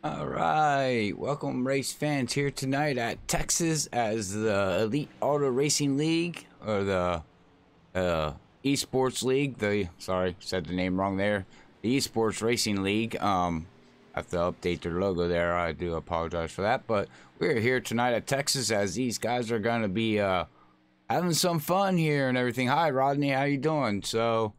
All right, welcome race fans here tonight at Texas as the Elite Auto Racing League, or the eSports League. Sorry, said the name wrong there. The eSports Racing League. I have to update their logo there. I do apologize for that, but we're here tonight at Texas as these guys are gonna be having some fun here and everything. Hi, Rodney, how you doing? So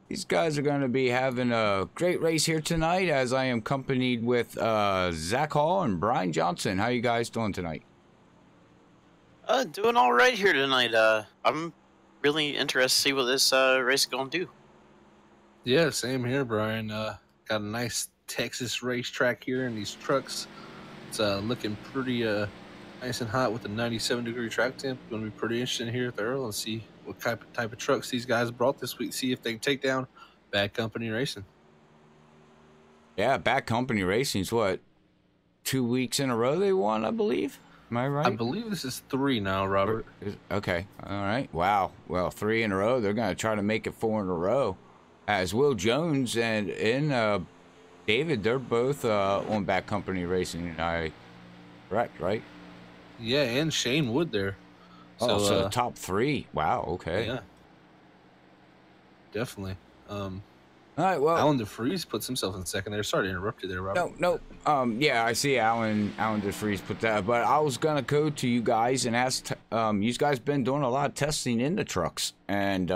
these guys are going to be having a great race here tonight as I am accompanied with Zach Hall and Brian Johnson. How you guys doing tonight? Doing all right here tonight. I'm really interested to see what this race is gonna do. Yeah, same here, Brian. Got a nice Texas racetrack here, and these trucks, it's looking pretty nice and hot with the 97-degree track temp. Going to be pretty interesting here at the EARL and see what type of trucks these guys brought this week. See if they can take down Bad Company Racing. Yeah, Bad Company Racing's what, 2 weeks in a row they won, I believe. Am I right? I believe this is 3 now, Robert. Okay, all right. Wow. Well, 3 in a row. They're going to try to make it 4 in a row. As Will Jones and David, they're both on Bad Company Racing. Correct, right? Yeah, and Shane Wood there. Oh, so top 3. Wow. Okay. Yeah, definitely. All right. Well, Alan DeFries puts himself in second there. Sorry to interrupt you there, Robert. No. Yeah, I see Alan DeFries put that, but I was gonna go to you guys and ask. You guys been doing a lot of testing in the trucks, and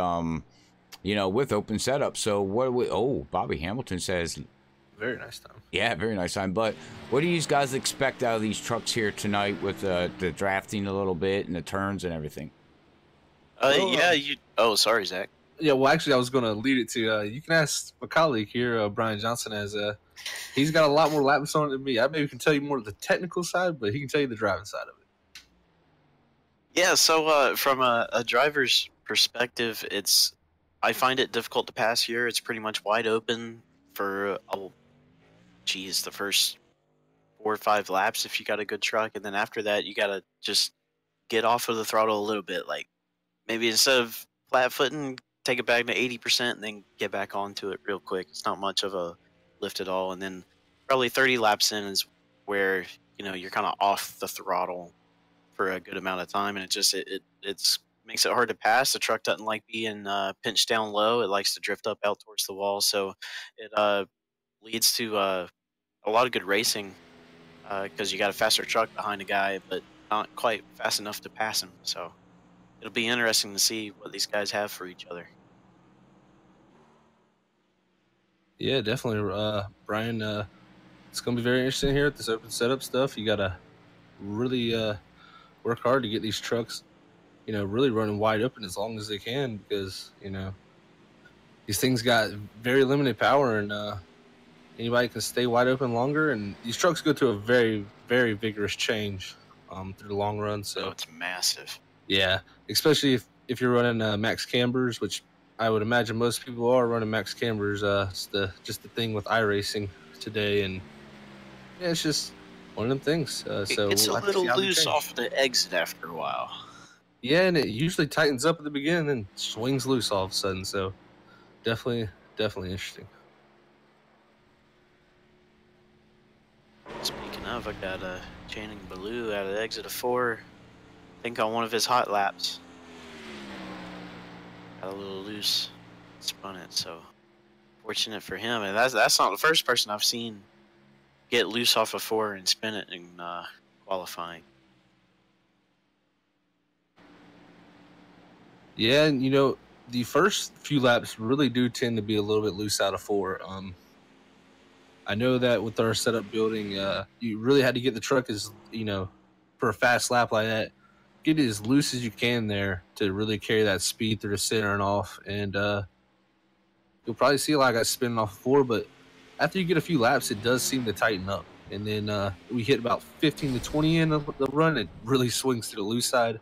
with open setup. So what? Bobby Hamilton says. Very nice time. Yeah, very nice time. But what do you guys expect out of these trucks here tonight with the drafting a little bit and the turns and everything? Oh, sorry, Zach. Yeah, well, actually, I was going to lead it to you can ask my colleague here, Brian Johnson, as he's got a lot more laps on it than me. I maybe can tell you more of the technical side, but he can tell you the driving side of it. Yeah, so from a driver's perspective, I find it difficult to pass here. It's pretty much wide open for the first 4 or 5 laps if you got a good truck, and then after that you gotta just get off of the throttle a little bit. Like maybe instead of flat footing, take it back to 80% and then get back onto it real quick. It's not much of a lift at all, and then probably 30 laps in is where you're kind of off the throttle for a good amount of time, and it makes it hard to pass. The truck doesn't like being pinched down low. It likes to drift up out towards the wall, so it leads to a lot of good racing because you got a faster truck behind a guy, but not quite fast enough to pass him. So it'll be interesting to see what these guys have for each other. Yeah, definitely, Brian. It's going to be very interesting here with this open setup stuff. You got to really work hard to get these trucks, really running wide open as long as they can, because these things got very limited power, and anybody can stay wide open longer. And these trucks go through a very, very vigorous change through the long run. So it's massive. Yeah, especially if you're running max cambers, which I would imagine most people are running max cambers. It's just the thing with iRacing today, and yeah, it's just one of them things. So it's a little loose off the exit after a while. Yeah, and it usually tightens up at the beginning and swings loose all of a sudden. So definitely interesting. Speaking of, I got Channing Ballou out of the exit of 4. I think on one of his hot laps. Got a little loose, spun it, so fortunate for him. And that's not the first person I've seen get loose off of 4 and spin it in qualifying. Yeah, and the first few laps really do tend to be a little bit loose out of 4. I know that with our setup building, you really had to get the truck as for a fast lap like that, get it as loose as you can there to really carry that speed through the center and off. And you'll probably see a lot of guys spinning off 4, but after you get a few laps, it does seem to tighten up. And then we hit about 15 to 20 in the run. It really swings to the loose side,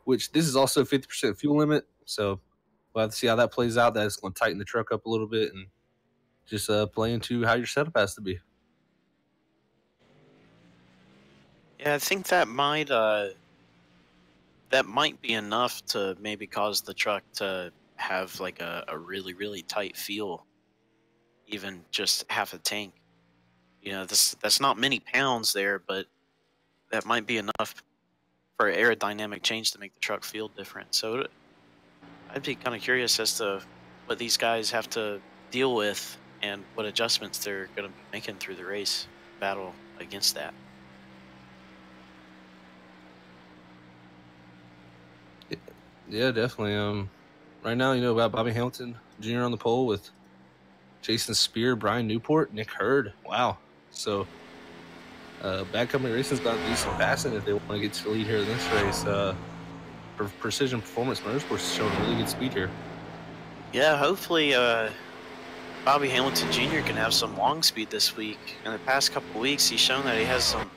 which this is also 50% fuel limit. So we'll have to see how that plays out. That's going to tighten the truck up a little bit and just play into how your setup has to be. Yeah, I think that might be enough to maybe cause the truck to have like a really, really tight feel, even just half a tank. You know, that's not many pounds there, but that might be enough for aerodynamic change to make the truck feel different. So I'd be kind of curious as to what these guys have to deal with and what adjustments they're going to be making through the race battle against that. Yeah, definitely. Right now, you know about Bobby Hamilton Jr. on the pole with Jason Spear, Brian Newport, Nick Hurd. Wow. So, Bad Company Racing's got decent passing if they want to get to the lead here in this race. Precision Performance Motorsports is showing really good speed here. Yeah, hopefully Bobby Hamilton Jr. can have some long speed this week. In the past couple of weeks, he's shown that he has some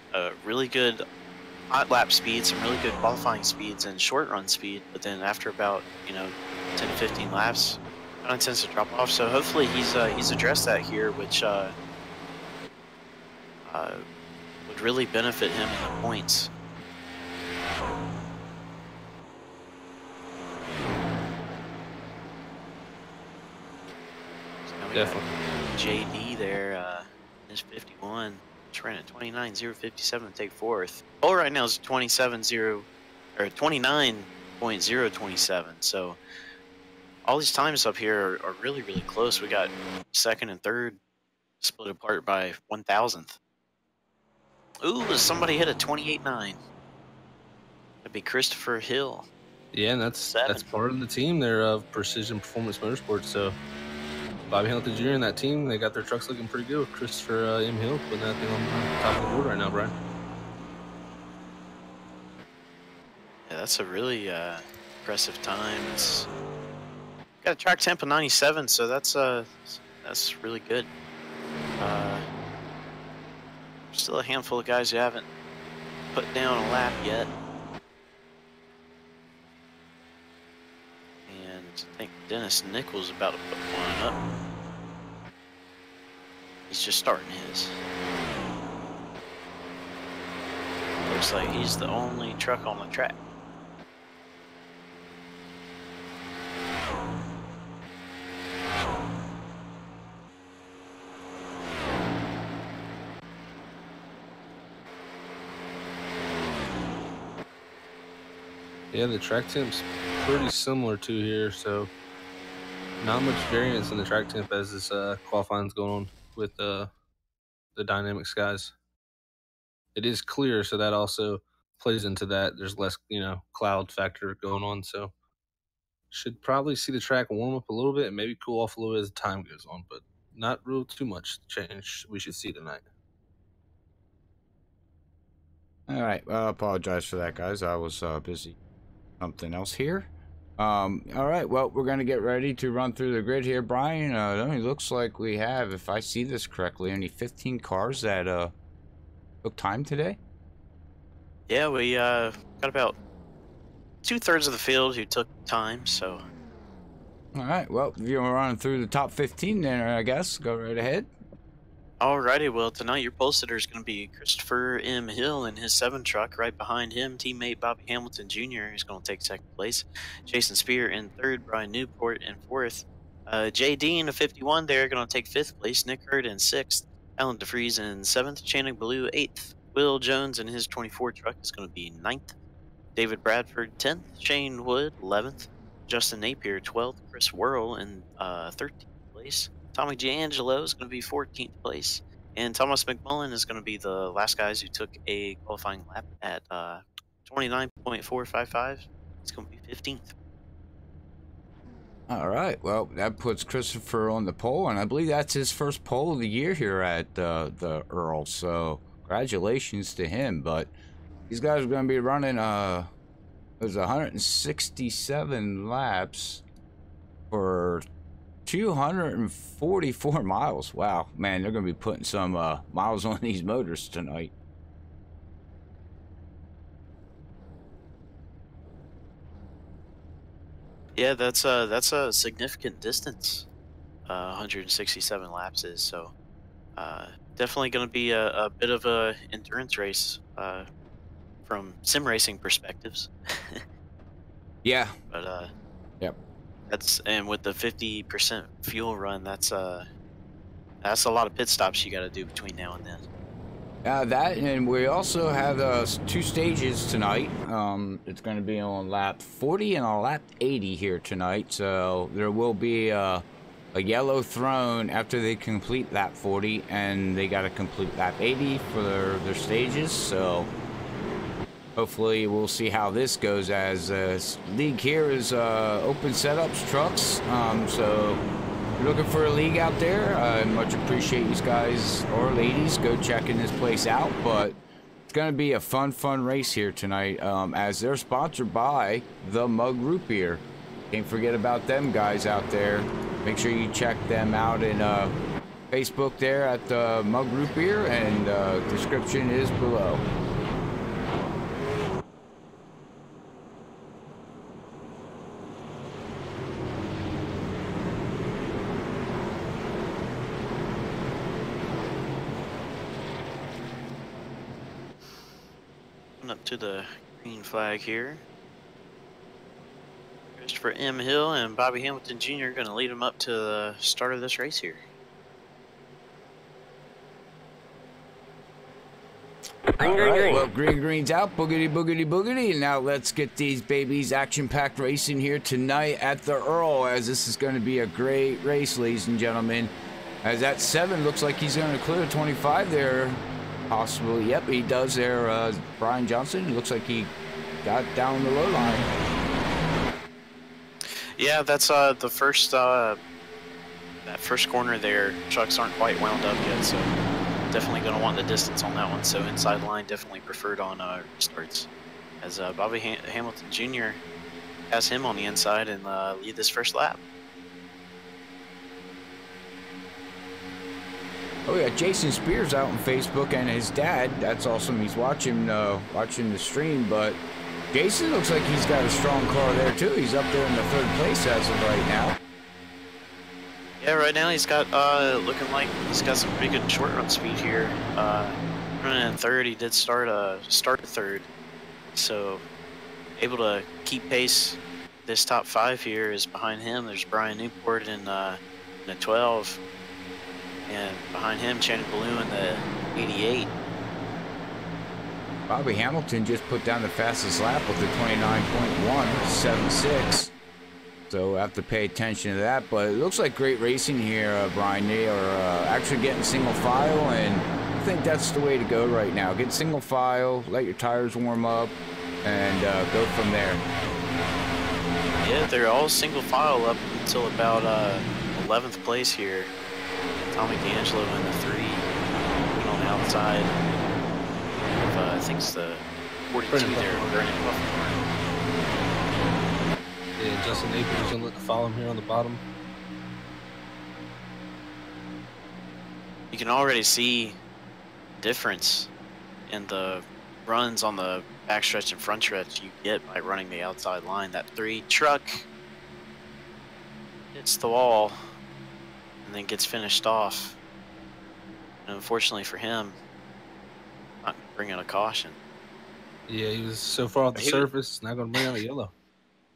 really good hot lap speed, some really good qualifying speeds, and short run speed. But then after about 10 to 15 laps, kind of tends to drop off. So hopefully he's addressed that here, which would really benefit him in the points. Definitely. JD there is 51. Ran at 29.057 to take fourth. Oh, right now is 27.0 or 29.027. So all these times up here are really, really close. We got second and third split apart by 1,000th. Ooh, somebody hit a 28.9. That'd be Christopher Hill. Yeah, and that's part of the team there of Precision Performance Motorsports. So Bobby Hamilton Jr. and that team, they got their trucks looking pretty good with Christopher M. Hill putting that thing on top of the board right now, Brian. Yeah, that's a really impressive time. It's got a track temp of 97, so that's really good. Still a handful of guys who haven't put down a lap yet. And I think Dennis Nichols is about to put one up. He's just starting his. Looks like he's the only truck on the track. Yeah, the track temp's pretty similar to here, so not much variance in the track temp as this qualifying's going on with the dynamic skies. It is clear, so that also plays into that. There's less, cloud factor going on, so should probably see the track warm up a little bit and maybe cool off a little bit as time goes on, but not real too much change we should see tonight. All right, I apologize for that, guys. I was busy something else here. All right, well, we're going to get ready to run through the grid here. Brian, it only looks like we have, if I see this correctly, only 15 cars that took time today. Yeah, we got about 2/3 of the field who took time, so. All right, well, if you're running through the top 15 then, I guess, go right ahead. Alrighty, well, tonight your pole sitter is going to be Christopher M. Hill in his 7 truck. Right behind him, teammate Bobby Hamilton Jr. is going to take second place. Jason Spear in third, Brian Newport in fourth. JD in a 51 there, going to take 5th place. Nick Hurd in 6th. Alan DeFries in 7th. Channing Ballou 8th. Will Jones in his 24 truck is going to be 9th. David Bradford 10th. Shane Wood 11th. Justin Napier 12th. Chris Worrell in 13th place. Tommy D'Angelo is going to be 14th place. And Thomas McMullen is going to be the last guys who took a qualifying lap at 29.455. It's going to be 15th. All right, well, that puts Christopher on the pole, and I believe that's his first pole of the year here at the EARL, so congratulations to him. But these guys are going to be running there's 167 laps for 244 miles. Wow, man, they're going to be putting some miles on these motors tonight. Yeah, that's a significant distance. 167 laps is, so definitely going to be a bit of a endurance race from sim racing perspectives. Yeah. But yep. And with the 50% fuel run, that's That's a lot of pit stops you got to do between now and then. That, and we also have 2 stages tonight. It's going to be on lap 40 and on lap 80 here tonight. So there will be a yellow thrown after they complete lap 40, and they got to complete lap 80 for their stages. So hopefully we'll see how this goes, as league here is open setups trucks. So if you're looking for a league out there, I much appreciate you guys or ladies go checking this place out. But it's going to be a fun race here tonight, as they're sponsored by the Mug Root Beer. Can't forget about them guys out there. Make sure you check them out in Facebook there at the Mug Root Beer, and description is below. Up to the green flag here. Christopher M. Hill and Bobby Hamilton Jr. are going to lead them up to the start of this race here. All right, well, green's out, boogity, boogity, boogity, and now let's get these babies action-packed racing here tonight at the EARL, as this is going to be a great race, ladies and gentlemen. As that 7 looks like he's going to clear 25 there. Possibly, yep, he does there. Brian Johnson, looks like he got down the low line. Yeah, that's the first that first corner there. Trucks aren't quite wound up yet, so definitely going to want the distance on that one. So inside line definitely preferred on restarts. As Bobby Hamilton Jr. has him on the inside and lead this first lap. Oh yeah, Jason Spears out on Facebook, and his dad. That's awesome. He's watching the stream. But Jason looks like he's got a strong car there too. He's up there in the 3rd place as of right now. Yeah, right now he's got looking like he's got some pretty good short run speed here. Running in 3rd, he did start 3rd, so able to keep pace. This top 5 here is behind him. There's Brian Newport in the 12. And behind him, Channing Ballou in the 88. Bobby Hamilton just put down the fastest lap with the 29.176. So we'll have to pay attention to that. But it looks like great racing here, Brian. They are actually getting single file, and I think that's the way to go right now. Get single file, let your tires warm up, and go from there. Yeah, they're all single file up until about 11th place here. Tommy D'Angelo in the 3, looking on the outside of, I think it's the 42 there, Brennan Buffalo. Yeah, Justin Napier is going to follow him here on the bottom. You can already see difference in the runs on the backstretch and front stretch you get by running the outside line. That 3 truck hits the wall and then gets finished off. And unfortunately for him, not bringing a caution. Yeah, he was so far off the surface, not going to bring out a yellow.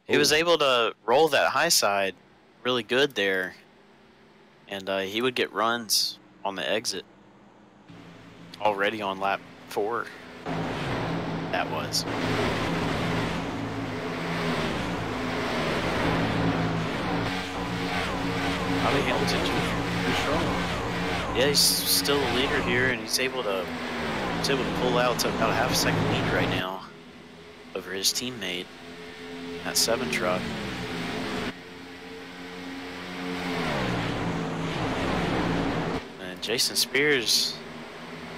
He was able to roll that high side really good there, and he would get runs on the exit already on lap 4. That was. Bobby Hamilton Jr. Yeah, he's still the leader here, and he's able to pull out to about a half a second lead right now over his teammate, that 7 truck. And Jason Spears,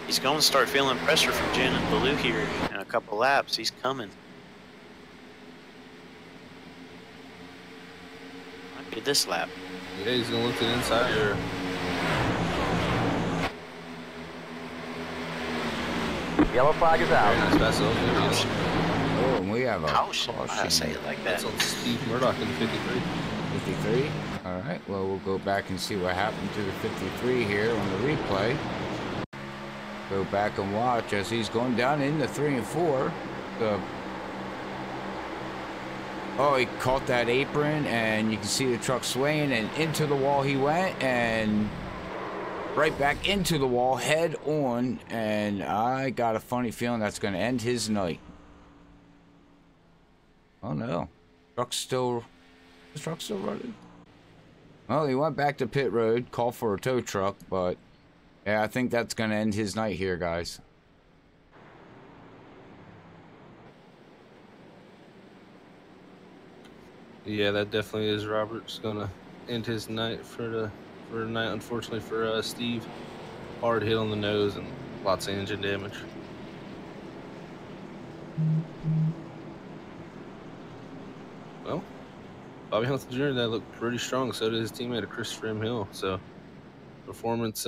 he's going to start feeling pressure from Jen and Ballou here in a couple laps. He's coming. Might be this lap. Yeah, he's going to look to the inside here. Yellow flag is out. Very nice pass over. Oh, and we have a Caution. caution. I say it like that. That's on Steve Murdoch in the 53. 53. All right, well, we'll go back and see what happened to the 53 here on the replay. Go back and watch as he's going down in the 3 and 4. Oh, he caught that apron, and you can see the truck swaying, and into the wall he went, and right back into the wall, head on, and I got a funny feeling that's going to end his night. Oh no, the truck's still running. Well, he went back to pit road, called for a tow truck, but yeah, I think that's going to end his night here, guys. Yeah, that definitely is. Robert's gonna end his night for tonight. Unfortunately for Steve, hard hit on the nose and lots of engine damage. Well, Bobby Hamilton Jr. that looked pretty strong. So did his teammate Christopher M. Hill. So performance,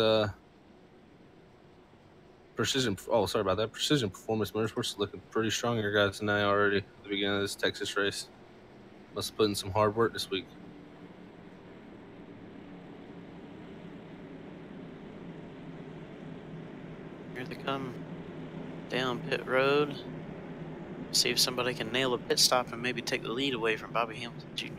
precision. Oh, sorry about that. Precision Performance Motorsports looking pretty strong here, guys, tonight already. At the beginning of this Texas race, must have put in some hard work this week. Here they come down pit road. See if somebody can nail a pit stop and maybe take the lead away from Bobby Hamilton Jr.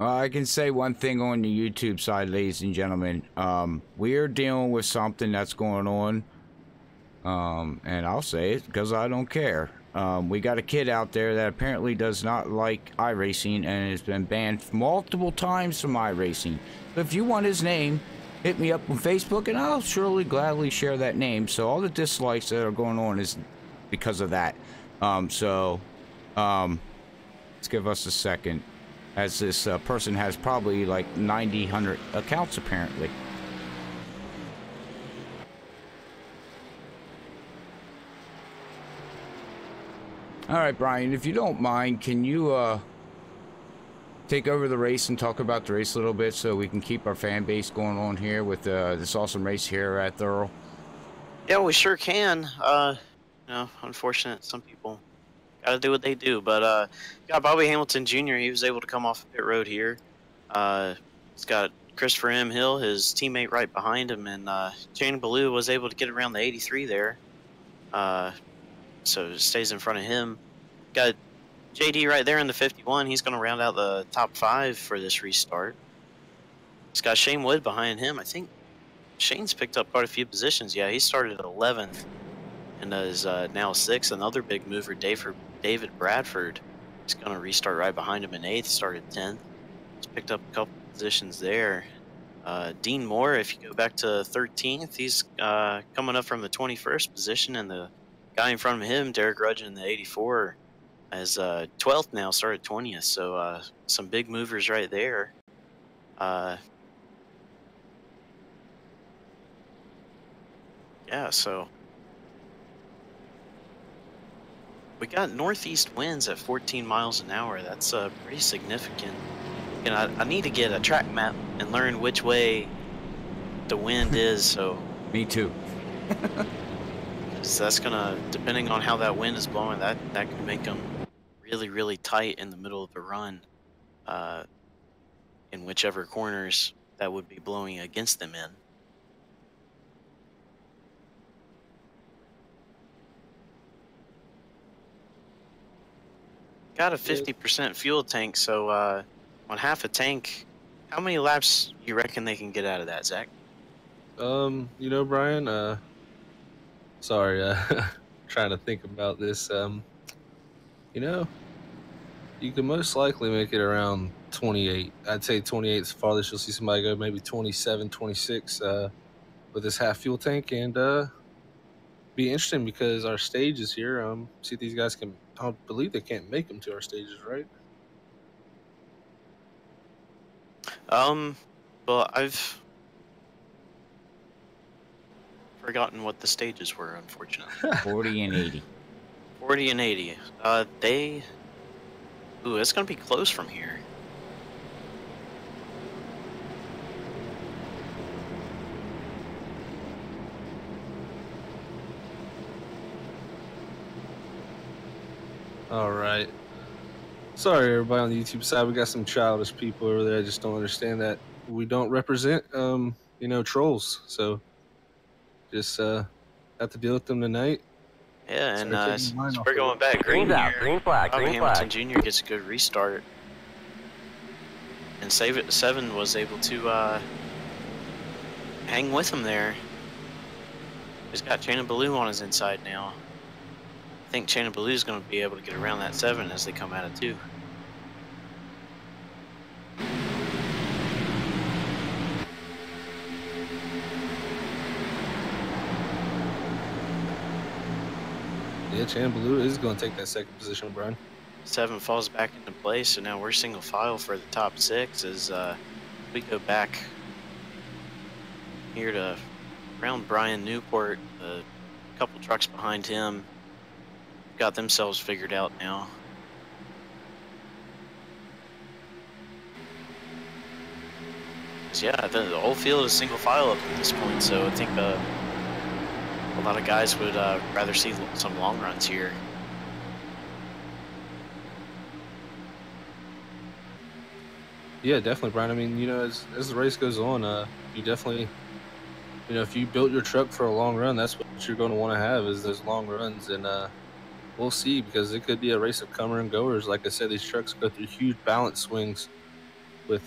I can say one thing on the YouTube side, ladies and gentlemen. We're dealing with something that's going on. And I'll say it because I don't care. We got a kid out there that apparently does not like iRacing and has been banned multiple times from iRacing. So if you want his name, hit me up on Facebook and I'll surely gladly share that name. So all the dislikes that are going on is because of that. Let's give us a second, as this person has probably like 100 accounts apparently. All right, Brian, if you don't mind, can you take over the race and talk about the race a little bit so we can keep our fan base going on here with this awesome race here at Thurl? Yeah, we sure can. You know, unfortunate, some people got to do what they do. But got Bobby Hamilton Jr. He was able to come off pit road here. He's got Christopher M. Hill, his teammate, right behind him, and Shane Ballou was able to get around the 83 there. So stays in front of him. Got JD right there in the 51. He's going to round out the top 5 for this restart. He's got Shane Wood behind him. I think Shane's picked up quite a few positions. Yeah, he started at 11th and is now 6th. Another big mover, David Bradford, is going to restart right behind him in 8th, started 10th. He's picked up a couple positions there. Dean Moore, if you go back to 13th, he's coming up from the 21st position, and the guy in front of him, Derek Rudgen in the 84, is 12th now, started 20th. So some big movers right there. Yeah, so we got northeast winds at 14 miles an hour. That's pretty significant. And I need to get a track map and learn which way the wind is. So Me too. so that's gonna, depending on how that wind is blowing, that can make them really, really tight in the middle of the run, in whichever corners that would be blowing against them in. Got a 50% fuel tank, so on half a tank, how many laps you reckon they can get out of that, Zach? You know, Brian, sorry, trying to think about this. You know, you can most likely make it around 28. I'd say 28 is the farthest you'll see somebody go, maybe 27, 26 with this half fuel tank. And be interesting because our stage is here. See if these guys can, I believe they can't make them to our stages, right? Well, I've forgotten what the stages were, unfortunately. 40 and 80. 40 and 80. Ooh, it's gonna be close from here. All right. Sorry, everybody on the YouTube side. We got some childish people over there. I just don't understand that we don't represent, you know, trolls. So just have to deal with them tonight. Yeah, and Sorry, taking mine so off we're there. going back green Green's out. here. Green flag. Bobby Green Hamilton flag. Jr. gets a good restart. And Seven was able to hang with him there. He's got Shannon Ballou on his inside now. I think Shannon Ballou is going to be able to get around that 7 as they come out of 2. Yeah, Chan Blue is going to take that second position, Brian. 7 falls back into place, so now we're single file for the top 6 as we go back here to around Brian Newport. A couple trucks behind him got themselves figured out now. Yeah, the whole field is single file up at this point, so I think a lot of guys would rather see some long runs here. Yeah, definitely, Brian. I mean, you know, as the race goes on, you definitely, you know, if you built your truck for a long run, that's what you're going to want to have is those long runs. And we'll see, because it could be a race of comer and goers. Like I said, these trucks go through huge balance swings with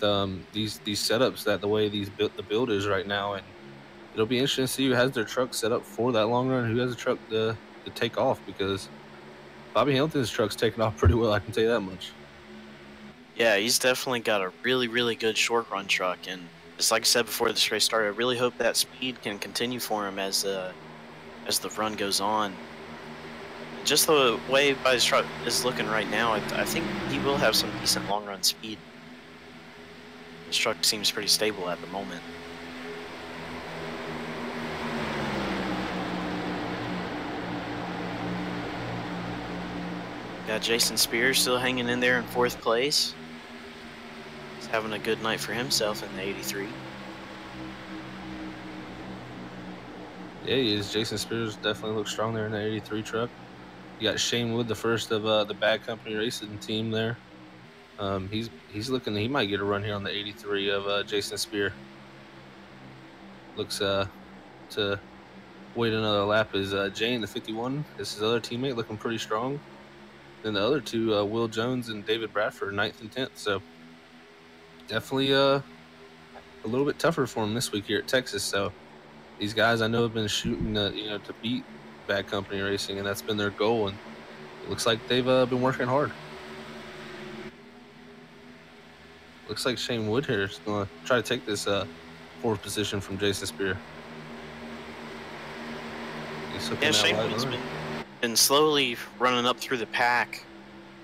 these setups that the way the build is right now, and it'll be interesting to see who has their truck set up for that long run, who has a truck to take off, because Bobby Hamilton's truck's taking off pretty well, I can tell you that much. Yeah, he's definitely got a really, really good short run truck, and just like I said before this race started, I really hope that speed can continue for him as the run goes on. Just the way his truck is looking right now, I think he will have some decent long run speed. His truck seems pretty stable at the moment. Got Jason Spears still hanging in there in 4th place. He's having a good night for himself in the 83. Yeah, he is. Jason Spears definitely looks strong there in the 83 truck. You got Shane Wood, the first of the Bad Company Racing team there. He's looking. He might get a run here on the 83 of Jason Spear. Looks to wait another lap is Jane, the 51. This is his other teammate, looking pretty strong. Then the other two, Will Jones and David Bradford, 9th and 10th. So definitely a little bit tougher for him this week here at Texas. So these guys I know have been shooting, to beat Bad Company Racing, and that's been their goal. And it looks like they've been working hard. Looks like Shane Wood here is going to try to take this 4th position from Jason Spear. Yeah, Shane Wood's been slowly running up through the pack,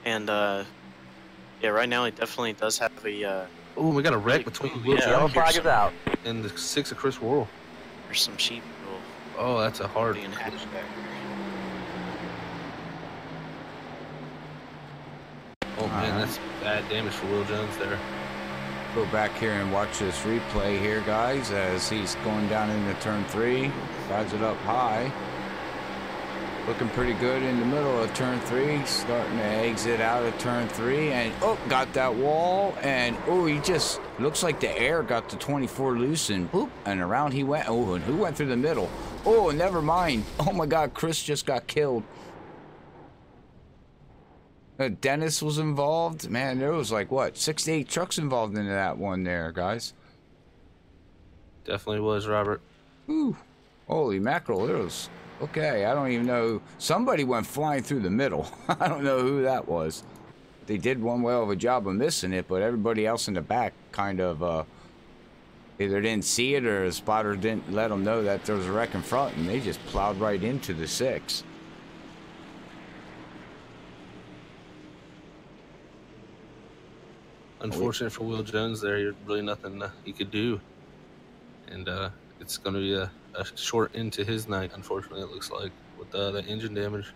and yeah, right now he definitely does have a. Oh, we got a wreck between Will Yellow Jones flag is out. and the 6 of Chris Worrell. There's some sheep. Oh, that's a hard. Being hatched back Oh man, that's bad damage for Will Jones there. Go back here and watch this replay here, guys, as he's going down into turn 3. Rides it up high. Looking pretty good in the middle of turn 3. Starting to exit out of turn 3. And, oh, got that wall. And, oh, he just looks like the air got the 24 loose and boop. And around he went. Oh, and who went through the middle? Oh, never mind. Oh, my God, Chris just got killed. Dennis was involved. Man, there was like, what, 6 to 8 trucks involved into that one there, guys. Definitely was, Robert. Ooh, holy mackerel, it was... Okay, I don't even know. Somebody went flying through the middle. I don't know who that was. They did one well of a job of missing it, but everybody else in the back kind of either didn't see it or the spotter didn't let them know that there was a wreck in front, and they just plowed right into the 6. Unfortunate for Will Jones there. There's really nothing he could do. And it's going to be a short into his night, unfortunately, it looks like, with the engine damage.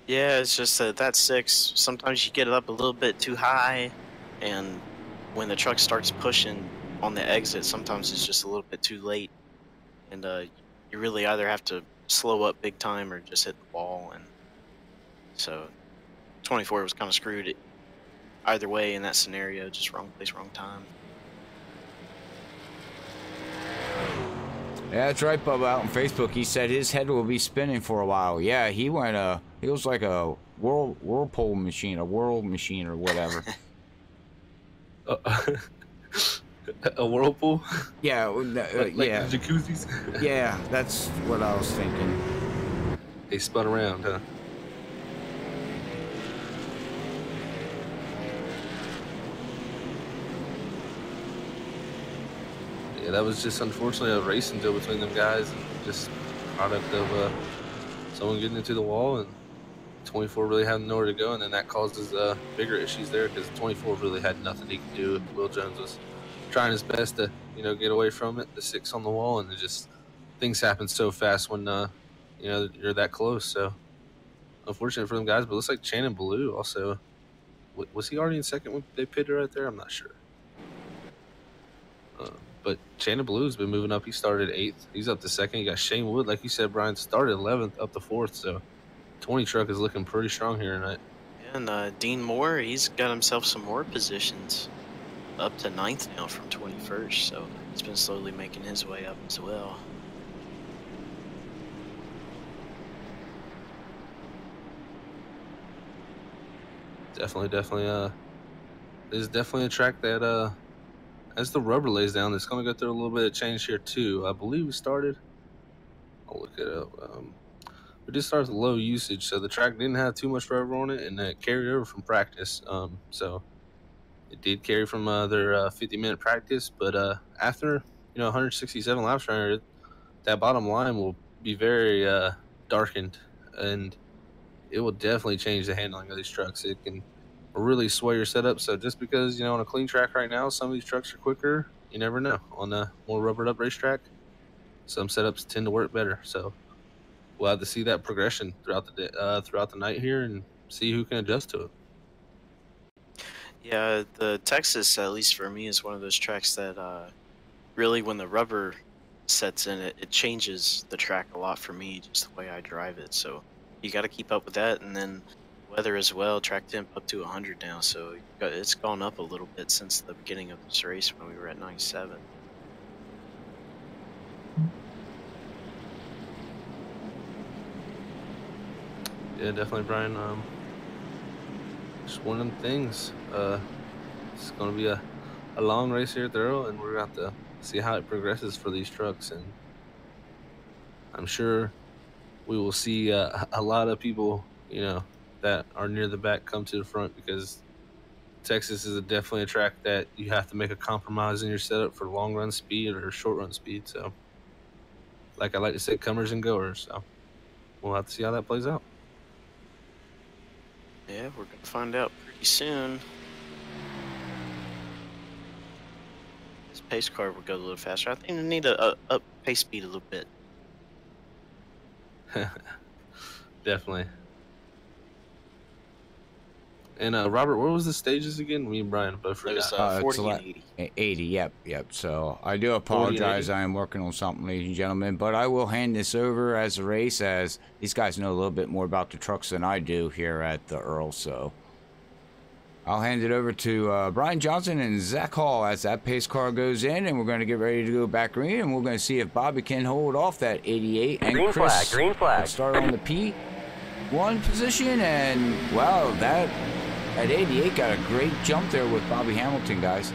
Yeah, it's just that 6, sometimes you get it up a little bit too high, and when the truck starts pushing on the exit, sometimes it's just a little bit too late. And you really either have to slow up big time or just hit the wall. And so 24 was kind of screwed either way in that scenario, just wrong place, wrong time. Yeah, that's right, Bubba. Out on Facebook, he said his head will be spinning for a while. Yeah, he went. He was like a whirlpool machine, a whirl machine, or whatever. A whirlpool? Yeah, like yeah, the jacuzzis? yeah. That's what I was thinking. They spun around, huh? Yeah, that was just unfortunately a racing deal between them guys, and just product of someone getting into the wall, and 24 really had nowhere to go, and then that causes bigger issues there because 24 really had nothing he could do. Will Jones was trying his best to get away from it, the 6 on the wall, and it just things happen so fast when you're that close. So unfortunate for them guys, but it looks like Shannon Ballou also was he already in second when they pitted right there? I'm not sure. But Shannon Blue's been moving up. He started 8th. He's up to 2nd. You got Shane Wood, like you said, Brian, started 11th, up to 4th. So 20 truck is looking pretty strong here tonight. And Dean Moore, he's got himself some more positions, up to 9th now from 21st. So he's been slowly making his way up as well. Definitely. This is definitely a track that as the rubber lays down, it's going to go through a little bit of change here too. I believe we started. I'll look it up. We did start with low usage, so the track didn't have too much rubber on it, and that carried over from practice. So it did carry from their 50-minute practice, but after 167 laps around here, that bottom line will be very darkened, and it will definitely change the handling of these trucks. It can really sway your setup. So just because on a clean track right now, some of these trucks are quicker, you never know. On a more rubbered up racetrack, some setups tend to work better. So we'll have to see that progression throughout the day, throughout the night here, and see who can adjust to it. Yeah, the Texas, at least for me, is one of those tracks that really, when the rubber sets in, it changes the track a lot for me, just the way I drive it. So you got to keep up with that, and then weather as well. Track temp up to 100 now, so it's gone up a little bit since the beginning of this race when we were at 97. Yeah, definitely, Brian. Just one of them things. It's going to be a long race here at the Earl, and we're going to have to see how it progresses for these trucks. And I'm sure we will see a lot of people, that are near the back come to the front, because Texas is definitely a track that you have to make a compromise in your setup for long run speed or short run speed. So, like I like to say, comers and goers. So we'll have to see how that plays out. Yeah, we're going to find out pretty soon. This pace car will go a little faster. I think we need to up pace speed a little bit. Definitely. And Robert, what was the stages again? Me and Brian both forgot. There's 40 and 80. 80, yep. So I do apologize. I am working on something, ladies and gentlemen, but I will hand this over as a race, as these guys know a little bit more about the trucks than I do here at the Earl. So I'll hand it over to Brian Johnson and Zach Hall as that pace car goes in, and we're going to get ready to go back green, and we're going to see if Bobby can hold off that 88. And Green Chris flag, green flag. will start on the P1 position, and wow, that at 88 got a great jump there with Bobby Hamilton, guys.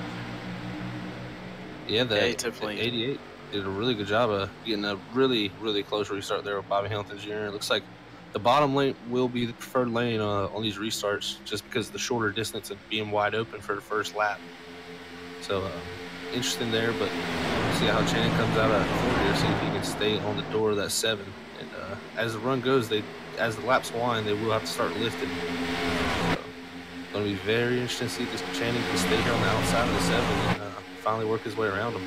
Yeah, definitely. 88 did a really good job of getting a really, really close restart there with Bobby Hamilton Jr. It looks like the bottom lane will be the preferred lane on these restarts, just because of the shorter distance and being wide open for the first lap. So interesting there, but we'll see how Channing comes out of 4 here, see if he can stay on the door of that 7. And as the run goes, as the laps wind, they will have to start lifting. So, going to be very interesting to see if this Channing can stay here on the outside of the 7 and finally work his way around him.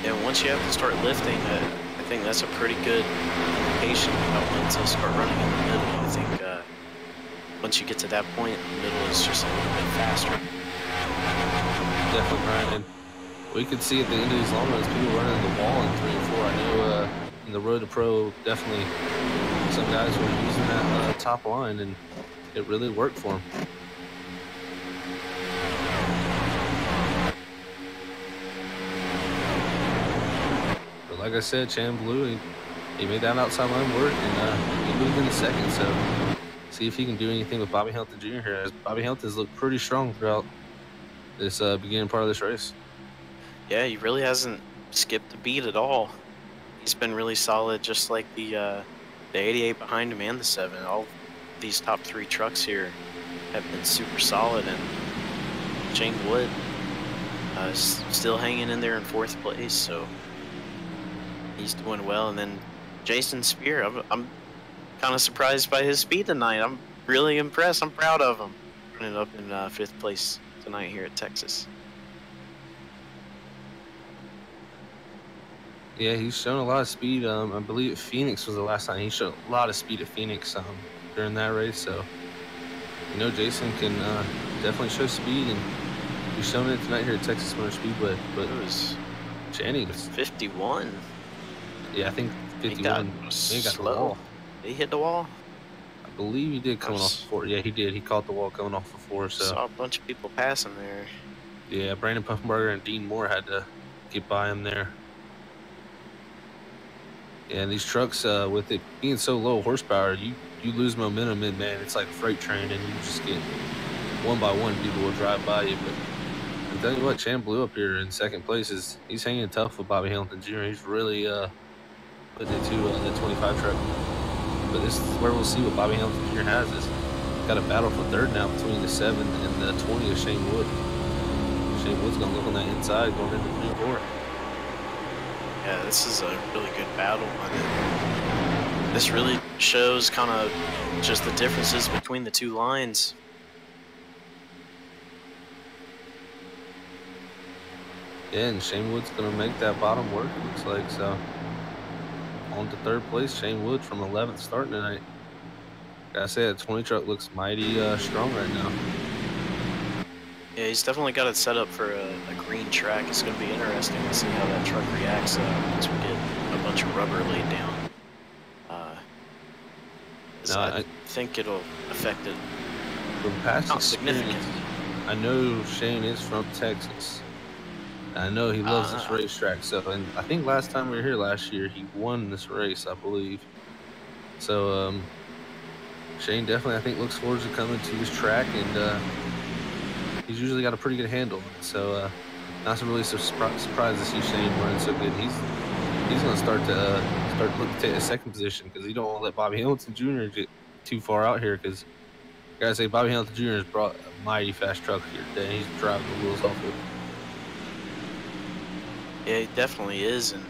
Yeah, once you have to start lifting, I think that's a pretty good indication about when to start running in the middle. I think once you get to that point, the middle is just a little bit faster. Definitely, Brian. And we could see at the end of these long runs, people running the wall in 3 and 4. I know in the Road to Pro, definitely some guys were using that top line, and it really worked for them. like I said, Chan Blue, he made that outside line work, and he moved into second. So see if he can do anything with Bobby Hamilton Jr. here, as Bobby Hamilton's looked pretty strong throughout this beginning part of this race. Yeah, he really hasn't skipped a beat at all. He's been really solid, just like the 88 behind him and the 7. All these top 3 trucks here have been super solid, and Shane Wood is still hanging in there in 4th place, so he's doing well. And then Jason Spear, I'm kind of surprised by his speed tonight. I'm really impressed. I'm proud of him. Running up in 5th place tonight here at Texas. Yeah, he's shown a lot of speed. I believe Phoenix was the last time he showed a lot of speed at Phoenix during that race. So, Jason can definitely show speed, and he's shown it tonight here at Texas Motor Speedway. But it was Channing 51. Yeah, I think 51. He got slow. The wall. Did he hit the wall? I believe he did coming off the 4. Yeah, he did. He caught the wall coming off the 4. So saw a bunch of people passing there. Yeah, Brandon Puffenberger and Dean Moore had to get by him there. Yeah, these trucks, with it being so low horsepower, you lose momentum, and man, it's like a freight train, and you just get one by one people will drive by you. But I tell you what, Chan Blue up here in 2nd place he's hanging tough with Bobby Hamilton Jr. He's really putting it to the 25 truck. But this is where we'll see what Bobby Hamilton Jr. has. Is got a battle for 3rd now between the 7 and the 20 of Shane Wood. Shane Wood's gonna look on that inside going into 3 and 4. Yeah, this is a really good battle, and this really shows kind of just the differences between the 2 lines. Yeah, and Shane Wood's going to make that bottom work, it looks like. So, on to 3rd place, Shane Wood from 11th starting tonight. Like I said, the 20 truck looks mighty strong right now. Yeah, he's definitely got it set up for a green track. It's going to be interesting to see how that truck reacts once we get a bunch of rubber laid down. I think it'll affect it. From past Not significant. I know Shane is from Texas. I know he loves this racetrack. So, and I think last time we were here last year, he won this race, I believe. So, Shane definitely, I think, looks forward to coming to this track, and he's usually got a pretty good handle. So, not so really surprised to see Shane running so good. He's going to start looking to take a 2nd position, because he don't want to let Bobby Hamilton Jr. get too far out here, because I gotta say, Bobby Hamilton Jr. has brought a mighty fast truck here today. He's driving the wheels off it. Yeah, he definitely is, and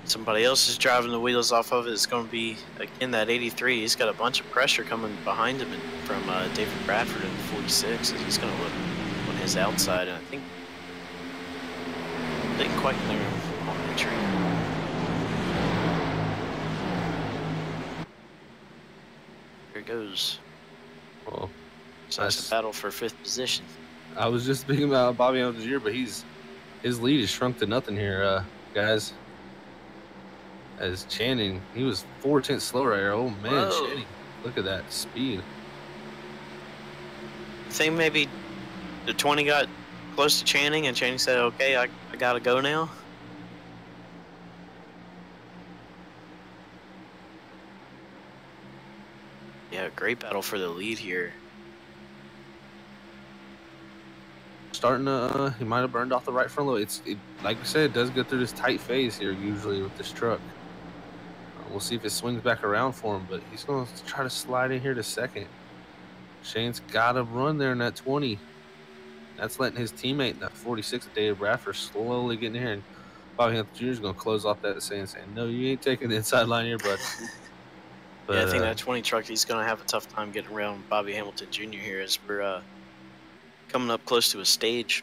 somebody else is driving the wheels off of it. It's going to be, again, that 83. He's got a bunch of pressure coming behind him from David Bradford in the 46. And he's going to look on his outside, and I think they didn't quite clear him on entry. Here it goes. Well, so that's a battle for 5th position. I was just speaking about Bobby Hamilton Jr., but his lead is shrunk to nothing here, guys. As Channing, he was 4/10 slower right here. Oh man, Whoa. Channing, look at that speed. I think maybe the 20 got close to Channing, and Channing said, "Okay, I gotta go now." Yeah, great battle for the lead here. Starting to, he might have burned off the right front load. Like we said, it does go through this tight phase here usually with this truck. We'll see if it swings back around for him, but he's going to try to slide in here to 2nd. Shane's got to run there in that 20. That's letting his teammate in that 46, David Bradford, slowly get in here. And Bobby Hamilton Jr. is going to close off that saying, no, you ain't taking the inside line here, bud. But, yeah, I think that 20 truck, he's going to have a tough time getting around Bobby Hamilton Jr. here as we're coming up close to a stage.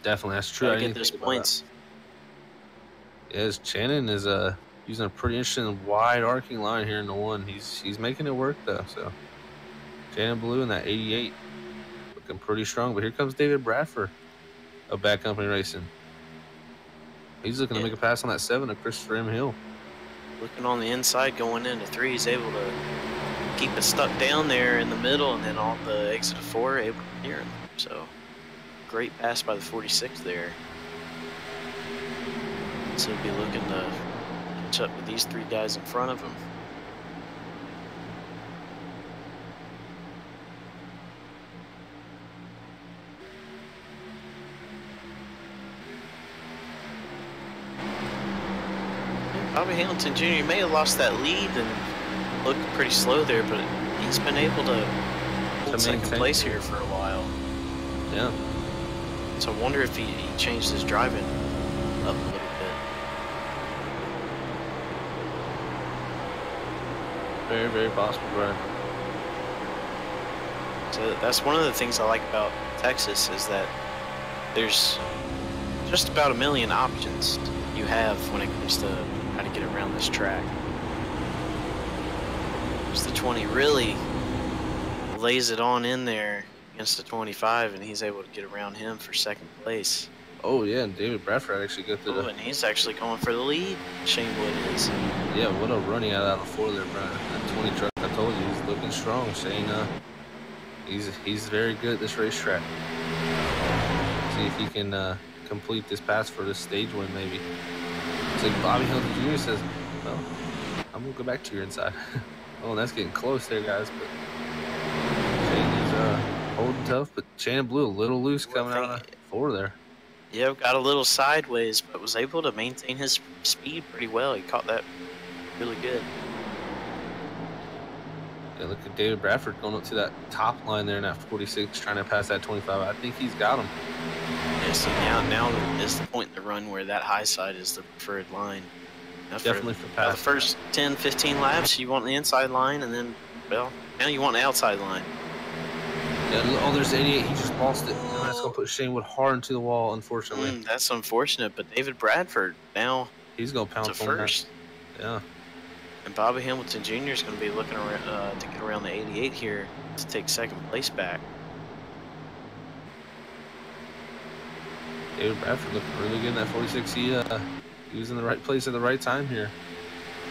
Definitely, that's true. I get those points. Yes, Channing is using a pretty interesting wide arcing line here in the 1. He's making it work though. So Channing Blue in that 88, looking pretty strong. But here comes David Bradford of Bad Company Racing. He's looking to make a pass on that 7 of Christopher M. Hill. Looking on the inside, going into 3, he's able to keep it stuck down there in the middle, and then on the exit of 4, able to clear him. So great pass by the 46 there. so he'll be looking to catch up with these 3 guys in front of him. Bobby Hamilton Jr. may have lost that lead and looked pretty slow there, but he's been able to hold second place here for a while. Yeah. So I wonder if he changed his driving up a little bit. Very, very possible, Brian. So that's one of the things I like about Texas is that there's just about a million options you have when it comes to how to get around this track. Because the 20 really lays it on in there against the 25, and he's able to get around him for second place. Oh yeah, and David Bradford actually got to and he's actually going for the lead. Shane Wood is. Yeah, what a running out of 4 there, Brian. That 20 truck, I told you, he's looking strong. Shane, he's very good at this racetrack. See if he can complete this pass for this stage win, maybe. It's like Bobby Hamilton Jr. says, well, I'm going to go back to your inside. Oh, that's getting close there, guys. But Shane is holding tough, but Shannon blew a little loose coming out of 4 there. Yeah, got a little sideways, but was able to maintain his speed pretty well. He caught that really good. Yeah, look at David Bradford going up to that top line there in that 46, trying to pass that 25. I think he's got him. Yeah, so now is the point in the run where that high side is the preferred line. Now Definitely for pass. The first 10, 15 laps, you want the inside line, and then, well, now you want the outside line. Yeah, oh, there's 88. He just lost it. And that's going to put Shane Wood hard into the wall, unfortunately. That's unfortunate, but David Bradford now he's going to pounce on first. That. Yeah. And Bobby Hamilton Jr. is going to be looking around, to get around the 88 here to take second place back. David Bradford looking really good in that 46. He was in the right place at the right time here.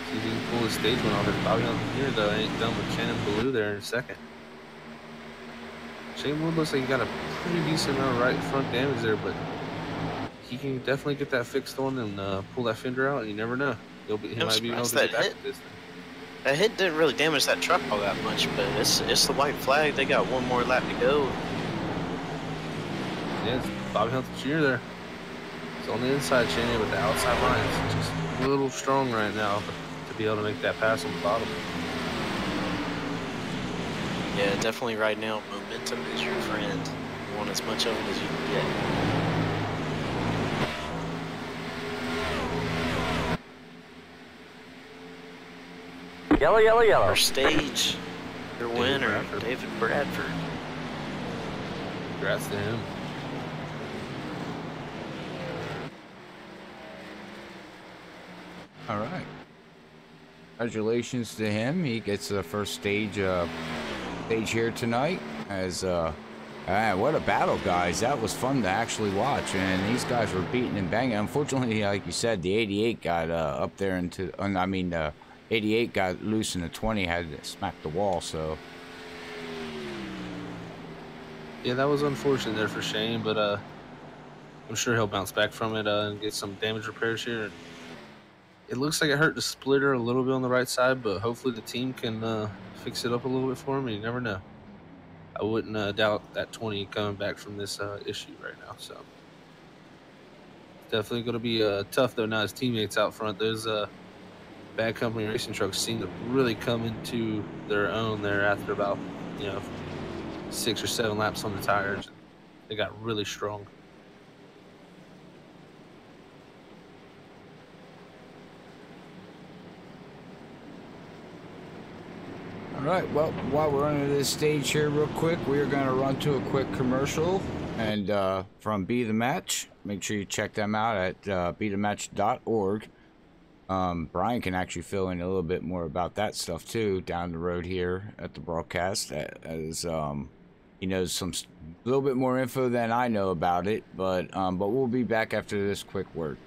See if he can pull his stage one off. Bobby Hamilton Jr. though ain't done with Shannon Ballou there in second. Shane Wood looks like he got a pretty decent amount of right front damage there, but he can definitely get that fixed on and pull that fender out. And you never know. He might be able to get back to this thing. That hit didn't really damage that truck all that much, but it's the white flag. They got 1 more lap to go. Yeah, it's Bobby Hamilton Jr. there. It's on the inside, Shane, with the outside line. It's just a little strong right now to be able to make that pass on the bottom. Yeah, definitely right now, momentum is your friend. You want as much of it as you can get. Yellow, yellow, yellow. First stage, your winner, David Bradford. Congrats to him. All right. Congratulations to him. He gets the first stage here tonight. As what a battle, guys! That was fun to actually watch, and these guys were beating and banging. Unfortunately, like you said, the 88 got up there into. 88 got loose, and the 20 had to smack the wall. So. Yeah, that was unfortunate there for Shane, but I'm sure he'll bounce back from it and get some damage repairs here. It looks like it hurt the splitter a little bit on the right side, but hopefully the team can fix it up a little bit for him. You never know. I wouldn't doubt that 20 coming back from this issue right now. So definitely going to be tough though. Now his teammates out front, those Bad Company racing trucks seem to really come into their own there after about 6 or 7 laps on the tires. They got really strong. All right, well, while we're under this stage here real quick, we're going to run to a quick commercial and from Be The Match. Make sure you check them out at bethematch.org. Brian can actually fill in a little bit more about that stuff too down the road here at the broadcast, as he knows some little bit more info than I know about it, but we'll be back after this quick word.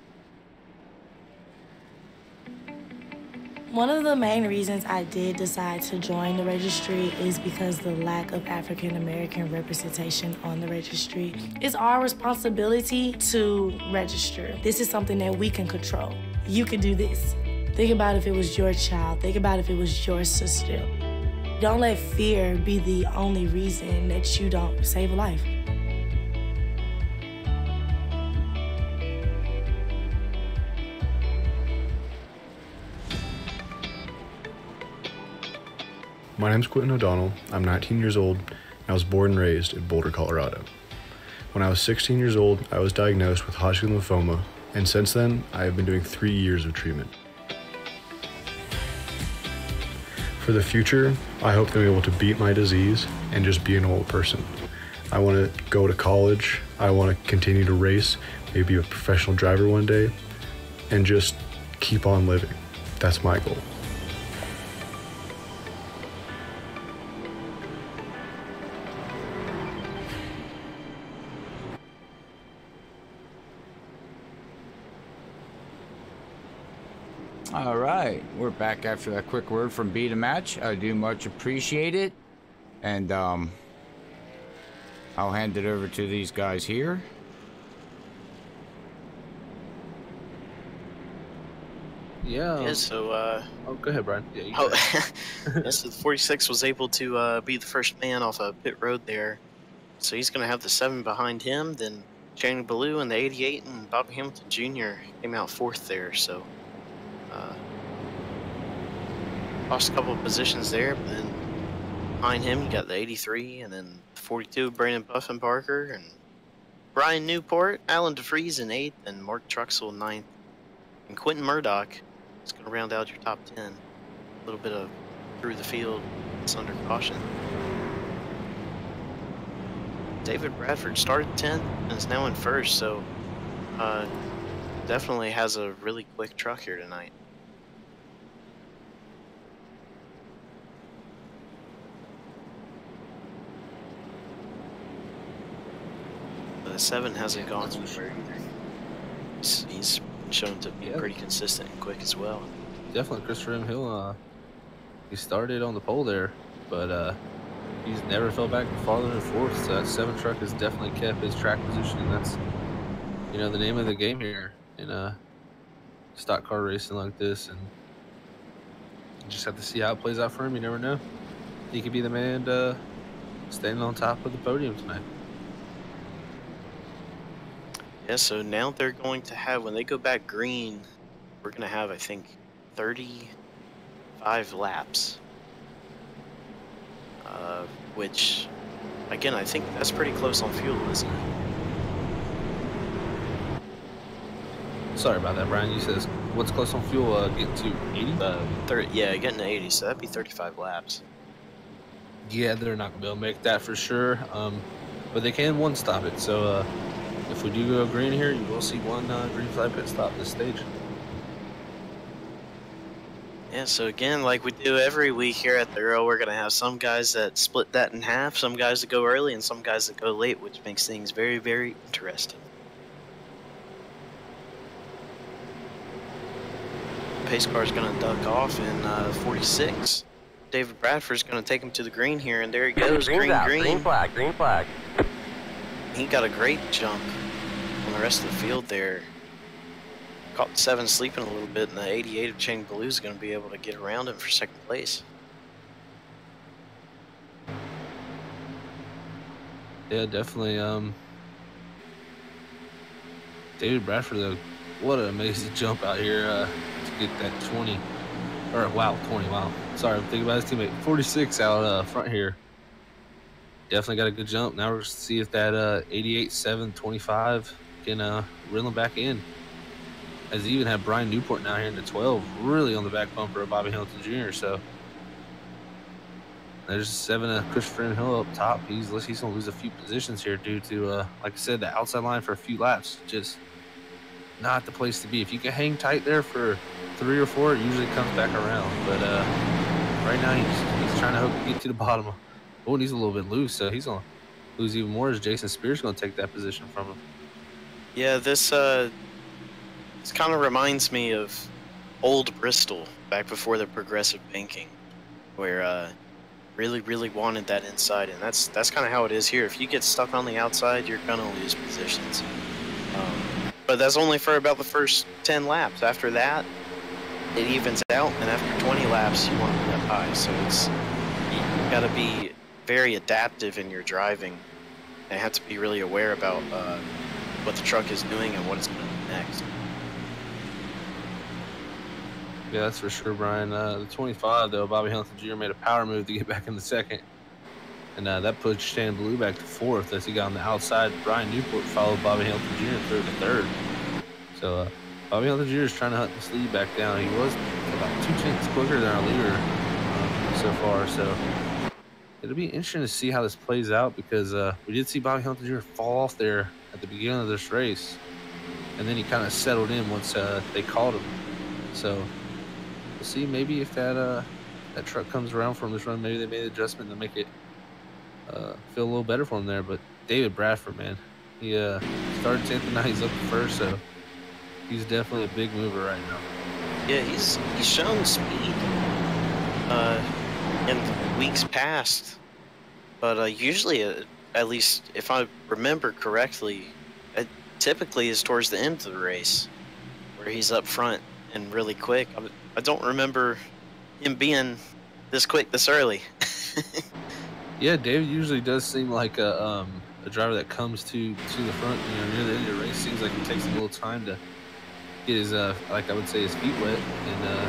One of the main reasons I did decide to join the registry is because the lack of African American representation on the registry. It's our responsibility to register. This is something that we can control. You can do this. Think about if it was your child. Think about if it was your sister. Don't let fear be the only reason that you don't save a life. My name's Quentin O'Donnell. I'm 19 years old, and I was born and raised in Boulder, Colorado. When I was 16 years old, I was diagnosed with Hodgkin lymphoma, and since then, I have been doing 3 years of treatment. For the future, I hope to be able to beat my disease and just be an old person. I want to go to college, I want to continue to race, maybe be a professional driver one day, and just keep on living. That's my goal. All right, we're back after that quick word from B to Match. I do much appreciate it, and I'll hand it over to these guys here. Yeah. Yeah, so Oh, go ahead, Brian. Yeah, you oh, go ahead. yeah, so the 46 was able to be the first man off a pit road there. So he's going to have the 7 behind him. Then Shane Ballou in the 88 and Bobby Hamilton Jr. came out 4th there. So lost a couple of positions there. But then behind him, you got the 83 and then the 42, Brandon Buffin Parker and Brian Newport, Alan DeFries in 8th, and Mark Truxell in 9th. And Quentin Murdoch is going to round out your top 10. A little bit of through the field. It's under caution. David Bradford started 10th and is now in 1st, so definitely has a really quick truck here tonight. The 7 hasn't gone anywhere either. He's shown to be pretty consistent and quick as well. Definitely Christopher M. Hill, he started on the pole there, but he's never fell back farther than 4th, so that 7 truck has definitely kept his track position, and that's, you know, the name of the game here in stock car racing like this, and you just have to see how it plays out for him. You never know. He could be the man standing on top of the podium tonight. Yeah, so now they're going to have, when they go back green, we're going to have, I think, 35 laps. Which, again, I think that's pretty close on fuel, isn't it? Sorry about that, Brian. You said what's close on fuel? Getting to 80? Yeah, getting to 80, so that'd be 35 laps. Yeah, they're not going to be able to make that for sure. But they can one stop it, so if we do go green here, you will see one green flag pit stop this stage. Yeah, so again, like we do every week here at the EARL, we're going to have some guys that split that in half, some guys that go early, and some guys that go late, which makes things very, very interesting. Pace car is going to duck off in 46. David Bradford's going to take him to the green here, and there he goes, green. Green flag, green flag. He got a great jump on the rest of the field there. Caught the 7 sleeping a little bit, and the 88 of Shane Ballou is going to be able to get around him for 2nd place. Yeah, definitely. David Bradford, though, what an amazing jump out here to get that 20. Or, wow, 20, wow. Sorry, I'm thinking about his teammate. 46 out front here. Definitely got a good jump. Now we're going to see if that 88, 7, 25 can reel him back in. As he even had Brian Newport now here in the 12, really on the back bumper of Bobby Hamilton Jr. So there's 7 of Christopher M. Hill up top. He's going to lose a few positions here due to, like I said, the outside line for a few laps. Just not the place to be. If you can hang tight there for 3 or 4, it usually comes back around. But right now he's trying to hope to get to the bottom. Oh, and he's a little bit loose, so he's going to lose even more as Jason Spears going to take that position from him. Yeah, this kind of reminds me of old Bristol back before the progressive banking, where really wanted that inside, and that's kind of how it is here. If you get stuck on the outside, you're gonna lose positions. But that's only for about the first 10 laps. After that, it evens out, and after 20 laps, you want to be up high. So you got to be very adaptive in your driving, and have to be really aware about what the truck is doing and what it's going to do next. Yeah, that's for sure, Brian. The 25, though, Bobby Hamilton Jr. made a power move to get back in the second. And that pushed Shannon Blue back to fourth as he got on the outside. Brian Newport followed Bobby Hamilton Jr. through to third. So Bobby Hamilton Jr. is trying to hunt this lead back down. He was about 2 tenths quicker than our leader so far. So it'll be interesting to see how this plays out, because we did see Bobby Hamilton Jr. fall off there at the beginning of this race. And then he kind of settled in once they called him. So we'll see maybe if that truck comes around for him this run. Maybe they made an adjustment to make it feel a little better for him there. But David Bradford, man, he started 10th and now he's up to first, so he's definitely a big mover right now. Yeah, he's shown speed in weeks past, but usually, at least if I remember correctly, it typically is towards the end of the race where he's up front and really quick. I don't remember him being this quick this early. Yeah, David usually does seem like a driver that comes to the front, near the end of the race. Seems like it takes him a little time to get his, like I would say, his feet wet and,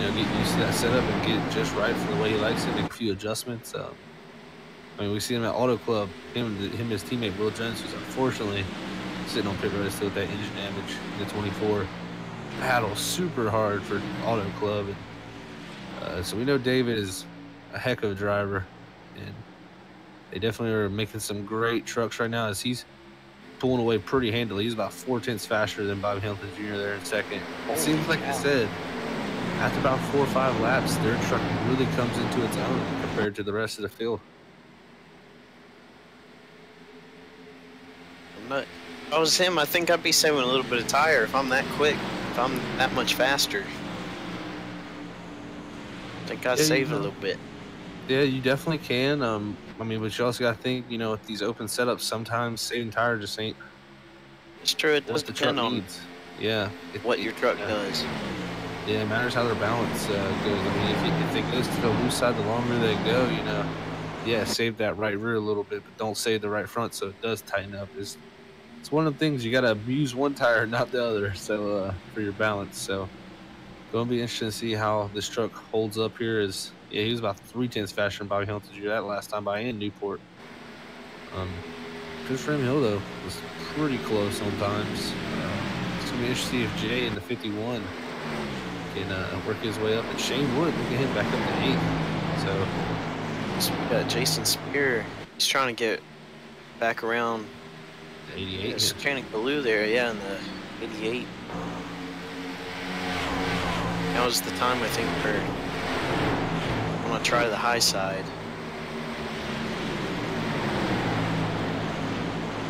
get used to that setup and get it just right for the way he likes it, make a few adjustments. I mean, we see him at Auto Club, him and his teammate Will Jones, who's unfortunately sitting on pit road still with that engine damage in the 24. Battle super hard for Auto Club. And, so we know David is a heck of a driver. And they definitely are making some great trucks right now as he's pulling away pretty handily. He's about 4 tenths faster than Bobby Hamilton Jr. there in second. It seems like I said, after about 4 or 5 laps, their truck really comes into its own compared to the rest of the field. If I was him, I think I'd be saving a little bit of tire if I'm that quick, if I'm that much faster. I think I'd save a little bit. Yeah, you definitely can. I mean, but you also got to think, with these open setups, sometimes saving tire just ain't. It's true. It does depend on what your truck does. Yeah, it matters how their balance goes. I mean, if it goes to the loose side, the longer they go, save that right rear a little bit, but don't save the right front so it does tighten up. It's one of the things you got to use one tire, not the other, so for your balance. So going to be interesting to see how this truck holds up here. He was about 3 tenths faster than Bobby Hamilton Jr. that last time by in Newport. Christopher Hill, though, was pretty close on times. It's going to be interesting to see if Jay in the 51 can work his way up. And Shane Wood, look at him back up to 8. So we got Jason Spear. He's trying to get back around 88. Shannon Ballou there, in the 88. That was the time, I think, where I'm going to try the high side.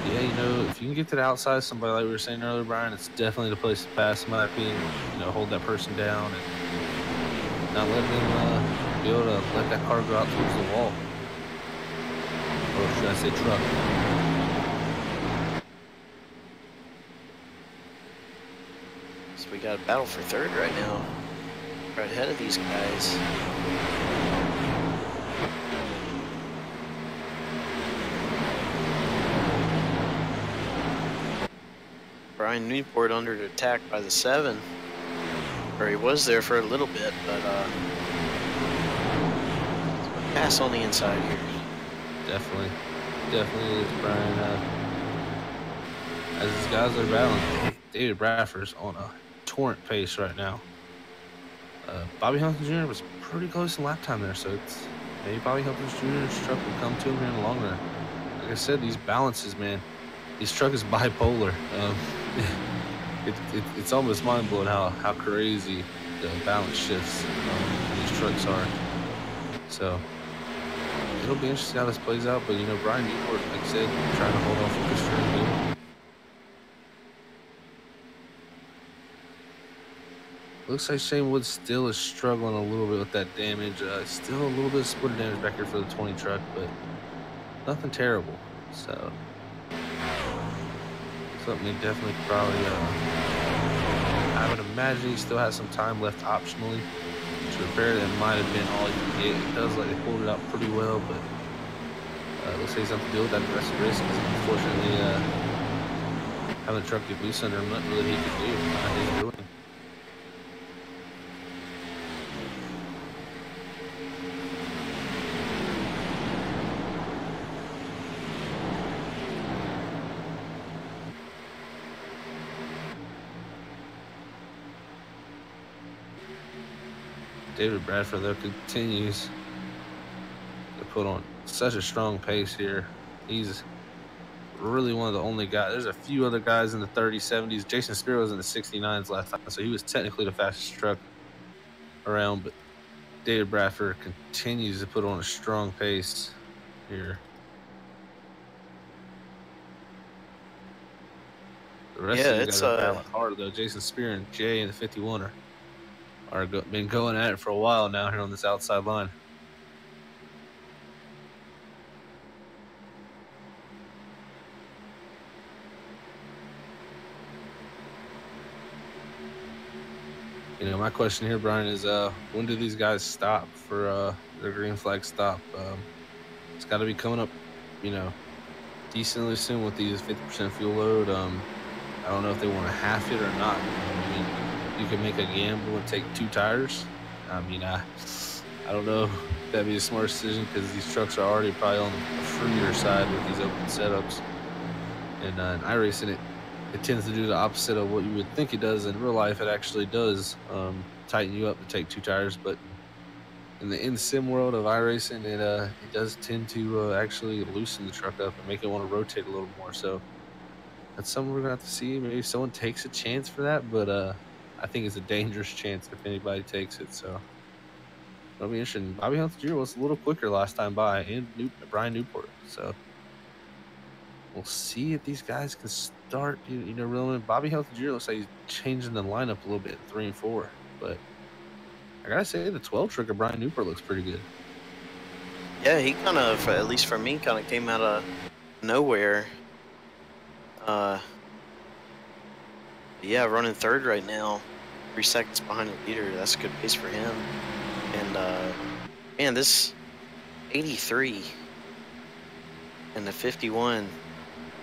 Yeah, if you can get to the outside, somebody like we were saying earlier, Brian, it's definitely the place to pass, in my opinion. Hold that person down and not let them be able to let that car go out towards the wall. Or should I say truck? So we got a battle for third right now. Right ahead of these guys. Brian Newport under attack by the 7. Or he was there for a little bit, but pass on the inside here. Definitely is, Brian. As these guys are battling, David Bradford's on a torrent pace right now. Bobby Hamilton Jr. was pretty close in lap time there, so it's maybe Bobby Hamilton Jr.'s truck will come to him here in the long run. Like I said, these balances, man, this truck is bipolar. It's almost mind-blowing how crazy the balance shifts these trucks are. So it'll be interesting how this plays out, but Brian Newport, like I said, trying to hold off with the steering wheel. Looks like Shane Wood still is struggling a little bit with that damage. Still a little bit of splitter damage back here for the 20 truck, but nothing terrible. So something they definitely probably. I would imagine he still has some time left optionally to repair. That might have been all he could get. It does like they pulled it out pretty well, but looks like he's have to deal with that aggressive risk. Unfortunately, having the truck get loose under him, nothing really he could do. Not his doing. David Bradford, though, continues to put on such a strong pace here. He's really one of the only guys. There's a few other guys in the 30s, 70s. Jason Spear was in the 69s last time, so he was technically the fastest truck around. But David Bradford continues to put on a strong pace here. The rest of these guys are battling hard, though. Jason Spear and Jay in the 51 been going at it for a while now here on this outside line. You know, my question here, Brian, is when do these guys stop for their green flag stop? It's got to be coming up, you know, decently soon with these 50% fuel load. I don't know if they want to half it or not. I mean, you can make a gamble and take 2 tires. I mean, I don't know if that'd be a smart decision because these trucks are already probably on the freer side with these open setups. And in iRacing, it tends to do the opposite of what you would think it does. In real life, it actually does tighten you up to take 2 tires. But in the sim world of iRacing, it does tend to actually loosen the truck up and make it want to rotate a little more. So that's something we're going to have to see. Maybe someone takes a chance for that, but I think it's a dangerous chance if anybody takes it. So it'll be interesting. Bobby Hunter Jr. was a little quicker last time by, and Brian Newport. So we'll see if these guys can start, you know, reeling in. Bobby Hunter Jr. looks like he's changing the lineup a little bit in 3 and 4. But I gotta say, the 12 trick of Brian Newport looks pretty good. Yeah, he kind of, at least for me, kind of came out of nowhere. Yeah, running 3rd right now, 3 seconds behind the leader. That's a good pace for him. And man, this 83 and the 51,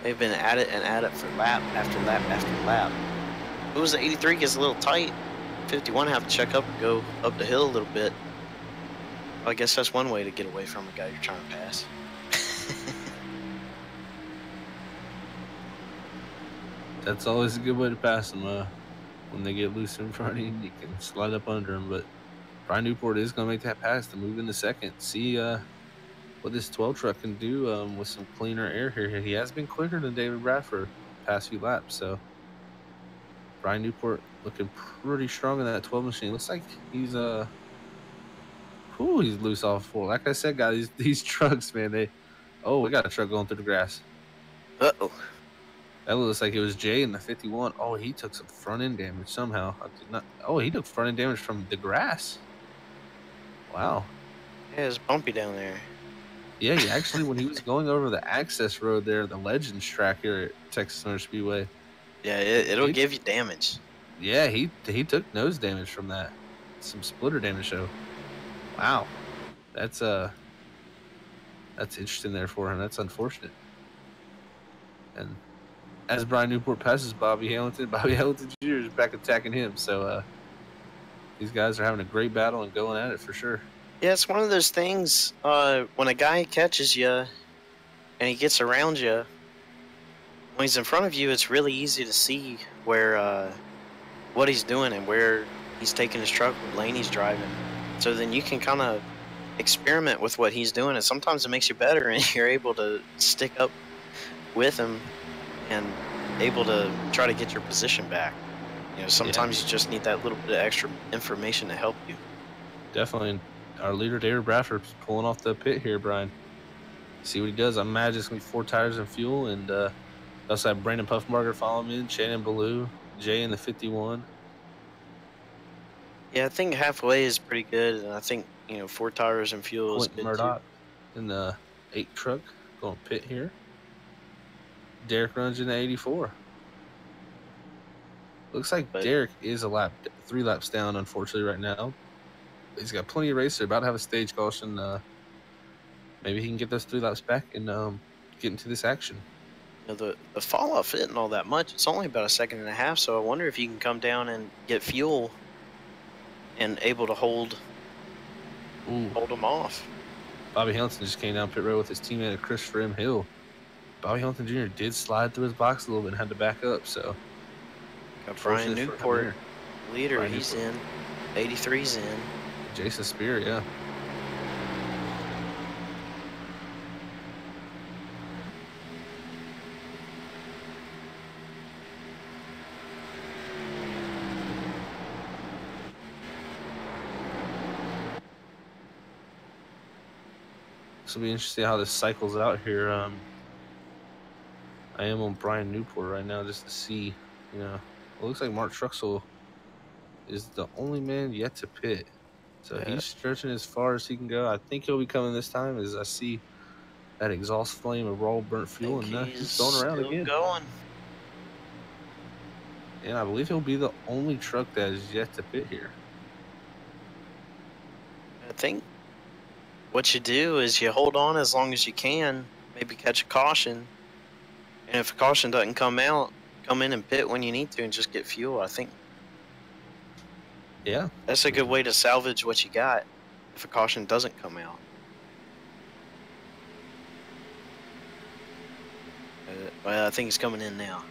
they've been at it and at it for lap after lap after lap. It was the 83 gets a little tight. 51 have to check up and go up the hill a little bit. Well, I guess that's one way to get away from a guy you're trying to pass. That's always a good way to pass them. When they get loose in front of you, you can slide up under them. But Brian Newport is going to make that pass to move into 2nd. See what this 12 truck can do with some cleaner air here. He has been quicker than David Bradford the past few laps. So Brian Newport looking pretty strong in that 12 machine. Looks like he's he's loose off 4. Like I said, guys, these trucks, man, we got a truck going through the grass. Uh-oh. That looks like it was Jay in the 51. Oh, he took some front-end damage somehow. He took front-end damage from the grass. Wow. Yeah, it's bumpy down there. Yeah, he actually, when he was going over the access road there, the Legends track here at Texas Motor Speedway. Yeah, it'll give you damage. Yeah, he took nose damage from that. Some splitter damage, though. Wow. That's interesting there for him. That's unfortunate. And as Brian Newport passes Bobby Hamilton Jr. is back attacking him. So these guys are having a great battle and going at it for sure. Yeah, it's one of those things, when a guy catches you and he gets around you, when he's in front of you, it's really easy to see where what he's doing and where he's taking his truck, what lane he's driving. So then you can kind of experiment with what he's doing, and sometimes it makes you better, and you're able to stick up with him and able to try to get your position back. You know, sometimes you just need that little bit of extra information to help you. Definitely. Our leader, David Bradford's pulling off the pit here, Brian. See what he does. I imagine it's going to be 4 tires and fuel, and also have Brandon Puffmarger follow him in, Shannon Ballou, Jay in the 51. Yeah, I think halfway is pretty good, and I think 4 tires and fuel is Quentin good Murdoch in the 8 truck going pit here. Derek runs in the 84. Looks like But- Derek is 3 laps down, unfortunately, right now. He's got plenty of race. They're about to have a stage caution. Maybe he can get those 3 laps back and get into this action. too. The fall off isn't all that much. It's only about a second and a half. So I wonder if you can come down and get fuel and able to hold them off. Bobby Hamilton just came down pit road with his teammate Christopher M. Hill. Bobby Hamilton Jr. did slide through his box a little bit and had to back up. So Got Brian Newport, leader. Brian He's Newport. in. 83's in. Jason Spear, yeah. This will be interesting how this cycles out here. I am on Brian Newport right now just to see, it looks like Mark Truxell is the only man yet to pit. So he's stretching as far as he can go. I think he'll be coming this time as I see that exhaust flame of raw burnt fuel, and he's going around again. Going. And I believe he'll be the only truck that is yet to pit here. I think what you do is you hold on as long as you can, maybe catch a caution. And if a caution doesn't come out, come in and pit when you need to and just get fuel. I think Yeah. that's a good way to salvage what you got if a caution doesn't come out. Well, I think he's coming in now.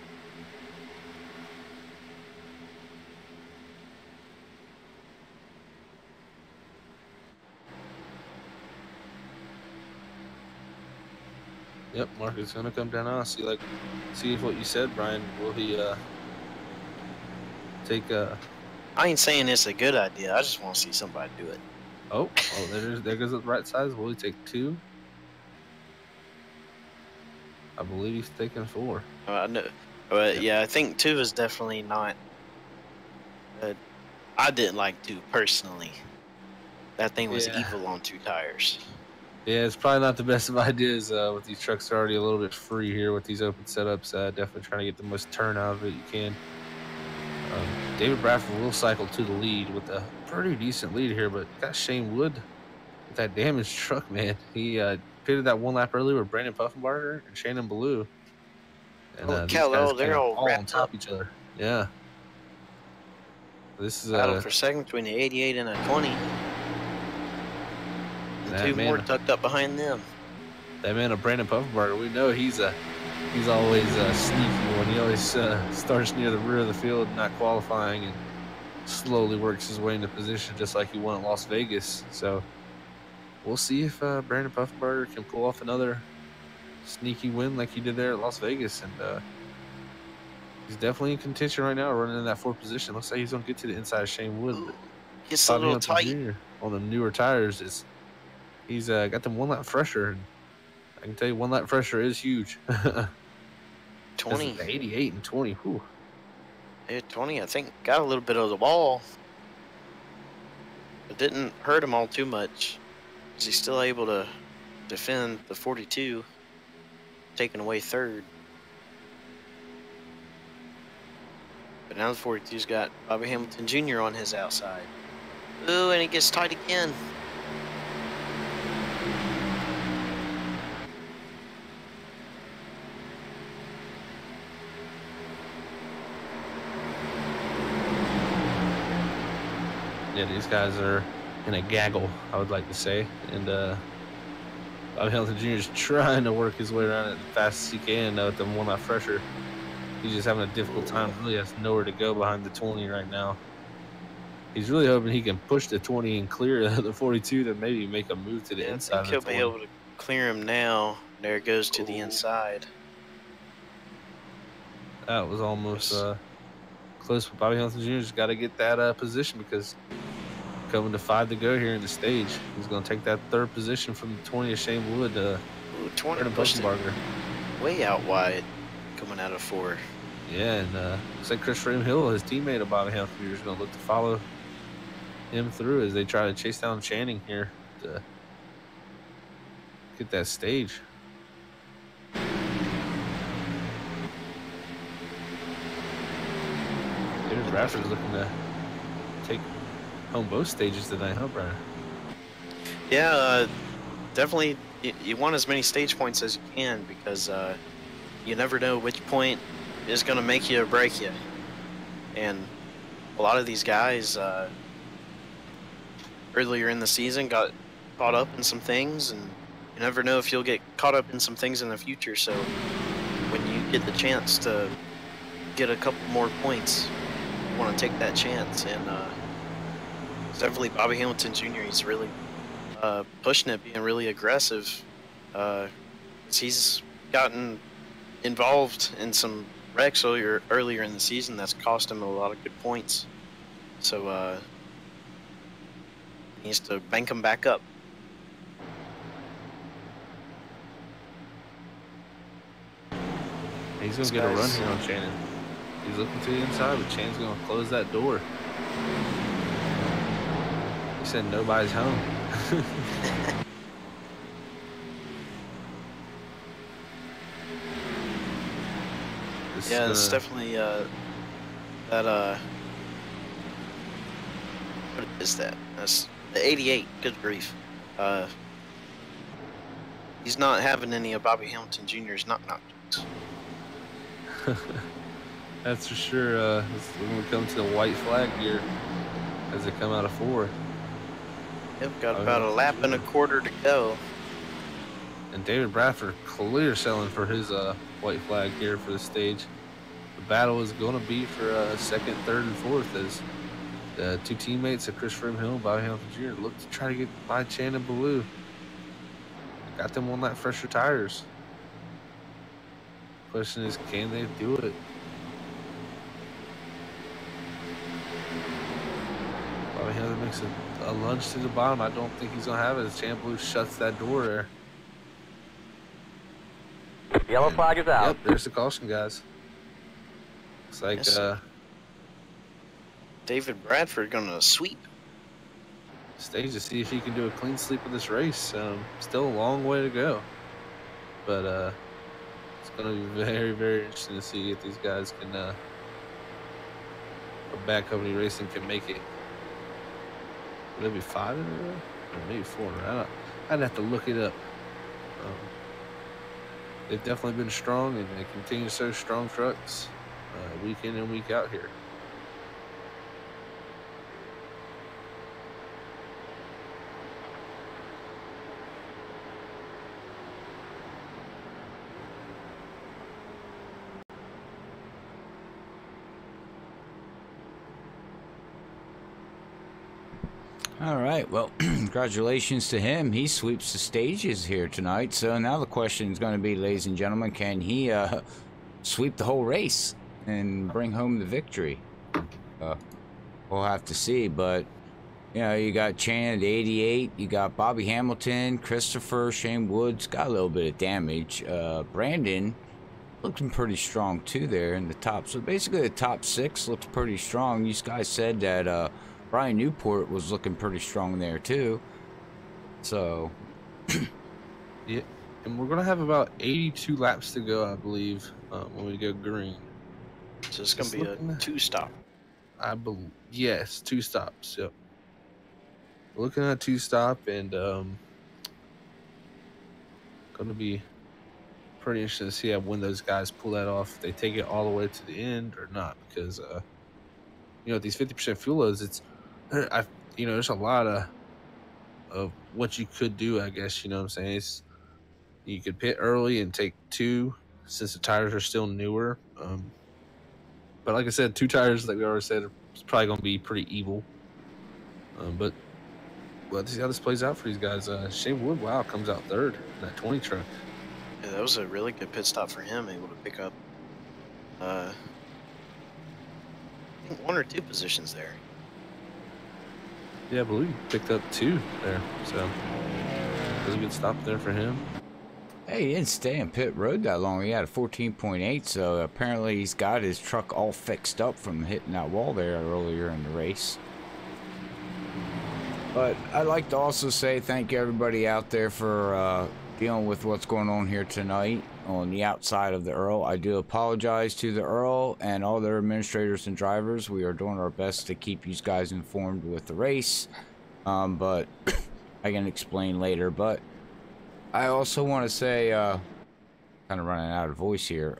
Yep, Mark is gonna come down now. See if what you said, Brian. Will he take I ain't saying it's a good idea. I just want to see somebody do it. there goes the right size. Will he take 2? I believe he's taking 4. I know, but yeah, I think 2 is definitely not. I didn't like 2 personally. That thing was evil on 2 tires. Yeah, it's probably not the best of ideas with these trucks already a little bit free here with these open setups. Definitely trying to get the most turn out of it you can. David Bradford will cycle to the lead with a pretty decent lead here, but got Shane Wood with that damaged truck, man. He pitted that 1 lap earlier with Brandon Puffenbarger and Shannon Ballou. And they're all on wrapped top up. of each other. Yeah. This is Battle for second between the 88 and a 20. And 2 more tucked up behind them. That man of Brandon Puffenbarger, we know he's always a sneaky one. He always starts near the rear of the field, not qualifying, and slowly works his way into position just like he won at Las Vegas. So we'll see if Brandon Puffenbarger can pull off another sneaky win like he did there at Las Vegas. And he's definitely in contention right now, running in that 4th position. Looks like he's going to get to the inside of Shane Wood. Ooh, gets a little tight. Jr. on the newer tires. He's got them 1 lap fresher. And I can tell you 1 lap fresher is huge. 20. 88 and 20. Whew. Yeah, 20, I think, got a little bit of the wall. It didn't hurt him all too much. He's still able to defend the 42, taking away 3rd. But now the 42's got Bobby Hamilton Jr. on his outside. Ooh, and he gets tight again. Yeah, these guys are in a gaggle, I would like to say. And Bobby Hamilton Jr. is trying to work his way around it as fast as he can with them 1 lap fresher. He's just having a difficult time. Really has nowhere to go behind the 20 right now. He's really hoping he can push the 20 and clear the 42 to maybe make a move to the inside. I think he'll be able to clear him now. There it goes to the inside. That was almost close. But Bobby Hamilton Jr. just got to get that position because coming to 5 to go here in the stage. He's going to take that 3rd position from the 20 of Shane Wood. 20 pushed it way out wide coming out of 4. Yeah, and looks like Chris Hill, his teammate of Bobby Hamilton Jr. is going to look to follow him through as they try to chase down Channing here to get that stage. David Bradford's looking to take home both stages tonight, huh, Brian? Yeah, definitely. You want as many stage points as you can because you never know which point is going to make you or break you. And a lot of these guys earlier in the season got caught up in some things, and you never know if you'll get caught up in some things in the future. So when you get the chance to get a couple more points, you want to take that chance. And definitely Bobby Hamilton Jr., he's really pushing it, being really aggressive. He's gotten involved in some wrecks earlier in the season that's cost him a lot of good points. So he needs to bank them back up. He's going to get a run here on Shannon. He's looking to the inside, but Shannon's going to close that door. He said nobody's home. Yeah, it's definitely that what is that? That's the 88. Good grief. He's not having any of Bobby Hamilton Jr.'s knock-knock jokes. That's for sure. When we come to the white flag here as they come out of 4. Yep, got about a lap and a quarter to go. And David Bradford clear selling for his white flag here for the stage. The battle is going to be for second, third, and fourth as the two teammates of Christopher Hill and Bobby Hamilton Jr. look to try to get by Chan and Baloo. Got them on that fresher tires. Question is, can they do it? Bobby Hamilton makes a lunge to the bottom. I don't think he's going to have it as Chan Baloo shuts that door there. Yellow flag is out. Yep, there's the caution, guys. Looks like Yes. David Bradford gonna sweep. stage to see if he can do a clean sweep of this race. Still a long way to go, but it's going to be very, very interesting to see if these guys can, or Bad Company Racing can make it. Would it be 5 in a row? Or maybe 4 in a row? I'd have to look it up. They've definitely been strong, and they continue to show strong trucks week in and week out here. All right, well, congratulations to him. He sweeps the stages here tonight. So now the question is going to be, ladies and gentlemen, can he sweep the whole race and bring home the victory? We'll have to see, but you know, you got Chan at 88, you got Bobby Hamilton, Christopher, Shane Woods got a little bit of damage. Brandon looking pretty strong too there in the top. So basically the top 6 looks pretty strong. You guys said that Brian Newport was looking pretty strong there too. So Yeah, and we're gonna have about 82 laps to go, I believe, when we go green. So it's gonna be a 2-stop. I believe, yes, 2 stops. Yep. We're looking at 2 stop, and gonna be pretty interesting to see when those guys pull that off. If they take it all the way to the end or not, because you know, these 50% fuel loads, there's a lot of what you could do, I guess. You know what I'm saying? You could pit early and take 2 since the tires are still newer. But like I said, 2 tires, like we already said, is probably going to be pretty evil. But let's see how this plays out for these guys. Shane Wood, wow, comes out 3rd in that 20 truck. Yeah, that was a really good pit stop for him, able to pick up I think 1 or 2 positions there. Yeah, I believe he picked up 2 there. So it was a good stop there for him. hey, he didn't stay in pit road that long. He had a 14.8, so apparently he's got his truck all fixed up from hitting that wall there earlier in the race. But I'd like to also say thank you everybody out there for dealing with what's going on here tonight on the outside of the EARL. I do apologize to the EARL and all their administrators and drivers. We are doing our best to keep you guys informed with the race, but I can explain later. But I also want to say, kind of running out of voice here,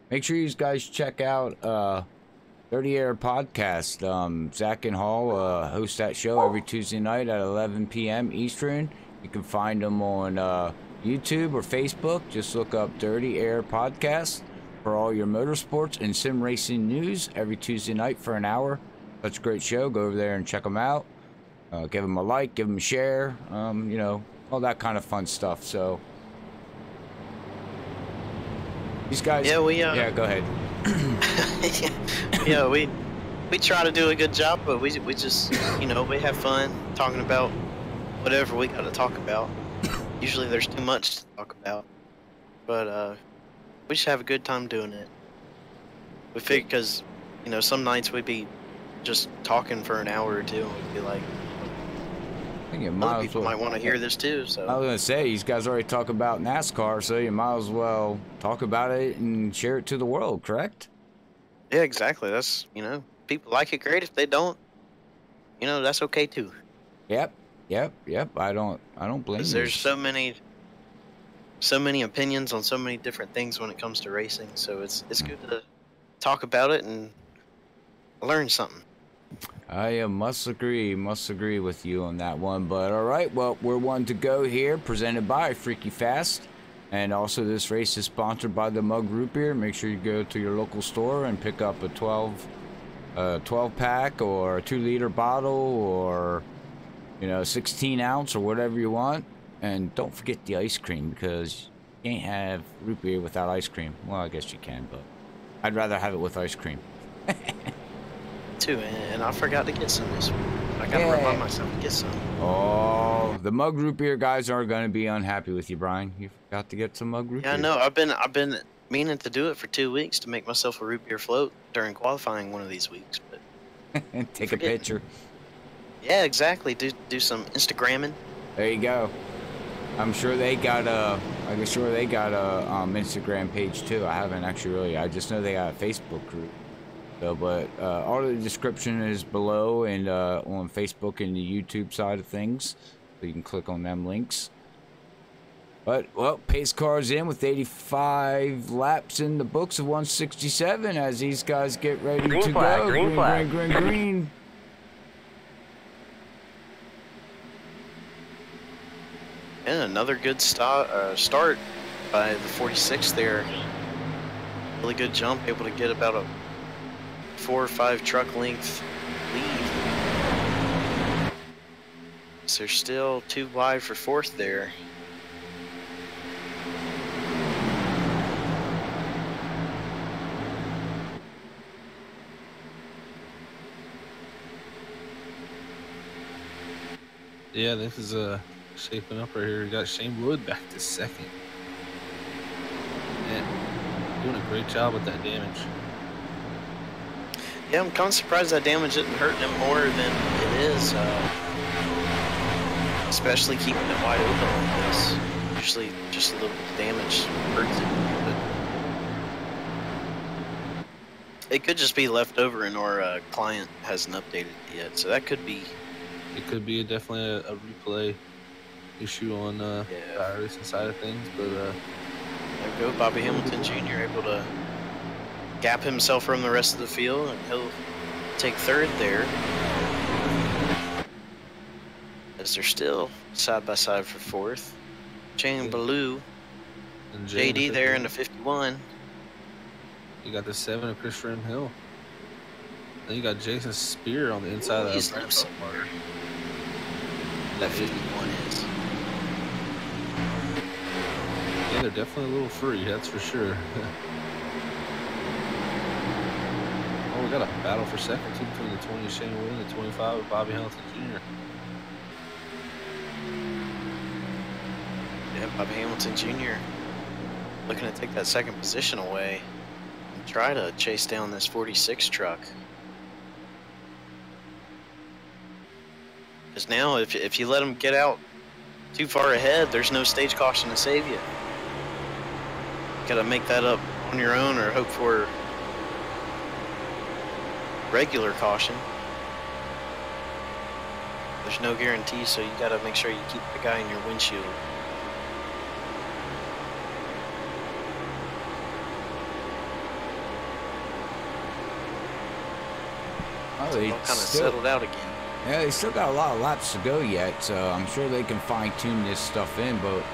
make sure you guys check out Dirty Air Podcast. Zach and Hall host that show every Tuesday night at 11 p.m. Eastern. You can find them on YouTube or Facebook. Just look up Dirty Air Podcast for all your motorsports and sim racing news every Tuesday night for an hour. Such a great show. Go over there and check them out. Give them a like, give them a share, you know, all that kind of fun stuff. So these guys, yeah, go ahead. Yeah, we try to do a good job, but we just, you know, we have fun talking about whatever we got to talk about. Usually there's too much to talk about, but we just have a good time doing it. We figure, because, you know, some nights we'd be just talking for an hour or two, and we'd be like, I think other people might want to hear this too. So I was gonna say, these guys already talk about NASCAR, so you might as well talk about it and share it to the world, correct? yeah, exactly. That's, you know, people like it, great. If they don't, you know, that's okay too. Yep. I don't blame you. 'Cause there's so many opinions on so many different things when it comes to racing. So it's good to talk about it and learn something. I must agree with you on that one. But all right, well, we're one to go here, presented by Freaky Fast. And also this race is sponsored by the Mug Root Beer. Make sure you go to your local store and pick up a 12 pack or a 2-liter bottle, or, you know, 16 ounce or whatever you want. And don't forget the ice cream, because you can't have root beer without ice cream. Well, I guess you can, but I'd rather have it with ice cream. Too, and I forgot to get some this week. I gotta remind myself to get some. Oh, the Mug Root Beer guys are going to be unhappy with you, Brian. You forgot to get some Mug Root Beer. Yeah, I know. I've been meaning to do it for 2 weeks to make myself a root beer float during qualifying one of these weeks, but Take a picture. Yeah, exactly. Do some Instagramming. There you go. I'm sure they got a Instagram page too. I haven't actually really. I just know they got a Facebook group. So, but all of the description is below, and on Facebook and the YouTube side of things, so you can click on them links. But, well, pace car's in with 85 laps in the books of 167 as these guys get ready to go. Green flag. Green. And another good start by the 46 there. Really good jump, able to get about a 4 or 5 truck length lead. So they're still too wide for fourth there. Yeah, this is shaping up right here. We got Shane Wood back to second. Yeah, doing a great job with that damage. Yeah, I'm kind of surprised that damage didn't hurt him more than it is. Especially keeping it wide open like this. Usually just a little bit of damage hurts it. But it could just be left over and our client hasn't updated it yet. So that could be... It could be definitely a replay issue on the racing side of things. But there we go, Bobby Hamilton Jr. able to gap himself from the rest of the field, and he'll take third there. As they're still side by side for fourth. Shane Ballou and JD there in the 51. You got the 7 of Christopher M. Hill. Then you got Jason Spear on the inside of He's that. no smarter. That 51 is. Yeah, they're definitely a little free, that's for sure. Oh, we got a battle for second too between the 20 of Shane Wood and the 25 of Bobby Hamilton Jr. Yeah, Bobby Hamilton Jr. looking to take that second position away and try to chase down this 46 truck. Because now, if you let them get out too far ahead, there's no stage caution to save you. Got to make that up on your own or hope for regular caution. There's no guarantee, so you got to make sure you keep the guy in your windshield. Oh, they all kind of settled out again. Yeah, they still got a lot of laps to go yet, so I'm sure they can fine-tune this stuff in, but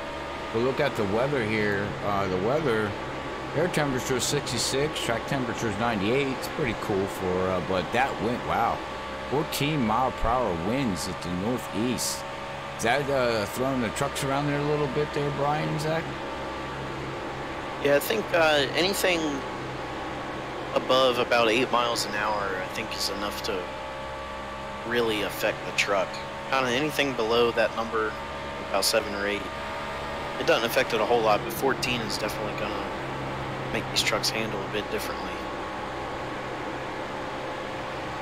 look at the weather here. The weather, air temperature is 66, track temperature is 98. It's pretty cool for, but that wind, wow. 14-mile-per-hour winds at the northeast. Is that throwing the trucks around there a little bit there, Brian and Zach? Yeah, I think anything above about 8 miles an hour, I think, is enough to really affect the truck. Kind of anything below that number, about 7 or 8, it doesn't affect it a whole lot, but 14 is definitely going to make these trucks handle a bit differently.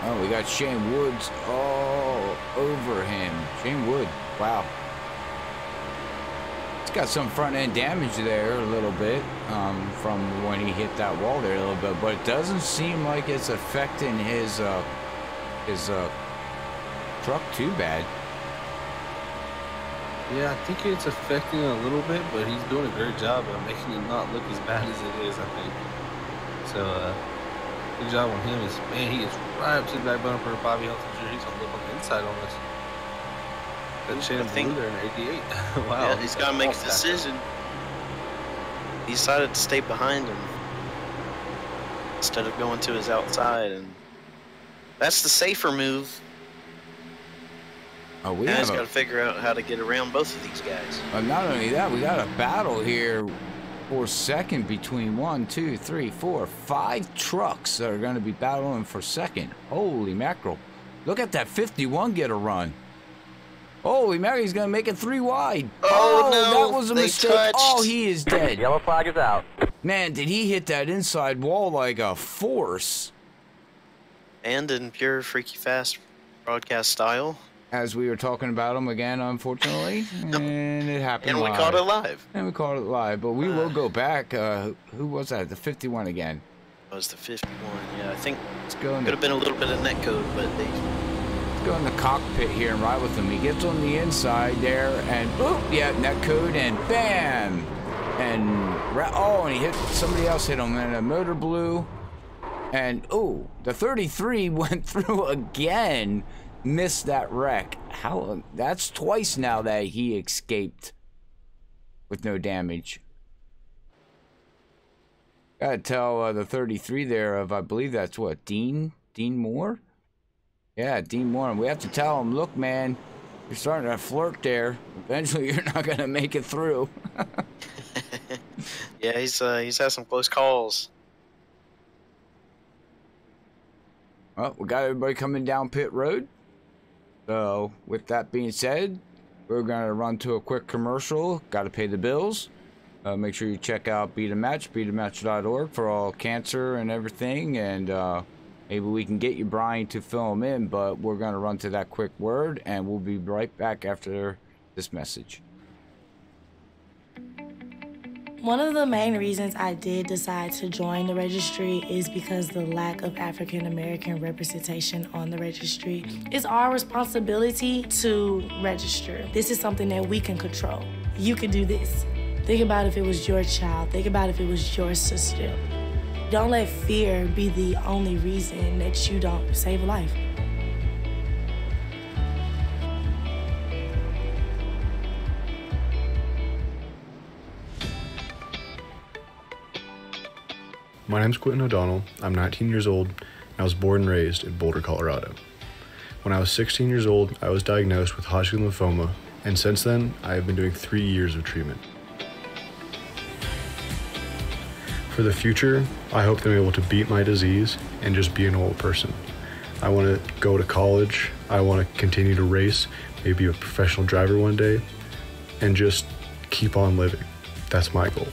Oh, we got Shane Woods all over him. Shane Wood, wow. He's got some front end damage there a little bit from when he hit that wall there a little bit, but it doesn't seem like it's affecting his truck too bad. Yeah, I think it's affecting it a little bit, but he's doing a great job of making it not look as bad as it is, I think. So, good job on him. Man, he is right up to the back bumper of Bobby Hilton. He's going to look on the inside on this. That shade of blue there in 88. Wow. Yeah, he's got to make a decision. He decided to stay behind him instead of going to his outside, and that's the safer move. Oh, we now have he's got to figure out how to get around both of these guys. Not only that, we got a battle here for second between 1, 2, 3, 4, 5 trucks that are going to be battling for second. Holy mackerel. Look at that 51 get a run. Holy mackerel, he's going to make it 3 wide. Oh, no, that was a they mistake. touched. Oh, he is dead. Yellow flag is out. Man, did he hit that inside wall like a force. And in pure freaky fast broadcast style. As we were talking about him again, unfortunately, and it happened And we live. caught it live. And we caught it live, but we will go back. Who was that? The 51 again. That was the 51, yeah. I think Let's go in could have been a little bit of netcode, but they... Let's go in the cockpit here and ride with him. He gets on the inside there, and boop, yeah, netcode, and bam! And, and he hit, somebody else hit him, and a motor blew. And, oh, the 33 went through again. Missed that wreck. How? That's twice now that he escaped with no damage. Gotta tell the 33 there of, I believe that's what, Dean Moore? Yeah, Dean Moore. And we have to tell him, look, man, you're starting to flirt there. Eventually, you're not gonna make it through. Yeah, he's had some close calls. Well, we got everybody coming down pit road. So, with that being said, we're going to run to a quick commercial. Got to pay the bills. Make sure you check out Beat a Match, beatamatch.org for all cancer and everything. And maybe we can get you, Brian, to fill them in. But we're going to run to that quick word, and we'll be right back after this message. One of the main reasons I did decide to join the registry is because the lack of African American representation on the registry. It's our responsibility to register. This is something that we can control. You can do this. Think about if it was your child. Think about if it was your sister. Don't let fear be the only reason that you don't save a life. My name's Quentin O'Donnell. I'm 19 years old, and I was born and raised in Boulder, Colorado. When I was 16 years old, I was diagnosed with Hodgkin lymphoma, and since then, I have been doing 3 years of treatment. For the future, I hope to be able to beat my disease and just be a normal person. I want to go to college, I want to continue to race, maybe be a professional driver one day, and just keep on living. That's my goal.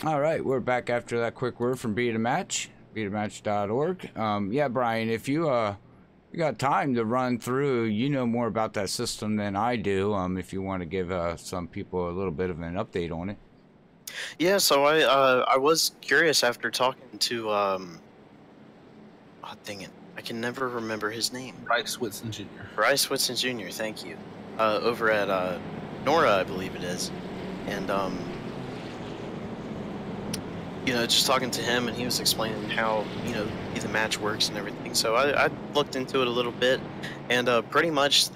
All right, we're back after that quick word from Beat a Match, beatamatch.org. Yeah, Brian, if you got time to run through, you know more about that system than I do. If you want to give some people a little bit of an update on it. Yeah, so I was curious after talking to oh, dang it, I can never remember his name. Bryce Whitson Jr. Bryce Whitson Jr. Thank you. Over at Nora, I believe it is, and you know, just talking to him, and he was explaining how, you know, the match works and everything. So I looked into it a little bit, and pretty much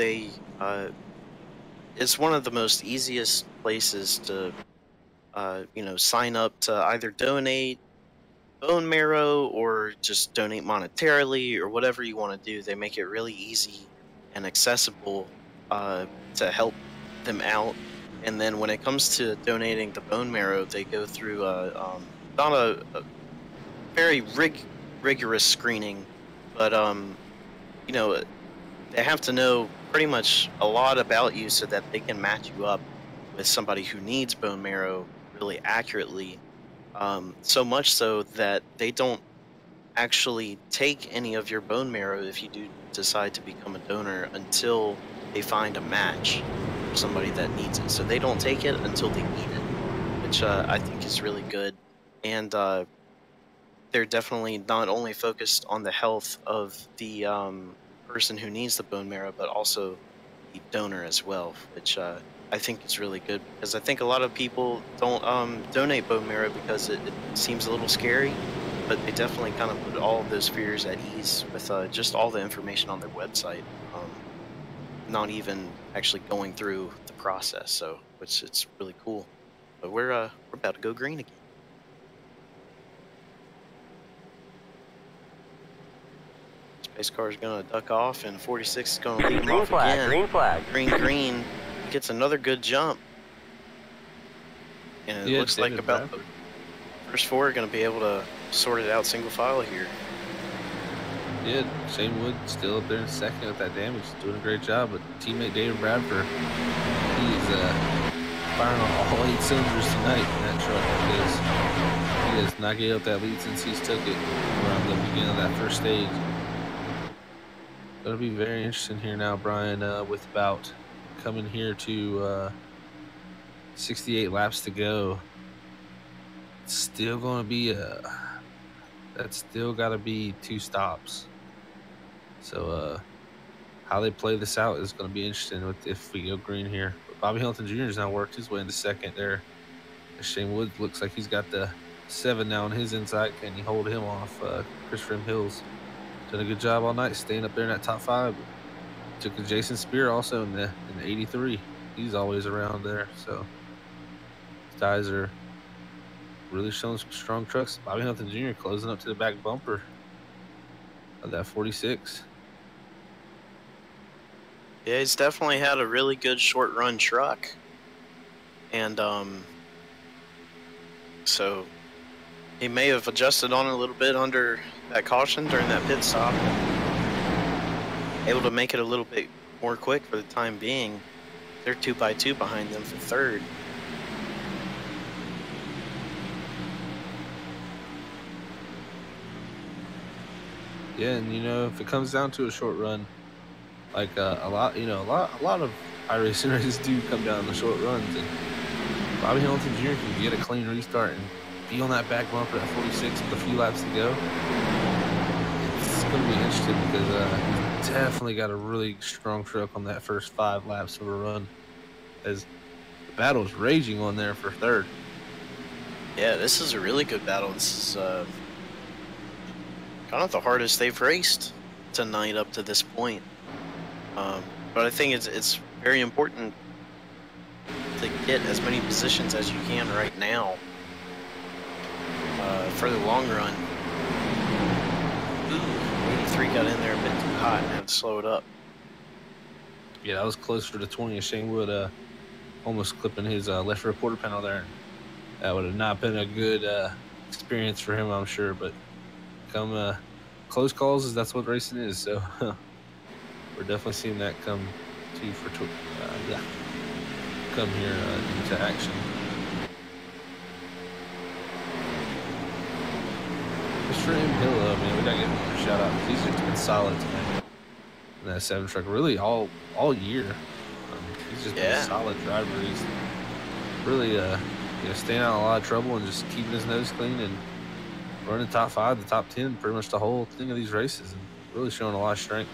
it's one of the most easiest places to you know, sign up to either donate bone marrow or just donate monetarily or whatever you want to do. They make it really easy and accessible to help them out. And then when it comes to donating the bone marrow, they go through not a very rigorous screening, but you know, they have to know pretty much a lot about you so that they can match you up with somebody who needs bone marrow really accurately. So much so that they don't actually take any of your bone marrow if you do decide to become a donor until they find a match for somebody that needs it. So they don't take it until they need it, which I think is really good. And they're definitely not only focused on the health of the person who needs the bone marrow, but also the donor as well, which I think is really good, because I think a lot of people don't donate bone marrow because it seems a little scary, but they definitely kind of put all of those fears at ease with just all the information on their website, not even actually going through the process. So, which it's really cool. But we're about to go green again. Space car is gonna duck off, and 46 is gonna lead him Green off flag, again. green flag. Green. Gets another good jump. And it looks like about the first four are going to be able to sort it out single file here. Yeah, Shane Wood still up there in second with that damage, doing a great job. But teammate David Bradford, he's firing on all 8 cylinders tonight in that truck, because he has not gave up that lead since he's took it around the beginning of that first stage. It'll be very interesting here now, Brian, with about coming here to 68 laps to go. It's still going to be that's still got to be 2 stops. So how they play this out is going to be interesting with if we go green here. But Bobby Hamilton Jr. has now worked his way into second there. Shane Wood looks like he's got the 7 now on his inside. Can he hold him off? Christopher M. Hills done a good job all night, staying up there in that top 5. Took a Jason Spear also in the 83. He's always around there. So these guys are really showing some strong trucks. Bobby Hamilton Jr. closing up to the back bumper of that 46. Yeah, he's definitely had a really good short run truck. And so he may have adjusted on it a little bit under that caution during that pit stop. Able to make it a little bit more quick for the time being. They're 2x2 behind them for third. Yeah, and you know, if it comes down to a short run, like a lot of iRacing races do come down to short runs, and Bobby Hamilton Jr. can get a clean restart and be on that back bumper at 46 with a few laps to go. It's going to be interesting because he's definitely got a really strong truck on that first 5 laps of a run, as the battle's raging on there for third. Yeah, this is a really good battle. This is kind of the hardest they've raced tonight up to this point. But I think it's very important to get as many positions as you can right now for the long run. Ooh, 83 got in there a bit too hot and had to slow it up. Yeah, that was closer to 20 as Shane Wood almost clipping his left rear quarter panel there. That would have not been a good experience for him, I'm sure. But come close calls, that's what racing is. So we're definitely seeing that come come here into action. Trim Hill, man, we gotta give him a shout out. He's just been solid tonight in that 7 truck, really all year. He's just been a solid driver. He's really staying out of a lot of trouble and just keeping his nose clean and running top 5 to top 10 pretty much the whole thing of these races, and really showing a lot of strength.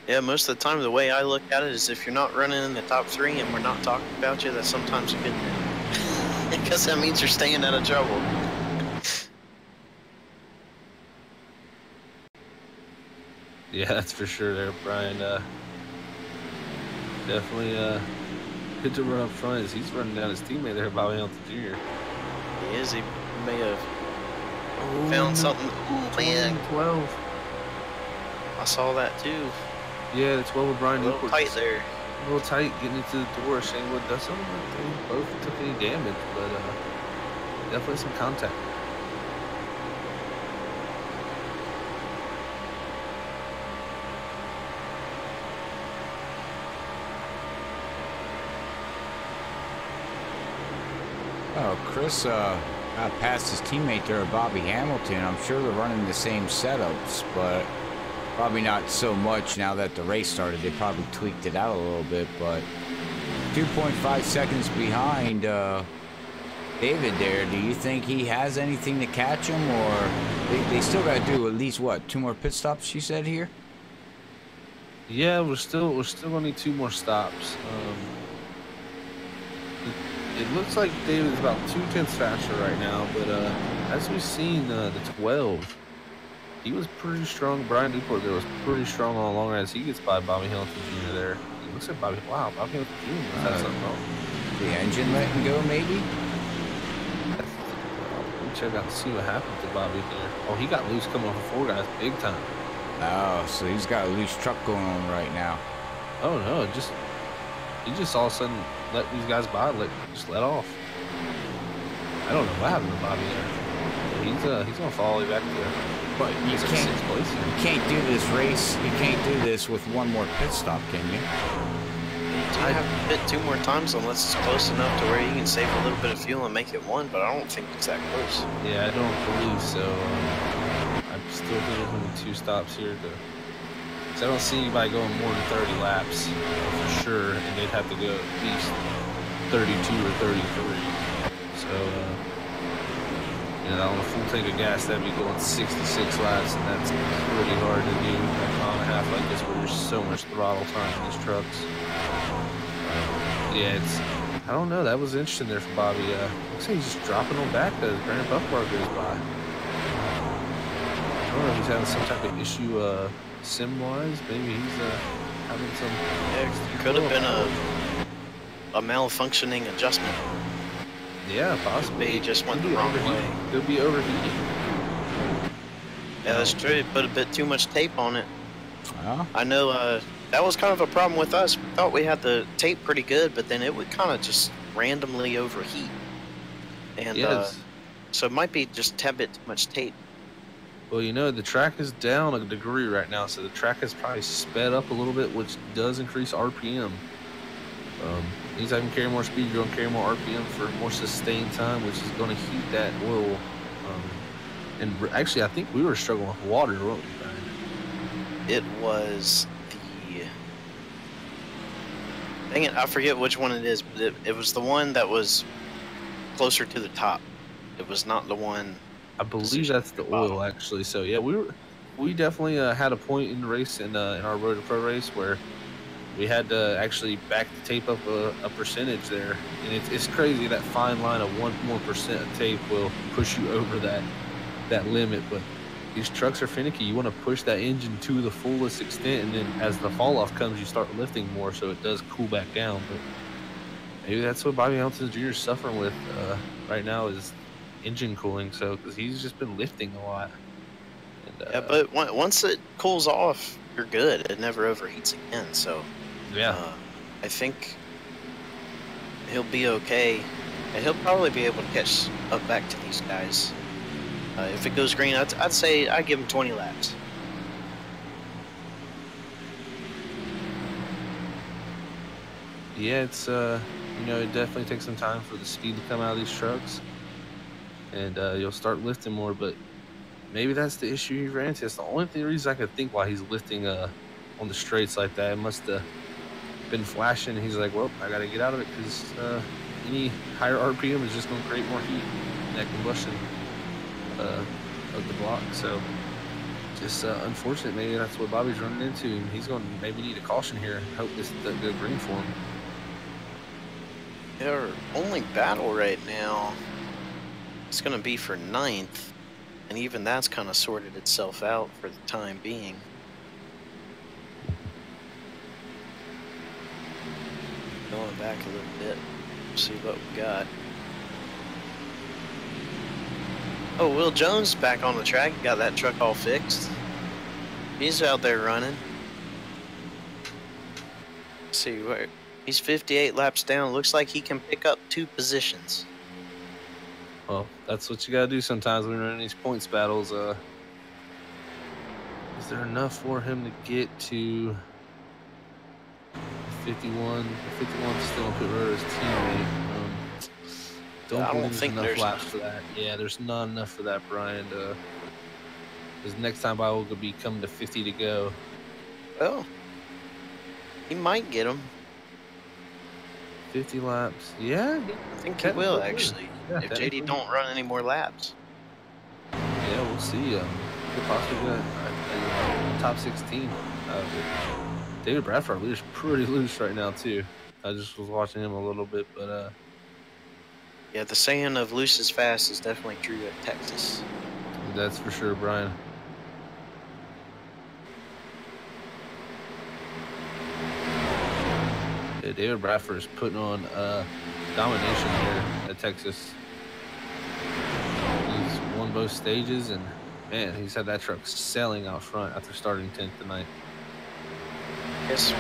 Yeah, most of the time, the way I look at it is if you're not running in the top 3 and we're not talking about you, that's sometimes a good thing. Because that means you're staying out of trouble. Yeah, that's for sure there, Brian. Definitely good to run up front as he's running down his teammate there, Bobby Hamilton Jr. He is. He may have found something. Ooh, man. 12. I saw that too. Yeah, the 12 with Brian A little Newport. tight there. A little tight getting into the door. Shane Wood does something. They both took any damage, but definitely some contact. Oh, Chris got past his teammate there, Bobby Hamilton. I'm sure they're running the same setups, but probably not so much now that the race started. They probably tweaked it out a little bit, but 2.5 seconds behind David there. Do you think he has anything to catch him, or they still got to do at least, what, 2 more pit stops, you said here? Yeah, we're still gonna need 2 more stops. It looks like David's about 2/10 faster right now, but as we've seen, the 12, he was pretty strong. Brian Newport there was pretty strong all along as he gets by Bobby Hamilton Jr. there. It looks like Bobby Hamilton Jr. has something wrong. The engine letting go, maybe? Let me check out and see what happened to Bobby there. Oh, he got loose coming off of 4 guys big time. Oh, so he's got a loose truck going on right now. Oh no, he just all of a sudden let these guys by, just let off. I don't know what happened to Bobby there. He's gonna fall all the way back there. But you can't do this race. You can't do this with 1 more pit stop, can you? You have to pit 2 more times unless it's close enough to where you can save a little bit of fuel and make it 1, but I don't think it's that close. Yeah, I don't believe so. I'm still giving him 2 stops here because I don't see anybody going more than 30 laps for sure, and they'd have to go at least 32 or 33. So, on a full tank of gas, that'd be going 66 laps, and that's pretty hard to do a mile and a half like this where there's so much throttle time in these trucks. Yeah, I don't know. That was interesting there for Bobby. Looks like he's just dropping on back as Brandon Buckbar goes by. I don't know if he's having some type of issue sim-wise. Maybe he's having some... Yeah, it could have been a malfunctioning adjustment. Yeah, possibly. He just went the wrong way. Could be overheating. Yeah, that's true. He put a bit too much tape on it. Well, I know that was kind of a problem with us. We thought we had the tape pretty good, but then it would kind of just randomly overheat. And yes. so it might be just a tad bit too much tape. Well, the track is down a degree right now, so the track is probably sped up a little bit, which does increase RPM. Anytime you carry more speed, you're going to carry more RPM for more sustained time, which is going to heat that oil. And actually, I think we were struggling with water, weren't we, Brian? It was dang it, I forget which one it is, but it was the one that was closer to the top. It was not the one. I believe that's the oil, actually. So yeah, we definitely had a point in the race in our Road to Pro race where we had to actually back the tape up a percentage there, and it's crazy that fine line of 1% more of tape will push you over that limit. But these trucks are finicky. You want to push that engine to the fullest extent, and then as the fall off comes, you start lifting more, so it does cool back down. But maybe that's what Bobby Hamilton Jr. is suffering with right now is engine cooling. So because he's just been lifting a lot. And, yeah, but once it cools off, you're good. It never overheats again. So yeah, I think he'll be okay, and he'll probably be able to catch up back to these guys. If it goes green, I'd say I'd give him 20 laps. Yeah, it's you know, it definitely takes some time for the speed to come out of these trucks, and you'll start lifting more. But maybe that's the issue he ran into. It's the only reason I could think why he's lifting on the straights like that. It must have been flashing. And he's like, well, I got to get out of it because any higher RPM is just going to create more heat in that combustion of the block. So just unfortunate. Maybe that's what Bobby's running into, and he's going to maybe need a caution here. Hope this doesn't go green for him. Their only battle right now is going to be for 9th, and even that's kind of sorted itself out for the time being. Going back a little bit, see what we got. Oh, Will Jones back on the track, got that truck all fixed. He's out there running. Let's see where he's 58 laps down. Looks like he can pick up 2 positions. Well, that's what you gotta do sometimes when you're in these points battles. Is there enough for him to get to 51? 51 still on pit road as teammate. Don't believe there's enough laps for that. Yeah, there's not enough for that, Brian. Because next time I will be coming to 50 to go. Well, he might get him. 50 laps. Yeah, I think he will actually. Yeah, if JD don't run any more laps. Yeah, we'll see. Could possibly get a top 16. David Bradford is pretty loose right now too. I just was watching him a little bit, but yeah, the saying of loose is fast is definitely true at Texas. That's for sure, Brian. Yeah, David Bradford is putting on domination here at Texas. He's won both stages, and man, he's had that truck selling out front after starting 10th tonight. Guess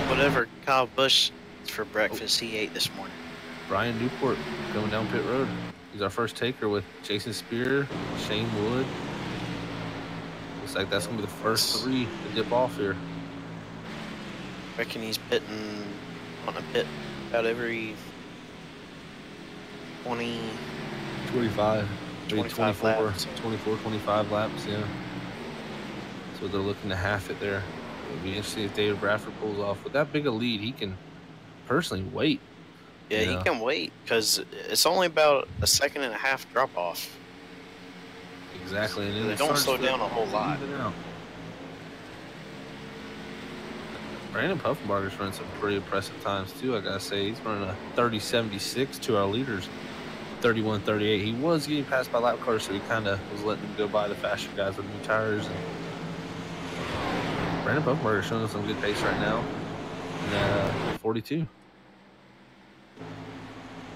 whatever Kyle Busch for breakfast he ate this morning. Brian Newport going down pit road. He's our first taker with Jason Spear, Shane Wood. Looks like that's going to be the first 3 to dip off here. Reckon he's pitting on a pit about every 25 25 laps. 24, 25 laps, yeah. So they're looking to half it there. It'll be interesting if David Bradford pulls off. With that big a lead, he can personally wait. Yeah, he can wait because it's only about a 1.5 seconds drop off. Exactly. And then they don't slow down a whole lot. Brandon Puffenbarger's running some pretty impressive times too, I gotta say. He's running a 30.76 to our leaders, 31.38. He was getting passed by lap cars, so he kind of was letting them go by the faster guys with new tires. And Brandon Puffenbarger's showing us some good pace right now. And 42.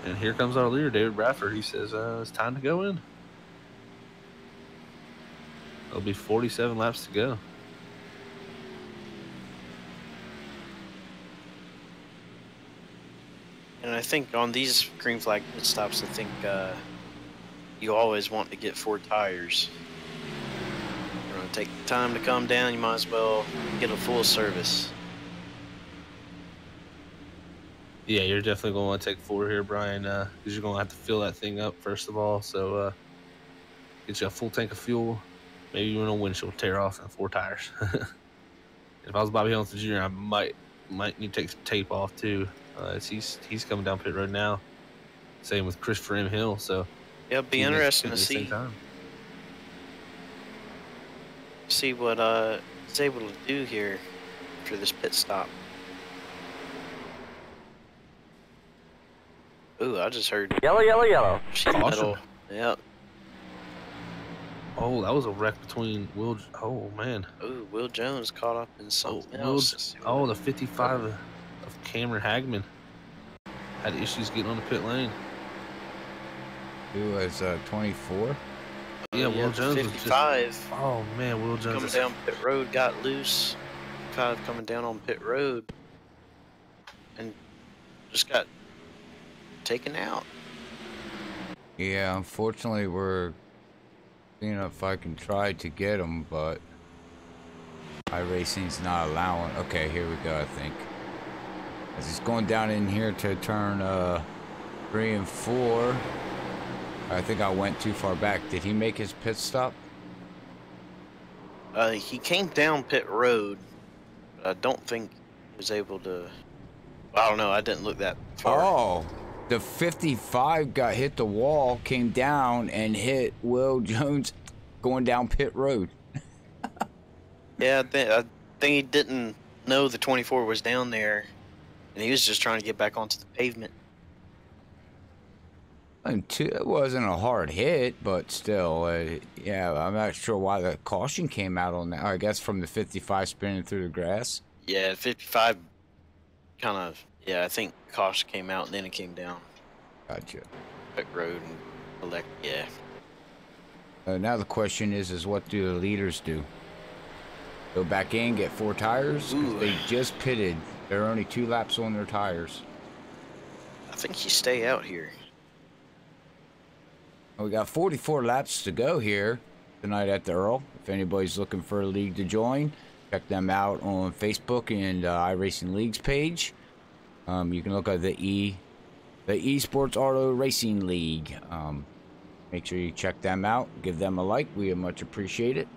And here comes our leader, David Bradford. He says it's time to go in. There'll be 47 laps to go. And I think on these green flag pit stops, I think you always want to get 4 tires. You're going to take the time to come down, you might as well get a full service. Yeah, you're definitely going to want to take 4 here, Brian, because you're going to have to fill that thing up, first of all. So get you a full tank of fuel. Maybe even a windshield tear off and 4 tires. If I was Bobby Hamilton Jr., I might need to take some tape off, too. He's coming down pit road now. Same with Christopher M. Hill. So yeah, it'll be interesting to see what he's able to do here after this pit stop. Ooh, I just heard Yellow, yellow, yellow. sheet metal. Yep. Oh, that was a wreck between Will. Oh man. Ooh, Will Jones caught up in something Will, else. the 55 of Cameron Hagman had issues getting on the pit lane. Who was 24? Yeah, Will Jones 55. was just, oh man, Will Jones Coming down pit road, got loose. 55 coming down on pit road, and just got taken out. Yeah, unfortunately, we're seeing if I can try to get him, but iRacing's not allowing. Okay, here we go, I think. As he's going down in here to turn 3 and 4. I think I went too far back. Did he make his pit stop? He came down pit road, but I don't think he was able to. I don't know. I didn't look that far. Oh, the 55 got hit the wall, came down, and hit Will Jones going down pit road. Yeah, I think he didn't know the 24 was down there, and he was just trying to get back onto the pavement. And it wasn't a hard hit, but still, yeah, I'm not sure why the caution came out on that. I guess from the 55 spinning through the grass. Yeah, 55 kind of, yeah, I think caution came out and then it came down. Gotcha. Pit road and elect, yeah. Now the question is what do the leaders do? Go back in, get 4 tires? 'Cause they just pitted. There are only 2 laps on their tires. I think you stay out here. We got 44 laps to go here tonight at the EARL. If anybody's looking for a league to join, check them out on Facebook and iRacing League's page. You can look at the eSports Auto Racing League. Make sure you check them out. Give them a like. We would much appreciate it.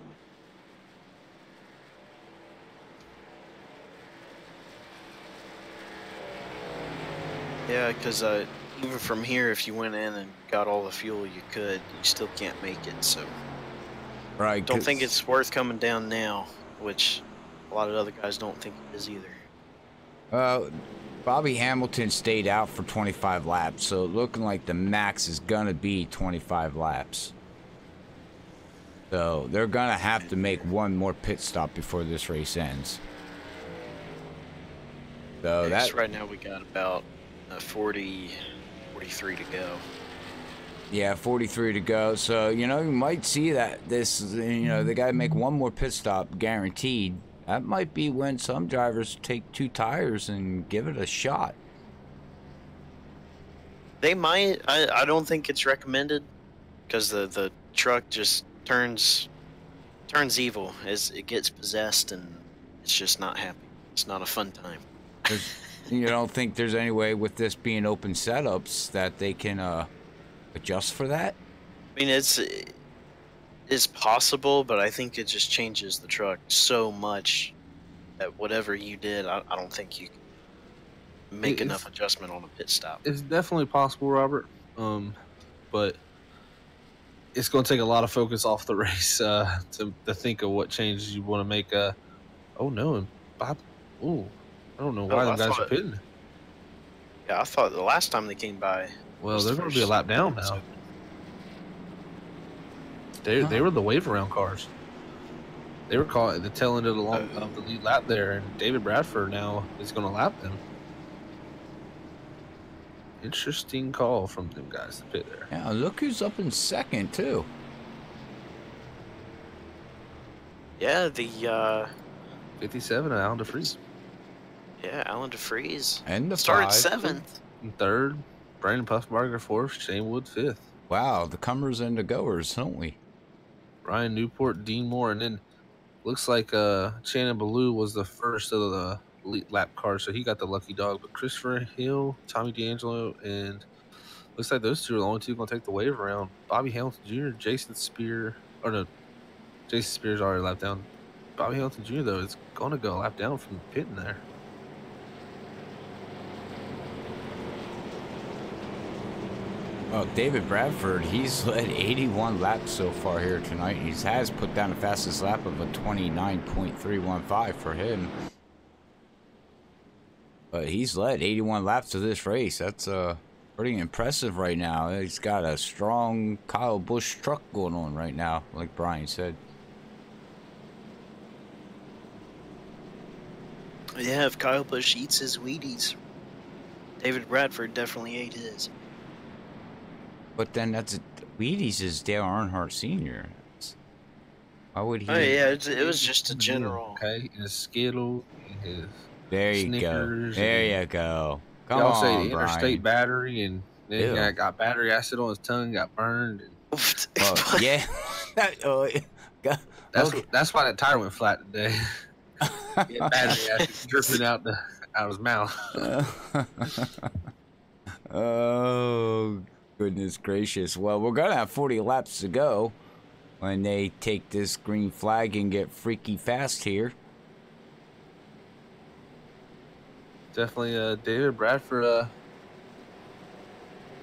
Yeah, because even from here, if you went in and got all the fuel you could, you still can't make it. So, Right. don't think it's worth coming down now, which a lot of other guys don't think it is either. Bobby Hamilton stayed out for 25 laps, so looking like the max is gonna be 25 laps. So they're gonna have to make one more pit stop before this race ends. So Next, right now we got about 43 to go. Yeah, 43 to go. So, you know, you might see that they got to make one more pit stop guaranteed. That might be when some drivers take 2 tires and give it a shot. They might. I don't think it's recommended because the truck just turns evil as it gets possessed and it's just not happy. It's not a fun time. You don't think there's any way with this being open setups that they can adjust for that? I mean, it's possible, but I think it just changes the truck so much that whatever you did, I don't think you can make enough adjustment on a pit stop. It's definitely possible, Robert. But it's going to take a lot of focus off the race to think of what changes you want to make. Oh no, and Bob. Oh, I don't know why the guys are pitting. Yeah, I thought the last time they came by. Well, they're going to be a lap down now. They were the wave around cars. They were caught at the tail end of the lead lap there, and David Bradford now is going to lap them. Interesting call from them guys to pit there. Yeah, look who's up in second too. Yeah, the 57, Alan DeFries. Yeah, Alan DeFries. And the started 5. 7th. In 3rd, Brandon Puffbarger 4th, Shane Wood 5th. Wow, the comers and the goers, don't we? Ryan Newport, Dean Moore, and then looks like Shannon Ballou was the first of the elite lap cars, so he got the lucky dog. But Christopher Hill, Tommy D'Angelo, and looks like those 2 are the only 2 going to take the wave around. Bobby Hamilton Jr., Jason Spears already lapped down. Bobby Hamilton Jr., though, is going to go a lap down from the pit in there. Well, David Bradford, he's led 81 laps so far here tonight. He has put down the fastest lap of a 29.315 for him. But he's led 81 laps of this race. That's pretty impressive right now. He's got a strong Kyle Busch truck going on right now, like Brian said. Yeah, if Kyle Busch eats his Wheaties, David Bradford definitely ate his. But then Wheaties is Dale Earnhardt Sr. Why would he? Oh yeah, it was just a general. Okay, his Skittles, his There you Snickers, go. There you go. Come y'all on, say Brian. interstate battery, and then Ew. got battery acid on his tongue, got burned. And Well, yeah. that's why that tire went flat today. Battery acid dripping out the out of his mouth. Oh, goodness gracious. Well, we're going to have 40 laps to go when they take this green flag and get freaky fast here. Definitely, David Bradford.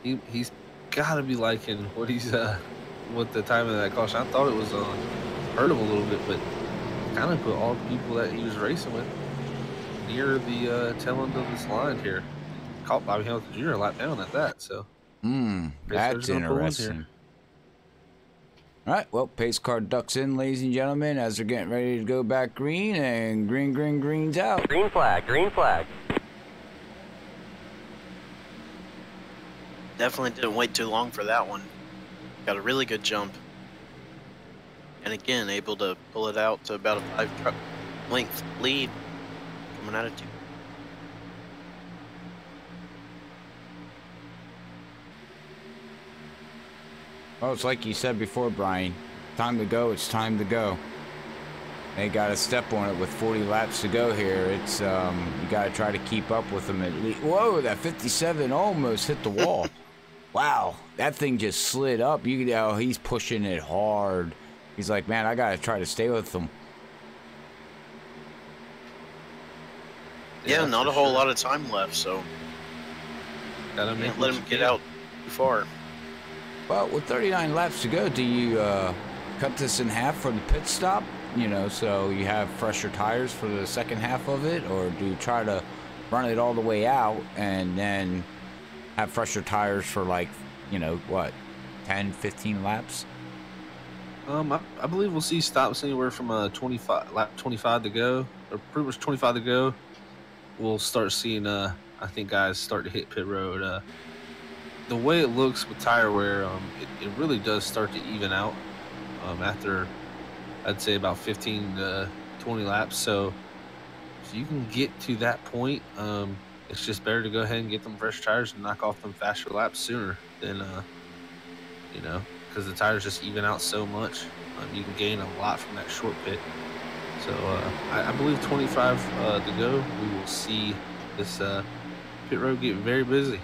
He's got to be liking what he's with the time of that caution. I thought it was hurt him a little bit, but kind of put all the people that he was racing with near the tail end of this line here. Caught Bobby Hamilton Jr. a lap down at that. So, that's interesting. All right, well, pace car ducks in, ladies and gentlemen, as they're getting ready to go back green, and green's out. Green flag, green flag. Definitely didn't wait too long for that one. Got a really good jump. And again, able to pull it out to about a 5-length lead coming out of 2. Well, it's like you said before, Brian. Time to go, it's time to go. They got to step on it with 40 laps to go here. It's, you got to try to keep up with them at least. Whoa, that 57 almost hit the wall. Wow, that thing just slid up. You know, he's pushing it hard. He's like, man, I got to try to stay with them. Yeah, not a whole lot of time left, so can't let him get out too far. Well, with 39 laps to go, do you cut this in half for the pit stop? You know, so you have fresher tires for the second half of it, or do you try to run it all the way out and then have fresher tires for, like, you know, what, 10, 15 laps? I believe we'll see stops anywhere from lap 25 to go, or pretty much 25 to go. We'll start seeing, I think, guys start to hit pit road. The way it looks with tire wear, it really does start to even out after, I'd say, about 15 to 20 laps. So if you can get to that point, it's just better to go ahead and get them fresh tires and knock off them faster laps sooner than, you know, because the tires just even out so much. You can gain a lot from that short pit. So I believe 25 to go, we will see this pit road get very busy.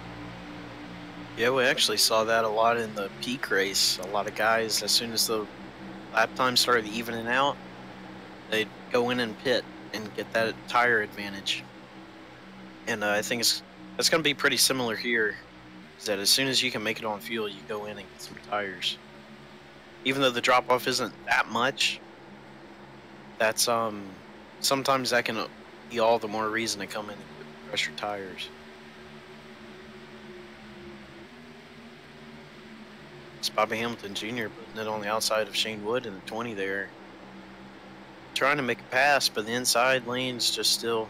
Yeah, we actually saw that a lot in the peak race. A lot of guys, as soon as the lap time started evening out, they'd go in and pit and get that tire advantage. And I think it's going to be pretty similar here, is that as soon as you can make it on fuel, you go in and get some tires. Even though the drop-off isn't that much, that's sometimes that can be all the more reason to come in and get fresher tires. It's Bobby Hamilton Jr. putting it on the outside of Shane Wood in the 20 there. Trying to make a pass, but the inside lane's just still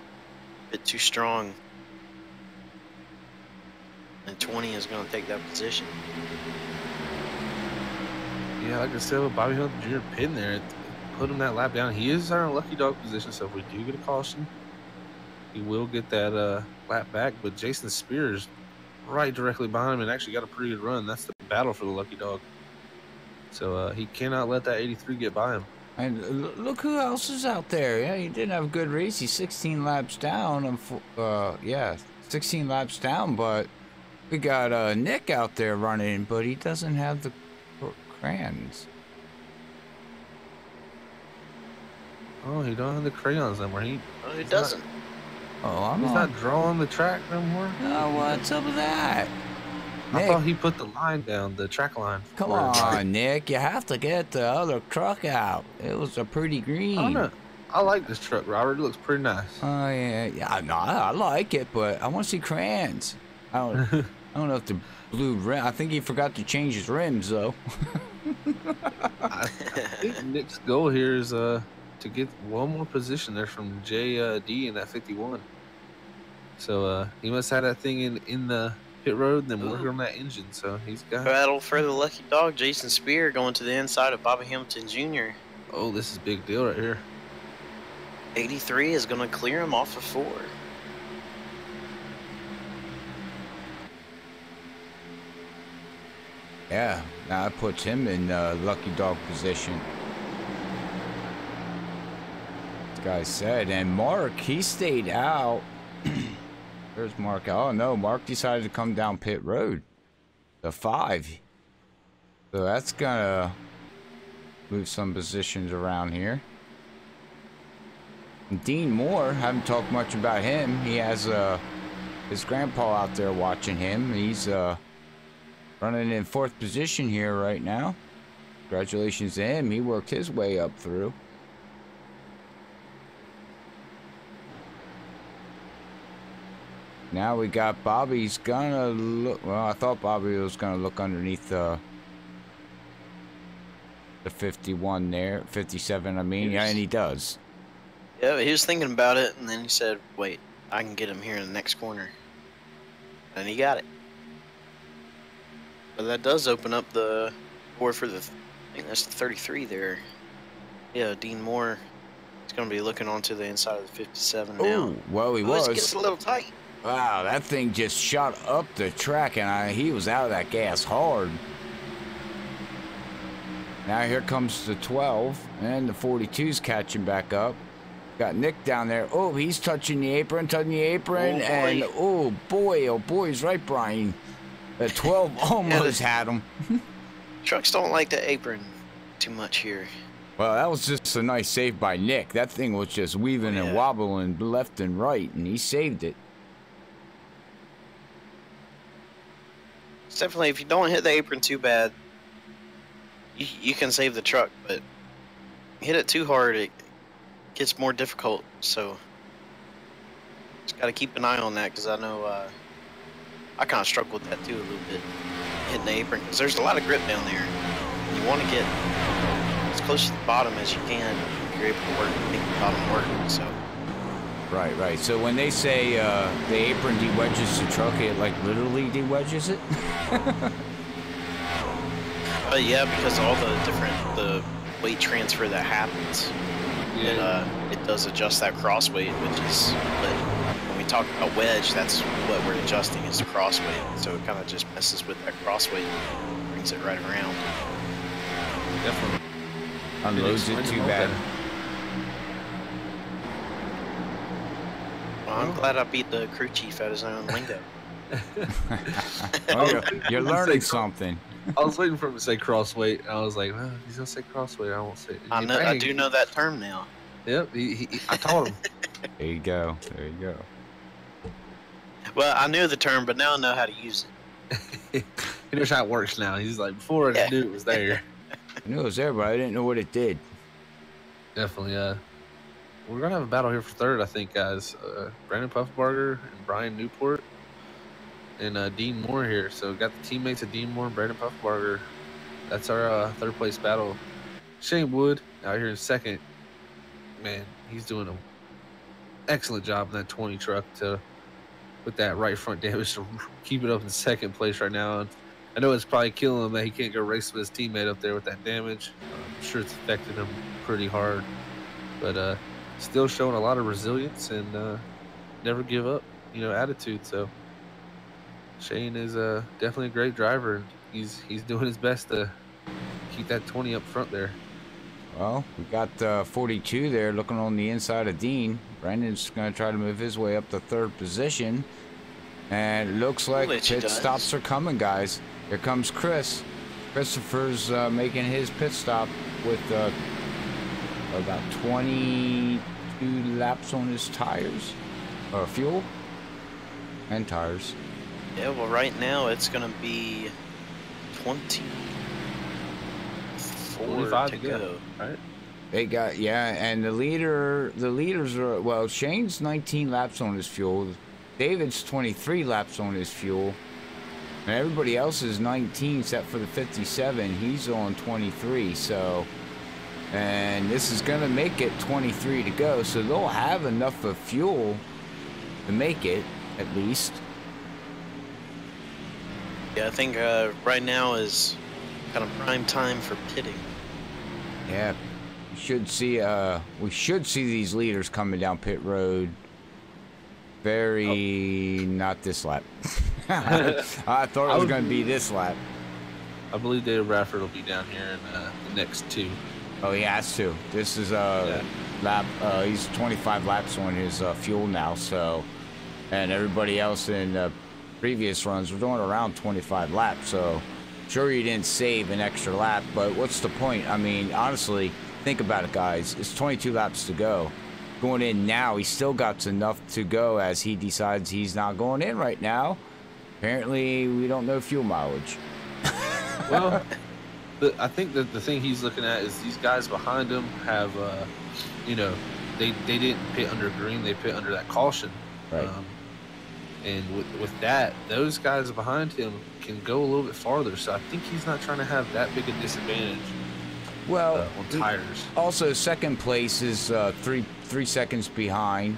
a bit too strong. And 20 is going to take that position. Yeah, like I said, with Bobby Hamilton Jr. pitting there, put him that lap down. He is in our lucky dog position, so if we do get a caution, he will get that lap back. But Jason Spears right directly behind him and actually got a pretty good run. That's the battle for the lucky dog. So he cannot let that 83 get by him. And look who else is out there. Yeah, he didn't have a good race. He's 16 laps down. 16 laps down, but we got Nick out there running, but he doesn't have the crayons. Oh, he don't have the crayons anymore. He doesn't. He's not drawing the track no more. Oh, what's up with that? I Nick, thought he put the line down, the track line. come on, Nick. You have to get the other truck out. It was a pretty green. I don't know. I like this truck, Robert. It looks pretty nice. Oh, yeah. No, I like it, but I want to see crayons. I don't know if the blue rim. I think he forgot to change his rims, though. I think Nick's goal here is to get one more position there from JD in that 51. So he must have that thing in the pit road and then working on that engine. So he's got battle for the lucky dog. Jason Spear going to the inside of Bobby Hamilton Jr. Oh, this is a big deal right here. 83 is going to clear him off of 4. Yeah, now that puts him in lucky dog position. This guy said, and Mark, he stayed out There's Mark. Oh no, Mark decided to come down pit road. The 5. So that's gonna move some positions around here. And Dean Moore, haven't talked much about him. He has his grandpa out there watching him. He's running in 4th position here right now. Congratulations to him. He worked his way up through. Now we got Bobby's gonna look. Well, I thought Bobby was gonna look underneath the 51 there, 57. I mean, yeah, and he does. Yeah, he was thinking about it, and then he said, "Wait, I can get him here in the next corner," and he got it. But that does open up the door for the. I think that's the 33 there. Yeah, Dean Moore is going to be looking onto the inside of the 57 now. Oh, well, he was. This gets a little tight. Wow, that thing just shot up the track, and he was out of that gas hard. Now here comes the 12, and the 42's catching back up. Got Nick down there. Oh, he's touching the apron, and oh boy, he's right, Brian. The 12 almost had him. Trucks don't like the apron too much here. Well, that was just a nice save by Nick. That thing was just weaving and wobbling left and right, and he saved it. It's definitely, if you don't hit the apron too bad, you can save the truck, but hit it too hard, it gets more difficult. So just got to keep an eye on that, because I know I kind of struggle with that too a little bit, hitting the apron, because there's a lot of grip down there. You want to get as close to the bottom as you can if you're able to work, make the bottom work. So. Right. So when they say the apron de-wedges the truck, it like literally de-wedges it? Yeah, because all the weight transfer that happens, it does adjust that cross weight, which is, but when we talk about wedge, that's what we're adjusting, is the cross weight. So it kind of just messes with that cross weight, brings it right around. Definitely. Unloads it too bad. Well, I'm glad I beat the crew chief at his own lingo. You're learning something. I was waiting for him to say crossweight, and I was like, well, he's gonna say crossweight. I won't say it. I do know that term now. Yep, I taught him. There you go. Well, I knew the term, but now I know how to use He knows how it works now. He's like, before I knew it was there. I knew it was there, but I didn't know what it did. Definitely. We're gonna have a battle here for 3rd, I think, guys. Brandon Puffbarger and Brian Newport and Dean Moore here. So we got the teammates of Dean Moore and Brandon Puffbarger. That's our 3rd place battle. Shane Wood out here in 2nd. Man, he's doing an excellent job in that 20 truck with that right front damage to keep it up in 2nd place right now. And I know it's probably killing him that he can't go race with his teammate up there with that damage. I'm sure it's affecting him pretty hard, but still showing a lot of resilience and never give up, attitude. So Shane is definitely a great driver, and he's doing his best to keep that 20 up front there. Well, we got 42 there looking on the inside of Dean. Brandon's going to try to move his way up to 3rd position. And it looks like pit stops are coming, guys. Here comes Chris. Christopher's making his pit stop with about 22 laps on his tires. Or fuel and tires. Yeah, well, right now it's going to be 24 to go. Right? They got, and the leaders are, well, Shane's 19 laps on his fuel. David's 23 laps on his fuel. And everybody else is 19 except for the 57. He's on 23, so, and this is going to make it 23 to go. So they'll have enough of fuel to make it, at least. Yeah, I think right now is kind of prime time for pitting. Yeah, we should see these leaders coming down pit road. Not this lap. I thought it was going to be this lap. I believe Dave Bradford will be down here in the next 2. Oh, he has to. This is lap. He's 25 laps on his fuel now, so and everybody else in previous runs were doing around 25 laps. So sure, you didn't save an extra lap, but what's the point? I mean, honestly, think about it, guys. It's 22 laps to go. Going in now, he still got enough to go as he decides he's not going in right now. Apparently, we don't know fuel mileage. Well, I think that the thing he's looking at is these guys behind him have, you know, they didn't pit under green, they pit under that caution. Right. And with that, those guys behind him can go a little bit farther. So I think he's not trying to have that big a disadvantage. Well, on tires. Also, second place is three seconds behind,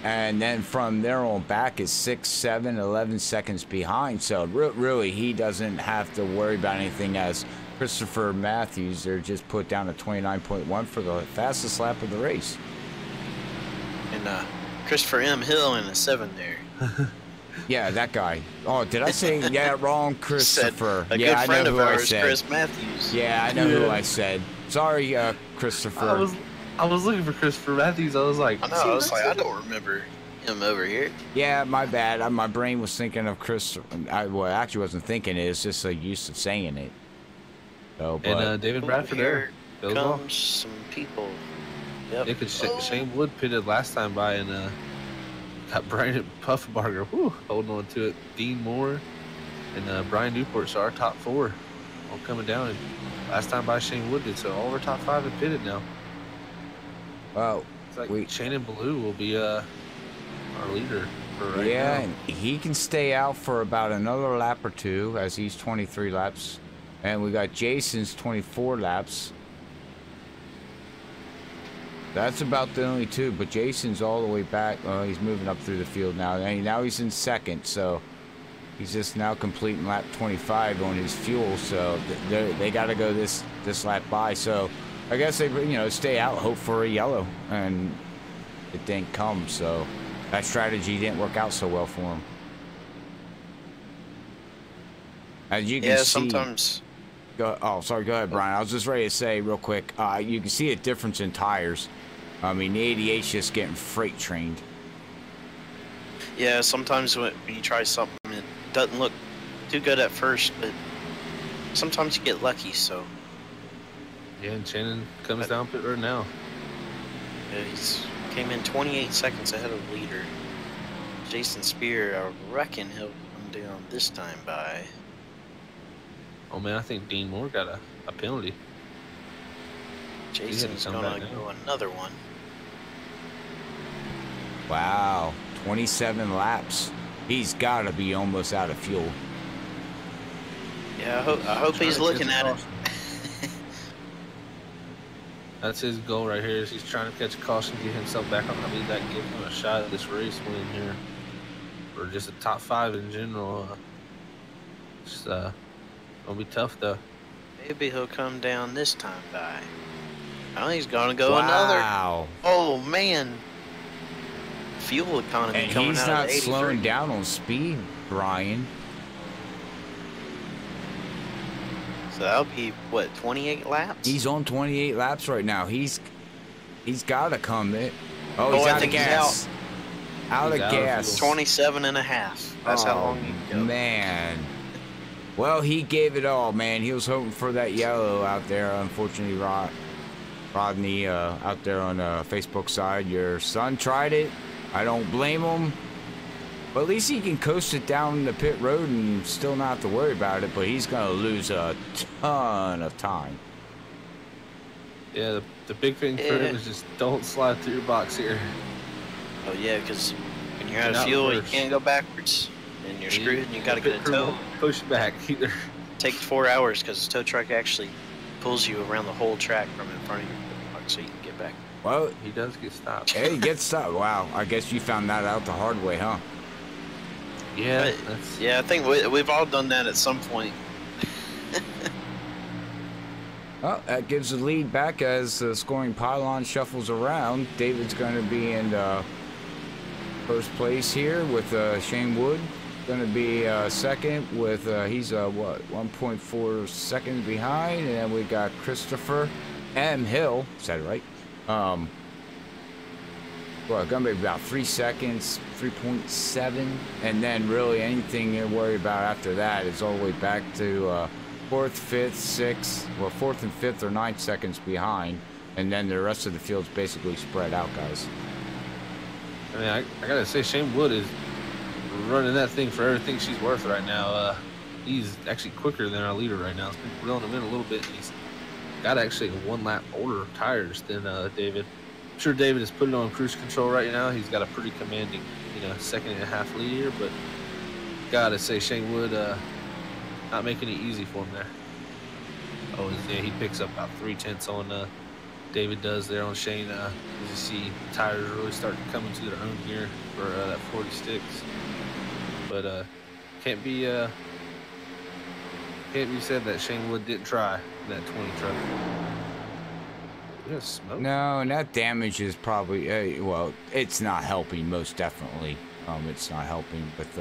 and then from there on back is 6, 7, 11 seconds behind. So really, he doesn't have to worry about anything. As Christopher Matthews, they're just put down a 29.1 for the fastest lap of the race. And Christopher M. Hill in a 7 there. Yeah, that guy. Oh, did I say yeah wrong? Christopher. A Yeah, good friend I know of who I ours, said. Chris Matthews. Yeah, I know who I said. Sorry, Christopher. I was looking for Christopher Matthews. I was like, I know. I was like, I don't remember him over here. Yeah, my bad. My brain was thinking of Christopher. Well, I actually wasn't thinking it. It's just so used to saying it. So, but And David Bradford Here there. Goes off. comes some people. Yep. Yeah, because Shane Wood pitted last time by and got Brian Puffbarger holding on to it. Dean Moore and Brian Newport, so our top 4 all coming down. And last time by Shane Wood did, so all of our top 5 have pitted now. well, It's like Shannon Ballou will be our leader for right yeah, now. and he can stay out for about another lap or two as he's 23 laps. And we got Jason's 24 laps. That's about the only two, but Jason's all the way back. Well, he's moving up through the field now. And now he's in second, so he's just now completing lap 25 on his fuel. So they got to go this lap by. So I guess they stay out, hope for a yellow, and it didn't come. So that strategy didn't work out so well for him. As you can see, sometimes. Go ahead, Brian. I was just ready to say real quick. You can see a difference in tires. I mean, the 88's just getting freight trained. Yeah, sometimes when you try something, it doesn't look too good at first, but sometimes you get lucky. So Yeah, and Shannon comes down pit road now. yeah, he's came in 28 seconds ahead of the leader. Jason Spear, I reckon he'll come down this time by. Oh man, I think Dean Moore got a penalty. Jason's come gonna back go another one. Wow, 27 laps. He's got to be almost out of fuel. Yeah, I hope he's looking at it. That's his goal right here. Is he's trying to catch a caution, get himself back on the lead, that give him a shot at this race win here, or just a top 5 in general. Just gonna be tough though. Maybe he'll come down this time by. Oh, he's gonna go another. Wow. Oh man. Fuel economy And coming he's out not of 83. slowing down on speed, Brian. So that'll be what, 28 laps? He's on 28 laps right now. He's got to come in. Oh, Oh, he's I out of think he's gas. Out of He's out of gas. fuel. 27 and a half. That's how long he can go. Man. Well, he gave it all, man. He was hoping for that yellow out there. Unfortunately, Rodney out there on the Facebook side, your son tried it. I don't blame him. But at least he can coast it down the pit road and still not have to worry about it. But he's going to lose a ton of time. Yeah, the big thing for him is just don't slide through your box here. Oh yeah, because when you're out Not of fuel, you reverse. can't go backwards, and you're screwed. And you got to get a tow. Push back either. Takes 4 hours because the tow truck actually pulls you around the whole track from in front of your box so you can get back. Well, He does get stopped. hey, he gets stopped. Wow, I guess you found that out the hard way, huh? Yeah, But, that's yeah, I think we've all done that at some point. Well, that gives the lead back as the scoring pylon shuffles around. David's going to be in first place here with Shane Wood. Going to be second with, he's 1.4 seconds behind. And then we got Christopher M. Hill, said it right, well, gonna be about 3 seconds, 3.7, and then really anything you worry about after that is all the way back to fourth, fifth, sixth, well, fourth and fifth are 9 seconds behind, and then the rest of the field's basically spread out, guys. I mean, I gotta say, Shane Wood is running that thing for everything she's worth right now. He's actually quicker than our leader right now. He's been reeling him in a little bit. He's got actually 1 lap older tires than David. I'm sure David is putting on cruise control right now. He's got a pretty commanding, 2.5 lead here, but gotta say, Shane Wood not making it easy for him there. Oh, yeah, he picks up about 3/10 on David does there on Shane. As you see, the tires really starting to come into their own here for that 46. But can't be said that Shane Wood didn't try that 20 truck. Smoke. No, and that damage is probably well, it's not helping, most definitely. It's not helping with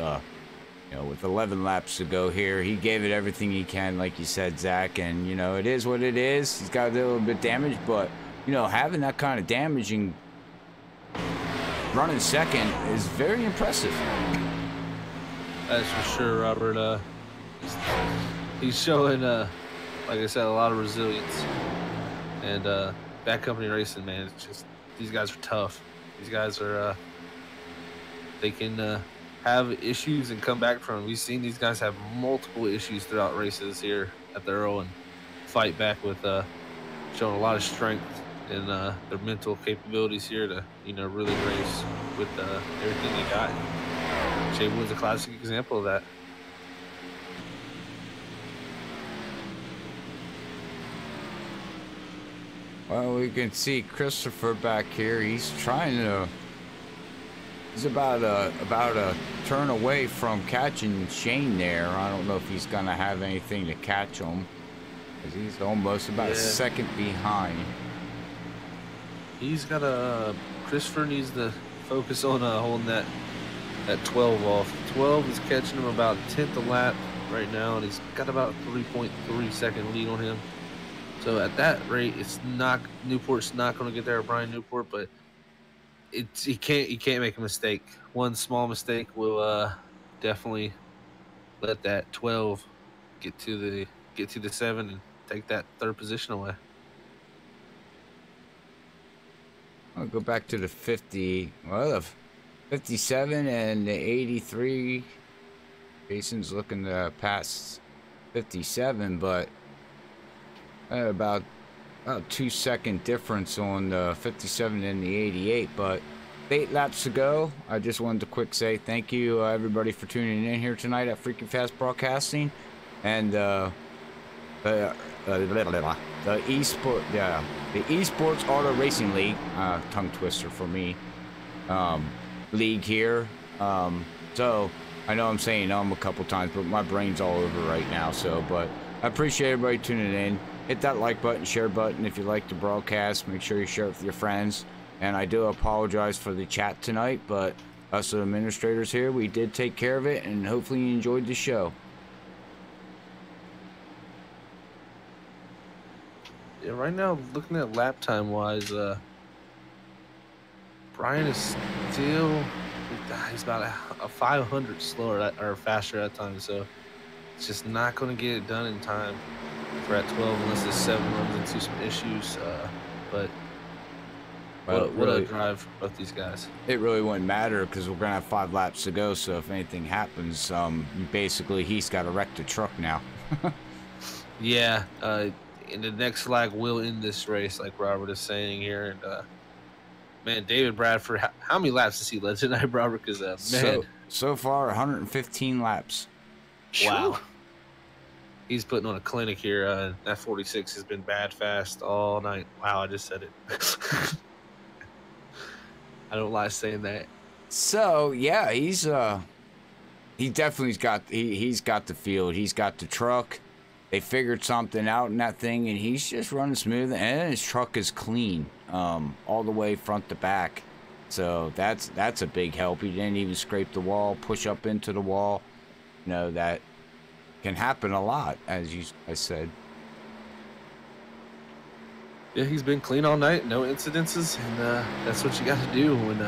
with 11 laps to go here. He gave it everything he can, like you said, Zach, and it is what it is. He's got a little bit of damage, but having that kind of damage and running second is very impressive. That's for sure, Robert. He's showing, like I said, a lot of resilience. And Bad Company Racing, man, it's just, these guys are tough. These guys are, they can have issues and come back from them. We've seen these guys have multiple issues throughout races here at the EARL and fight back with showing a lot of strength and their mental capabilities here to, really race with everything they got. Shane Wood's a classic example of that. Well, we can see Christopher back here. He's trying to. He's about a turn away from catching Shane there. I don't know if he's gonna have anything to catch him, because he's almost about a second behind. He's got Christopher needs to focus on holding that 12 off. 12 is catching him about 1/10 a lap right now, and he's got about a 3.3 second lead on him. So at that rate, Newport's not going to get there, Brian Newport, but he can't make a mistake. One small mistake will definitely let that 12 get to the 7 and take that 3rd position away. I'll go back to the 50. Well, the 57 and the 83. Jason's looking to pass 57, but about 2 second difference on the 57 and the 88. But 8 laps to go. I just wanted to quick say thank you everybody for tuning in here tonight at Freaking Fast Broadcasting, and the eSports Auto Racing League, tongue twister for me, league here. So I know I'm saying a couple times, but my brain's all over right now. So, but I appreciate everybody tuning in. Hit that like button, share button if you like the broadcast. Make sure you share it with your friends. And I do apologize for the chat tonight, but us administrators here, we did take care of it, and hopefully you enjoyed the show. Yeah, right now, looking at lap time wise, Brian is still, he's about a 500 slower or faster at times, so it's just not going to get it done in time for at 12 unless this 7 runs into some issues. But what a drive for both these guys. It really wouldn't matter because we're going to have 5 laps to go, so if anything happens, basically he's got to wreck the truck now. Yeah, and the next flag will end this race, like Robert is saying here. And man, David Bradford, how many laps does he led tonight, Robert? Because man, so far 115 laps. Wow. He's putting on a clinic here. That 46 has been bad fast all night. Wow, I just said it. I don't like saying that. So yeah, he definitely's got he's got the field. He's got the truck. They figured something out in that thing, and he's just running smooth. And his truck is clean, all the way front to back. So that's a big help. He didn't even scrape the wall, push up into the wall. That can happen a lot, as I said. Yeah, he's been clean all night, no incidences, and that's what you got to do when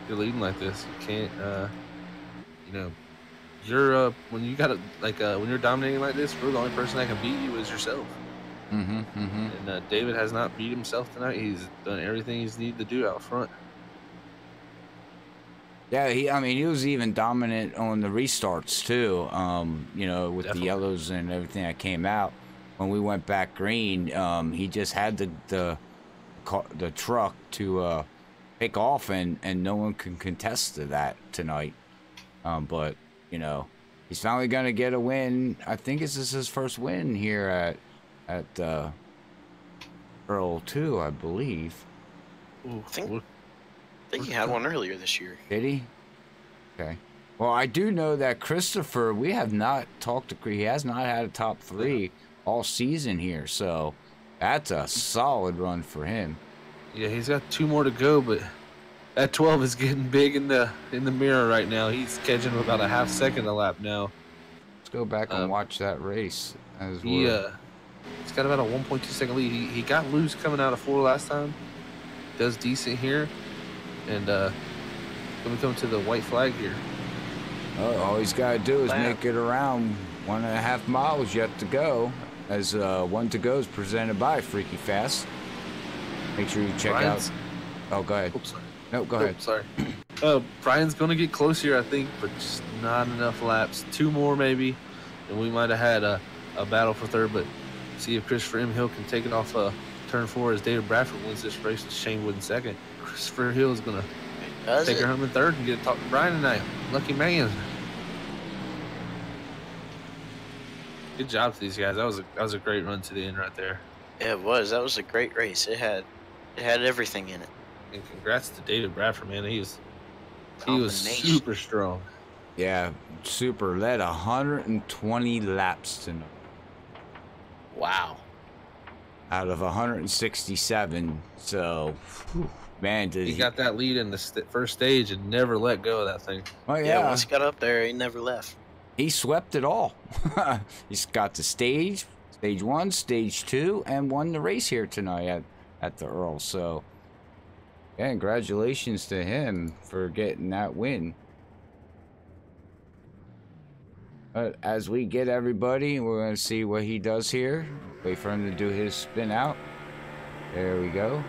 you're leading like this. You can't, you know, you're when you got when you're dominating like this, really the only person that can beat you is yourself. And David has not beat himself tonight. He's done everything he's needed to do out front. Yeah, he was even dominant on the restarts too. You know, with Definitely. the yellows and everything that came out. When we went back green, he just had the truck to take off, and no one can contest to that tonight. But you know, he's finally gonna get a win. I think this is his first win here at EARL 2, I believe. Ooh, I think he had one earlier this year. Did he? Okay. Well, I do know that Christopher, we have not talked to. He has not had a top 3 all season here, so that's a solid run for him. Yeah, he's got 2 more to go, but that 12 is getting big in the mirror right now. He's catching about a half second a lap now. Let's go back and watch that race as well. He's got about a 1.2 second lead. He got loose coming out of 4 last time. Does decent here, and gonna come to the white flag here. All he's got to do is make it around 1.5 miles yet to go, as one to go is presented by Freaky Fast. Make sure you check out. Oh, go ahead. Oops, sorry. No, go ahead. Sorry. Brian's gonna get close here, I think, but just not enough laps. 2 more maybe, and we might have had a battle for third. But see if Christopher M. Hill can take it off turn 4 as David Bradford wins this race with Shane Wood in second. Christopher Hill is gonna take her home in third and get to talk to Brian tonight. Lucky man. Good job to these guys. That was a great run to the end right there. Yeah, it was. That was a great race. It had everything in it. And congrats to David Bradford, man. He was super strong. Yeah, super. Led 120 laps tonight. Wow. Out of 167. So, whew, man, he got that lead in the first stage and never let go of that thing. Oh yeah. Once he got up there, he never left. He swept it all. He's got the stage 1, stage 2, and won the race here tonight at the EARL. So, yeah, congratulations to him for getting that win. As we get everybody, we're going to see what he does here. Wait for him to do his spin out. There we go.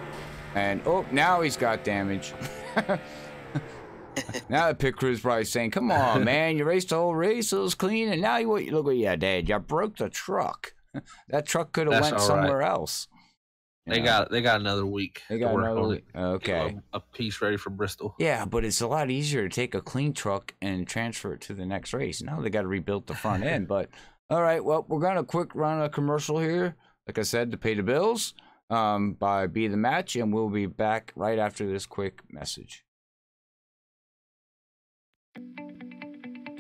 And, oh, now he's got damage. Now the pit crew's probably saying, come on, man, you raced the whole race, it was clean, and now you look what you did. You broke the truck. That truck could have went somewhere else. They got another week. They got another week. Okay. A piece ready for Bristol. Yeah, but it's a lot easier to take a clean truck and transfer it to the next race. Now they got to rebuild the front end. But all right, well, we're gonna quick run a commercial here. Like I said, to pay the bills by Be the Match, and we'll be back right after this quick message.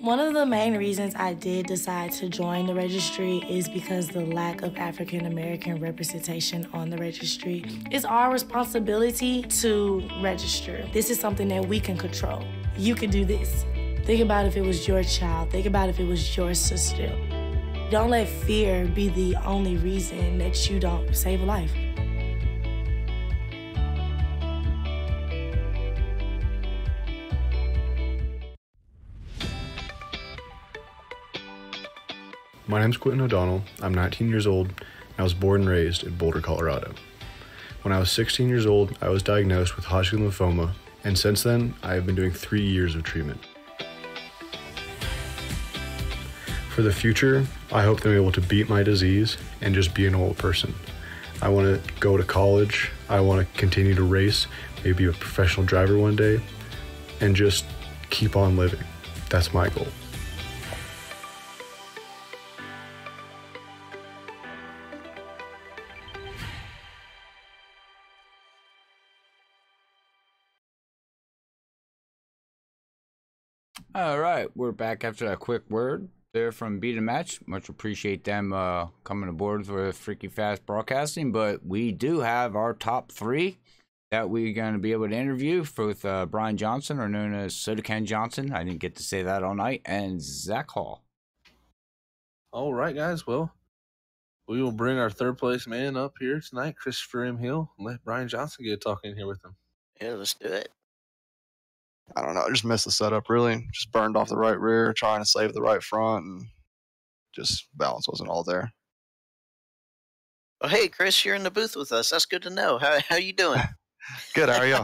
One of the main reasons I did decide to join the registry is because the lack of African American representation on the registry. It's our responsibility to register. This is something that we can control. You can do this. Think about if it was your child. Think about if it was your sister. Don't let fear be the only reason that you don't save a life. My name's Quentin O'Donnell. I'm 19 years old, and I was born and raised in Boulder, Colorado. When I was 16 years old, I was diagnosed with Hodgkin lymphoma, and since then, I have been doing 3 years of treatment. For the future, I hope to be able to beat my disease and just be a normal person. I want to go to college, I want to continue to race, maybe be a professional driver one day, and just keep on living. That's my goal. All right, we're back after that quick word there from Beat a Match. Much appreciate them coming aboard with Freaky Fast Broadcasting, but we do have our top 3 that we're going to be able to interview with Brian Johnson, or known as Soda Ken Johnson. I didn't get to say that all night, and Zach Hall. All right, guys. Well, we will bring our third place man up here tonight, Christopher M. Hill, and let Brian Johnson get talking here with him. Yeah, let's do it. I don't know. I just missed the setup, really. Just burned off the right rear, trying to save the right front, and just balance wasn't all there. Well, hey, Chris, you're in the booth with us. That's good to know. How you doing? Good, how are you?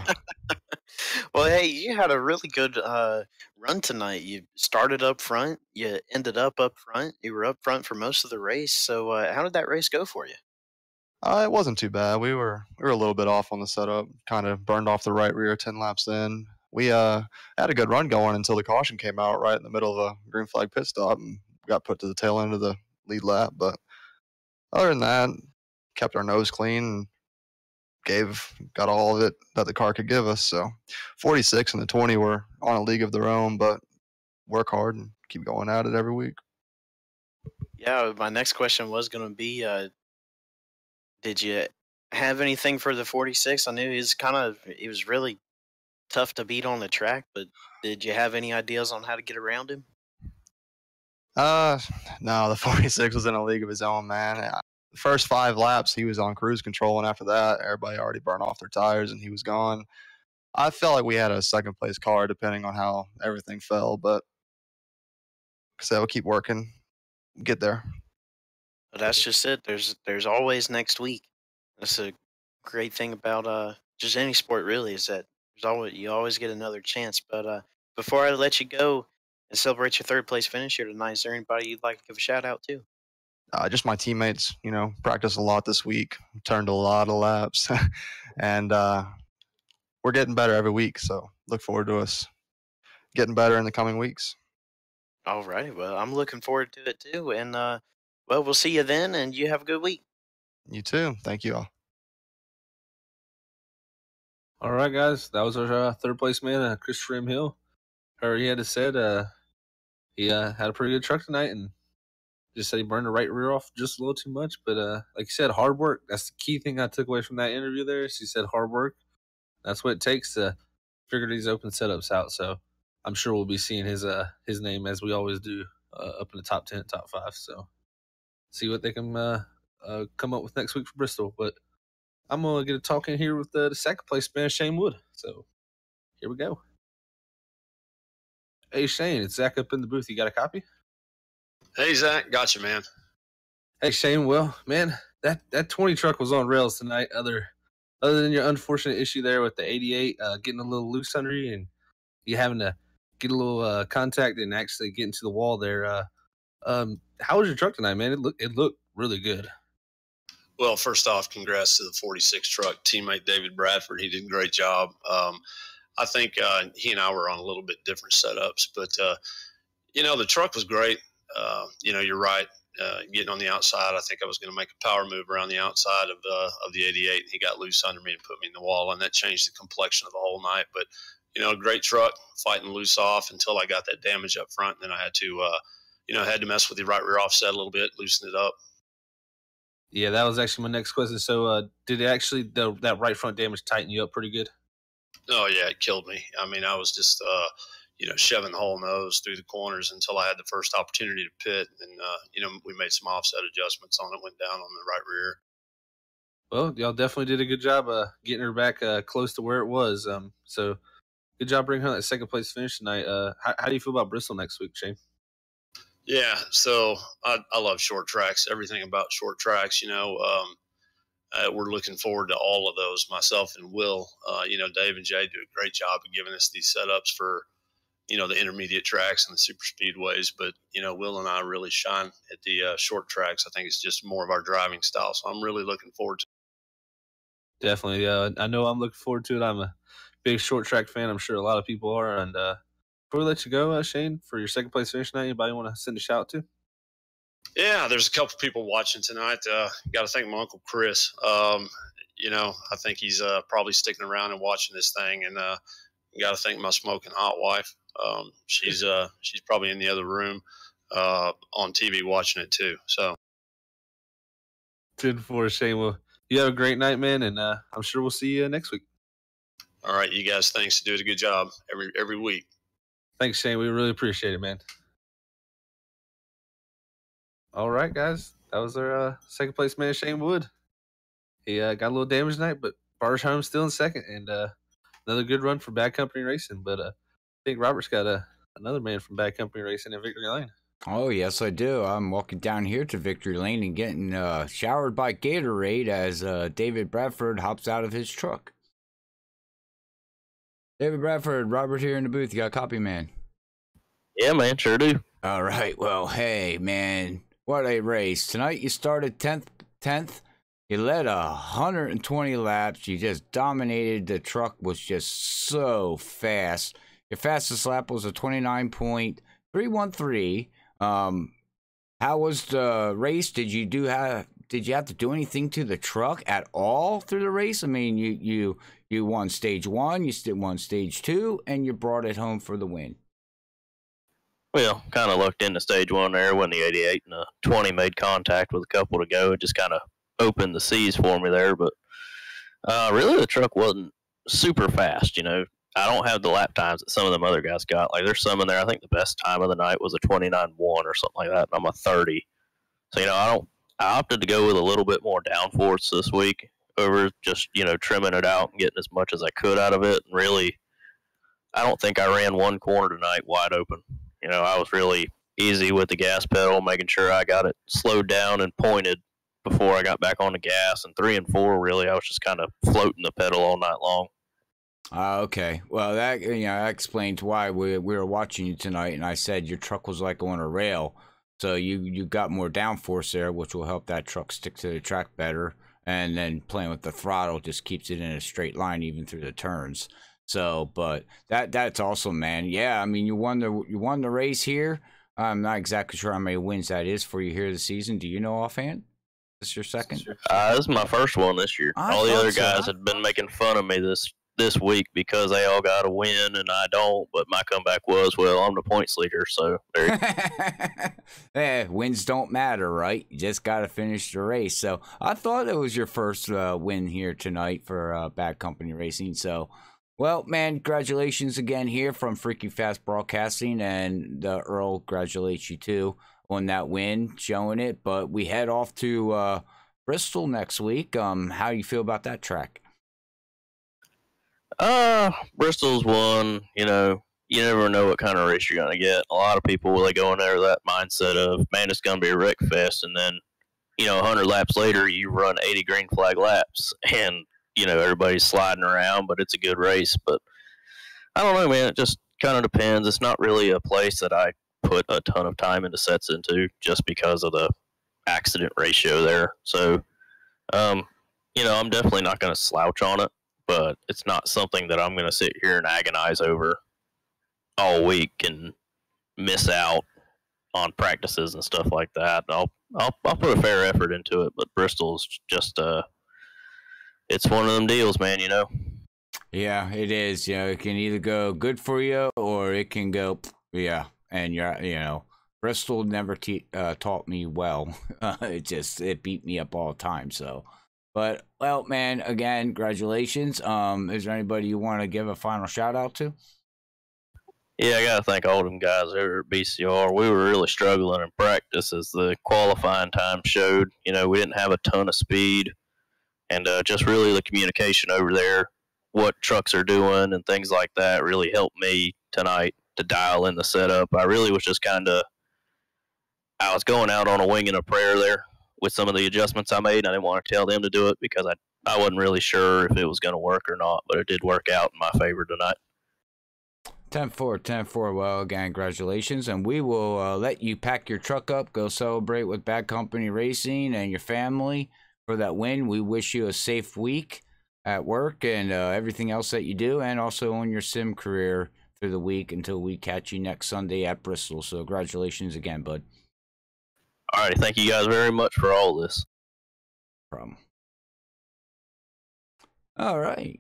Well, hey, you had a really good run tonight. You started up front. You ended up front. You were up front for most of the race. So how did that race go for you? It wasn't too bad. We were a little bit off on the setup. Kind of burned off the right rear 10 laps in. We had a good run going until the caution came out right in the middle of a green flag pit stop and got put to the tail end of the lead lap. But other than that, kept our nose clean and got all of it that the car could give us. So 46 and the 20 were on a league of their own, but work hard and keep going at it every week. Yeah, my next question was going to be, did you have anything for the 46? I knew he was really tough to beat on the track, but did you have any ideas on how to get around him? No, the 46 was in a league of his own, man. The first 5 laps, he was on cruise control, and after that, everybody already burned off their tires, and he was gone. I felt like we had a second place car, depending on how everything fell, but so we'll keep working, get there. But that's just it. There's always next week. That's a great thing about just any sport, really, is that you always get another chance. But before I let you go and celebrate your third place finish here tonight, is there anybody you'd like to give a shout out to? Just my teammates, practiced a lot this week, turned a lot of laps, and we're getting better every week. So look forward to us getting better in the coming weeks. All righty. Well, I'm looking forward to it too. And well, we'll see you then, and you have a good week. You too. Thank you all. All right, guys. That was our third place man, Christopher M. Hill. Heard he had said he had a pretty good truck tonight and just said he burned the right rear off just a little too much. But like you said, hard work. That's the key thing I took away from that interview there. She said hard work. That's what it takes to figure these open setups out. So I'm sure we'll be seeing his name, as we always do, up in the top 10, top 5. So see what they can come up with next week for Bristol. But I'm going to get a talk in here with the second place man, Shane Wood. So here we go. Hey, Shane, it's Zach up in the booth. You got a copy? Hey, Zach. Gotcha, man. Hey, Shane. Well, man, that 20 truck was on rails tonight. Other than your unfortunate issue there with the 88 getting a little loose under you and you having to get a little contact and actually get into the wall there. How was your truck tonight, man? It looked really good. Well, first off, congrats to the 46 truck teammate David Bradford. He did a great job. I think he and I were on a little bit different setups, but the truck was great. You're right. Getting on the outside, I think I was going to make a power move around the outside of the 88, and he got loose under me and put me in the wall, and that changed the complexion of the whole night. But great truck, fighting loose off until I got that damage up front, and then I had to mess with the right rear offset a little bit, loosen it up. Yeah, that was actually my next question. So, did it actually that right front damage tighten you up pretty good? Oh yeah, it killed me. I mean, I was just shoving the whole nose through the corners until I had the first opportunity to pit, and we made some offset adjustments on it, went down on the right rear. Well, y'all definitely did a good job getting her back close to where it was. So good job bringing her that second place finish tonight. How do you feel about Bristol next week, Shane? Yeah, so I love short tracks. Everything about short tracks, we're looking forward to all of those. Myself and Will, Dave and Jay do a great job of giving us these setups for, the intermediate tracks and the super speedways. But, Will and I really shine at the short tracks. I think it's just more of our driving style. So I'm really looking forward to it. Definitely. I know I'm looking forward to it. I'm a big short track fan. I'm sure a lot of people are. And before we let you go, Shane, for your second place finish tonight, anybody want to send a shout out to? Yeah, there's a couple people watching tonight. Got to thank my Uncle Chris. I think he's probably sticking around and watching this thing. And got to thank my smoking hot wife. She's probably in the other room on TV watching it too. So 10-4, Shane. Well, you have a great night, man, and I'm sure we'll see you next week. All right, you guys, thanks. Do a good job every week. Thanks, Shane. We really appreciate it, man. All right, guys. that was our second place man, Shane Wood. He got a little damage tonight, but barged home still in second, and another good run for Bad Company Racing. But I think Robert's got another man from Bad Company Racing in Victory Lane. Oh, yes, I do. I'm walking down here to Victory Lane and getting showered by Gatorade as David Bradford hops out of his truck. David Bradford, Robert here in the booth. You got a copy, man? Yeah, man, sure do. All right. Well, hey, man, what a race. Tonight you started 10th. You led 120 laps. You just dominated. The truck was just so fast. Your fastest lap was a 29.313. How was the race? Did you have to do anything to the truck at all through the race? I mean, you won stage 1, you still won stage 2, and you brought it home for the win. Well, kind of looked into stage 1 there when the 88 and the 20 made contact with a couple to go. It just kind of opened the seas for me there, but really the truck wasn't super fast. I don't have the lap times that some of them other guys got. Like, there's some in there. I think the best time of the night was a 29.1 or something like that, and I'm a 30. So I opted to go with a little bit more downforce this week over just trimming it out and getting as much as I could out of it. And really, I don't think I ran one corner tonight wide open. I was really easy with the gas pedal, making sure I got it slowed down and pointed before I got back on the gas. And 3 and 4, really, I was just kind of floating the pedal all night long. Okay. Well, that that explains why we were watching you tonight, and I said your truck was like on a rail, so you got more downforce there, which will help that truck stick to the track better. And then playing with the throttle just keeps it in a straight line even through the turns. So, but that's awesome, man. Yeah, I mean, you won the race here. I'm not exactly sure how many wins that is for you here this season. Do you know offhand? This your second? This is my first one this year. All the other guys had been making fun of me this week because they all got a win and I don't. But my comeback was, well, I'm the points leader, so there you go. Yeah, wins don't matter, right? You just got to finish the race. So I thought it was your first win here tonight for Bad Company Racing. So, well, man, congratulations again here from Freaky Fast Broadcasting, and the EARL congratulates you too on that win, showing it. But we head off to Bristol next week. How do you feel about that track? Bristol's one, you never know what kind of race you're going to get. A lot of people, when they go in there with that mindset of, man, it's going to be a wreck fest, and then, 100 laps later, you run 80 green flag laps, and, everybody's sliding around, but it's a good race. But I don't know, man, it just kind of depends. It's not really a place that I put a ton of time into sets into just because of the accident ratio there. So, I'm definitely not going to slouch on it, but it's not something that I'm going to sit here and agonize over all week and miss out on practices and stuff like that. I'll put a fair effort into it, but Bristol's just it's one of them deals, man. Yeah, it is. It can either go good for you or it can go and you're Bristol never taught me well. It beat me up all the time. So, but well, man, again, congratulations. Is there anybody you want to give a final shout out to? Yeah, I got to thank all them guys over at BCR. We were really struggling in practice as the qualifying time showed. We didn't have a ton of speed, and just really the communication over there, what trucks are doing and things like that really helped me tonight to dial in the setup. I really was just I was going out on a wing and a prayer there with some of the adjustments I made. I didn't want to tell them to do it because I wasn't really sure if it was going to work or not, but it did work out in my favor tonight. 10-4. Well, again, congratulations, and we will let you pack your truck up, go celebrate with Bad Company Racing and your family for that win. We wish you a safe week at work and everything else that you do, and also on your sim career through the week until we catch you next Sunday at Bristol. So congratulations again, bud. All right, thank you guys very much for all this. Problem. All right.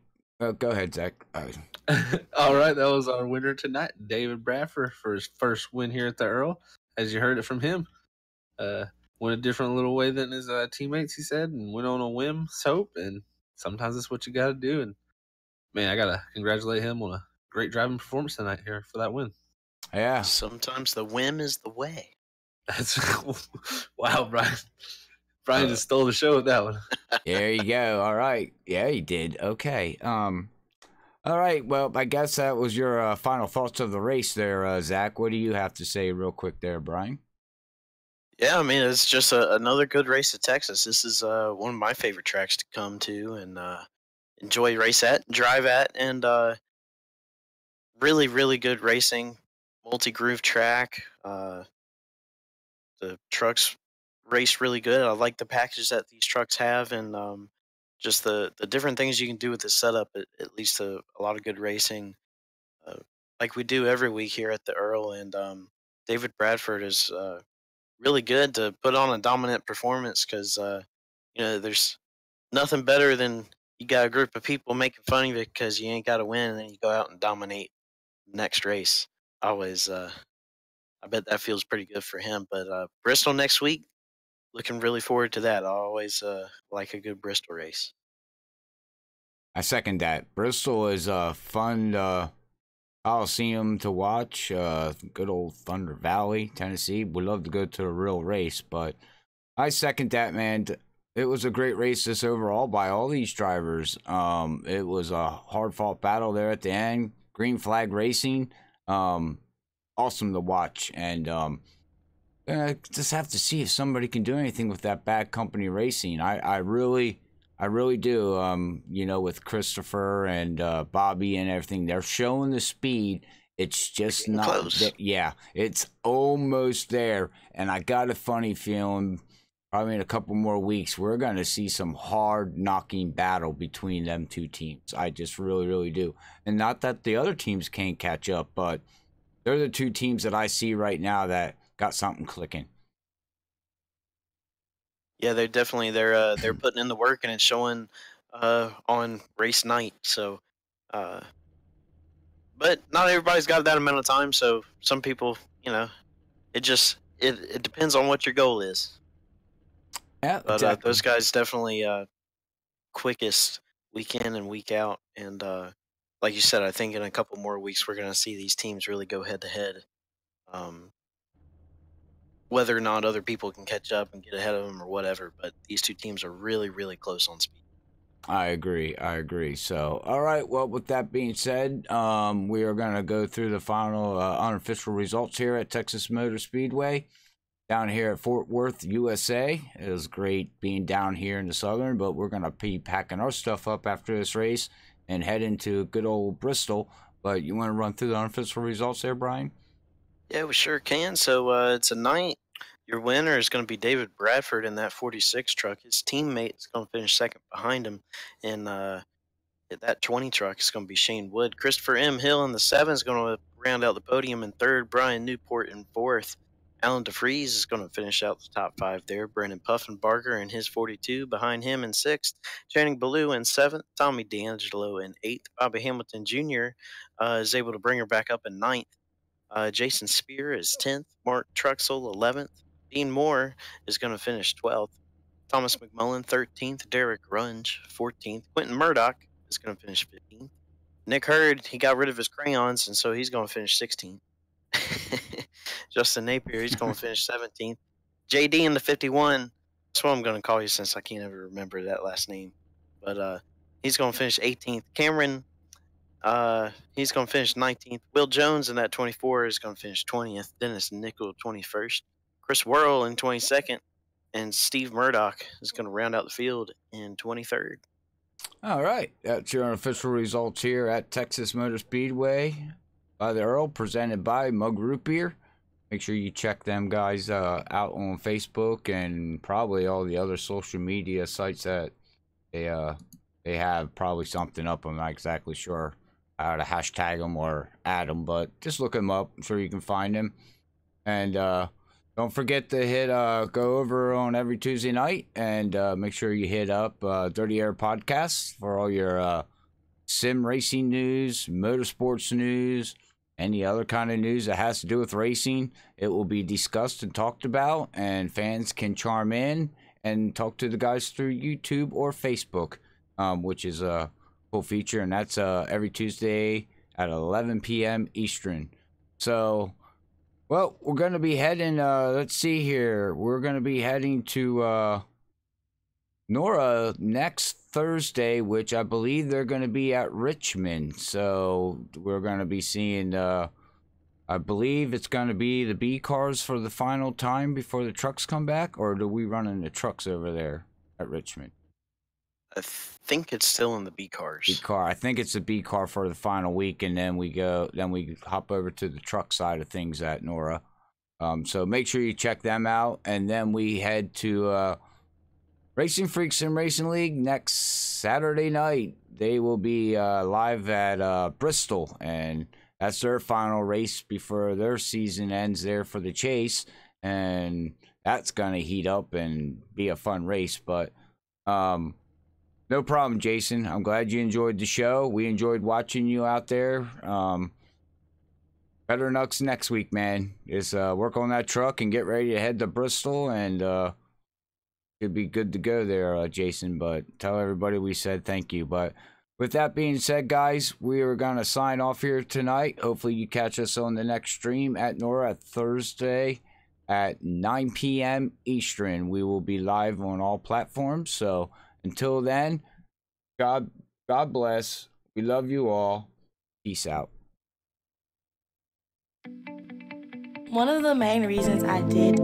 Go ahead, Zach. All right, that was our winner tonight, David Bradford, for his first win here at the EARL. As you heard it from him, went a different little way than his teammates, he said, and went on a whim's hope. And sometimes that's what you got to do. And man, I gotta congratulate him on a great driving performance tonight here for that win. Yeah. Sometimes the whim is the way. That's wow, Brian. Brian just stole the show with that one. There you go. All right. Yeah, he did. Okay. All right. Well, I guess that was your final thoughts of the race there, Zach. What do you have to say real quick there, Brian? Yeah, I mean, it's just another good race at Texas. This is one of my favorite tracks to come to and enjoy race at, drive at, and really, really good racing. Multi-groove track. The trucks race really good. I like the package that these trucks have, and just the different things you can do with the setup. It leads to a lot of good racing, uh, like we do every week here at the Earl. And David Bradford is really good to put on a dominant performance because there's nothing better than you got a group of people making fun of you because you ain't got to win, and then you go out and dominate the next race. Always, I bet that feels pretty good for him. But Bristol next week, looking really forward to that. I always like a good Bristol race. I second that. Bristol is a fun Coliseum to watch. Good old Thunder Valley, Tennessee. Would love to go to a real race, but I second that, man. It was a great race this overall by all these drivers. It was a hard fought battle there at the end. Green flag racing. Awesome to watch, and just have to see if somebody can do anything with that bad company racing. I really do. With Christopher and Bobby and everything, they're showing the speed. It's just not close. Yeah, it's almost there, and I got a funny feeling probably in a couple more weeks we're going to see some hard knocking battle between them two teams. I just really do. And not that the other teams can't catch up, but they're the two teams that I see right now that got something clicking. Yeah, they're putting in the work, and it's showing on race night. So, but not everybody's got that amount of time. So some people, it depends on what your goal is. Yeah, But exactly. those guys definitely quickest week in and week out. And like you said, I think in a couple more weeks we're going to see these teams really go head to head. Whether or not other people can catch up and get ahead of them or whatever, but these two teams are really, really close on speed. I agree. So, all right. Well, with that being said, we are going to go through the final unofficial results here at Texas Motor Speedway down here at Fort Worth, USA. It was great being down here in the Southern, but we're going to be packing our stuff up after this race and head into good old Bristol. But you want to run through the unofficial results there, Brian? Yeah, we sure can. So tonight, your winner is going to be David Bradford in that 46 truck. His teammate is going to finish second behind him. And that 20 truck is going to be Shane Wood. Christopher M. Hill in the 7 is going to round out the podium in third. Brian Newport in fourth. Alan DeFries is going to finish out the top 5 there. Brendan Puffenbarger in his 42 behind him in 6th. Channing Ballou in 7th. Tommy D'Angelo in 8th. Bobby Hamilton Jr. Is able to bring her back up in 9th. Jason Spear is 10th. Mark Truxell 11th. Dean Moore is going to finish 12th. Thomas McMullen 13th. Derek Runge 14th. Quentin Murdoch is going to finish 15th. Nick Hurd, he got rid of his crayons, and so he's going to finish 16th. Justin Napier, he's going to finish 17th. JD in the 51, that's what I'm going to call you since I can't ever remember that last name. But he's going to finish 18th. Cameron, he's going to finish 19th. Will Jones in that 24 is going to finish 20th. Dennis Nickel 21st. Chris Worrell in 22nd. And Steve Murdoch is going to round out the field in 23rd. All right. That's your unofficial results here at Texas Motor Speedway by the Earl, presented by Mug Root Beer. Make sure you check them guys out on Facebook and probably all the other social media sites that they have probably something up. I'm not exactly sure how to hashtag them or add them, but just look them up. I'm sure you can find them. And don't forget to hit go over on every Tuesday night and make sure you hit up Dirty Air Podcast for all your sim racing news, motorsports news, any other kind of news that has to do with racing. It will be discussed and talked about, and fans can chime in and talk to the guys through YouTube or Facebook, which is a cool feature, and that's every Tuesday at 11 p.m. Eastern. So, well, we're going to be heading, let's see here. We're going to be heading to Nora, next Thursday, which I believe they're going to be at Richmond. So we're going to be seeing, I believe it's going to be the B cars for the final time before the trucks come back. Or do we run in the trucks over there at Richmond? I think it's still in the B cars. B car. I think it's a B car for the final week, and then we hop over to the truck side of things at Nora. So make sure you check them out, and then we head to Racing Freaks and Racing League next Saturday night. They will be live at Bristol, and that's their final race before their season ends there for the chase, and that's gonna heat up and be a fun race. But no problem, Jason. I'm glad you enjoyed the show. We enjoyed watching you out there. Better luck next week, man. Just work on that truck and get ready to head to Bristol, and should be good to go there, Jason. But tell everybody we said thank you. But with that being said, guys, we are going to sign off here tonight. Hopefully you catch us on the next stream at Nora Thursday at 9 p.m. Eastern. We will be live on all platforms. So until then, God bless. We love you all. Peace out. One of the main reasons I did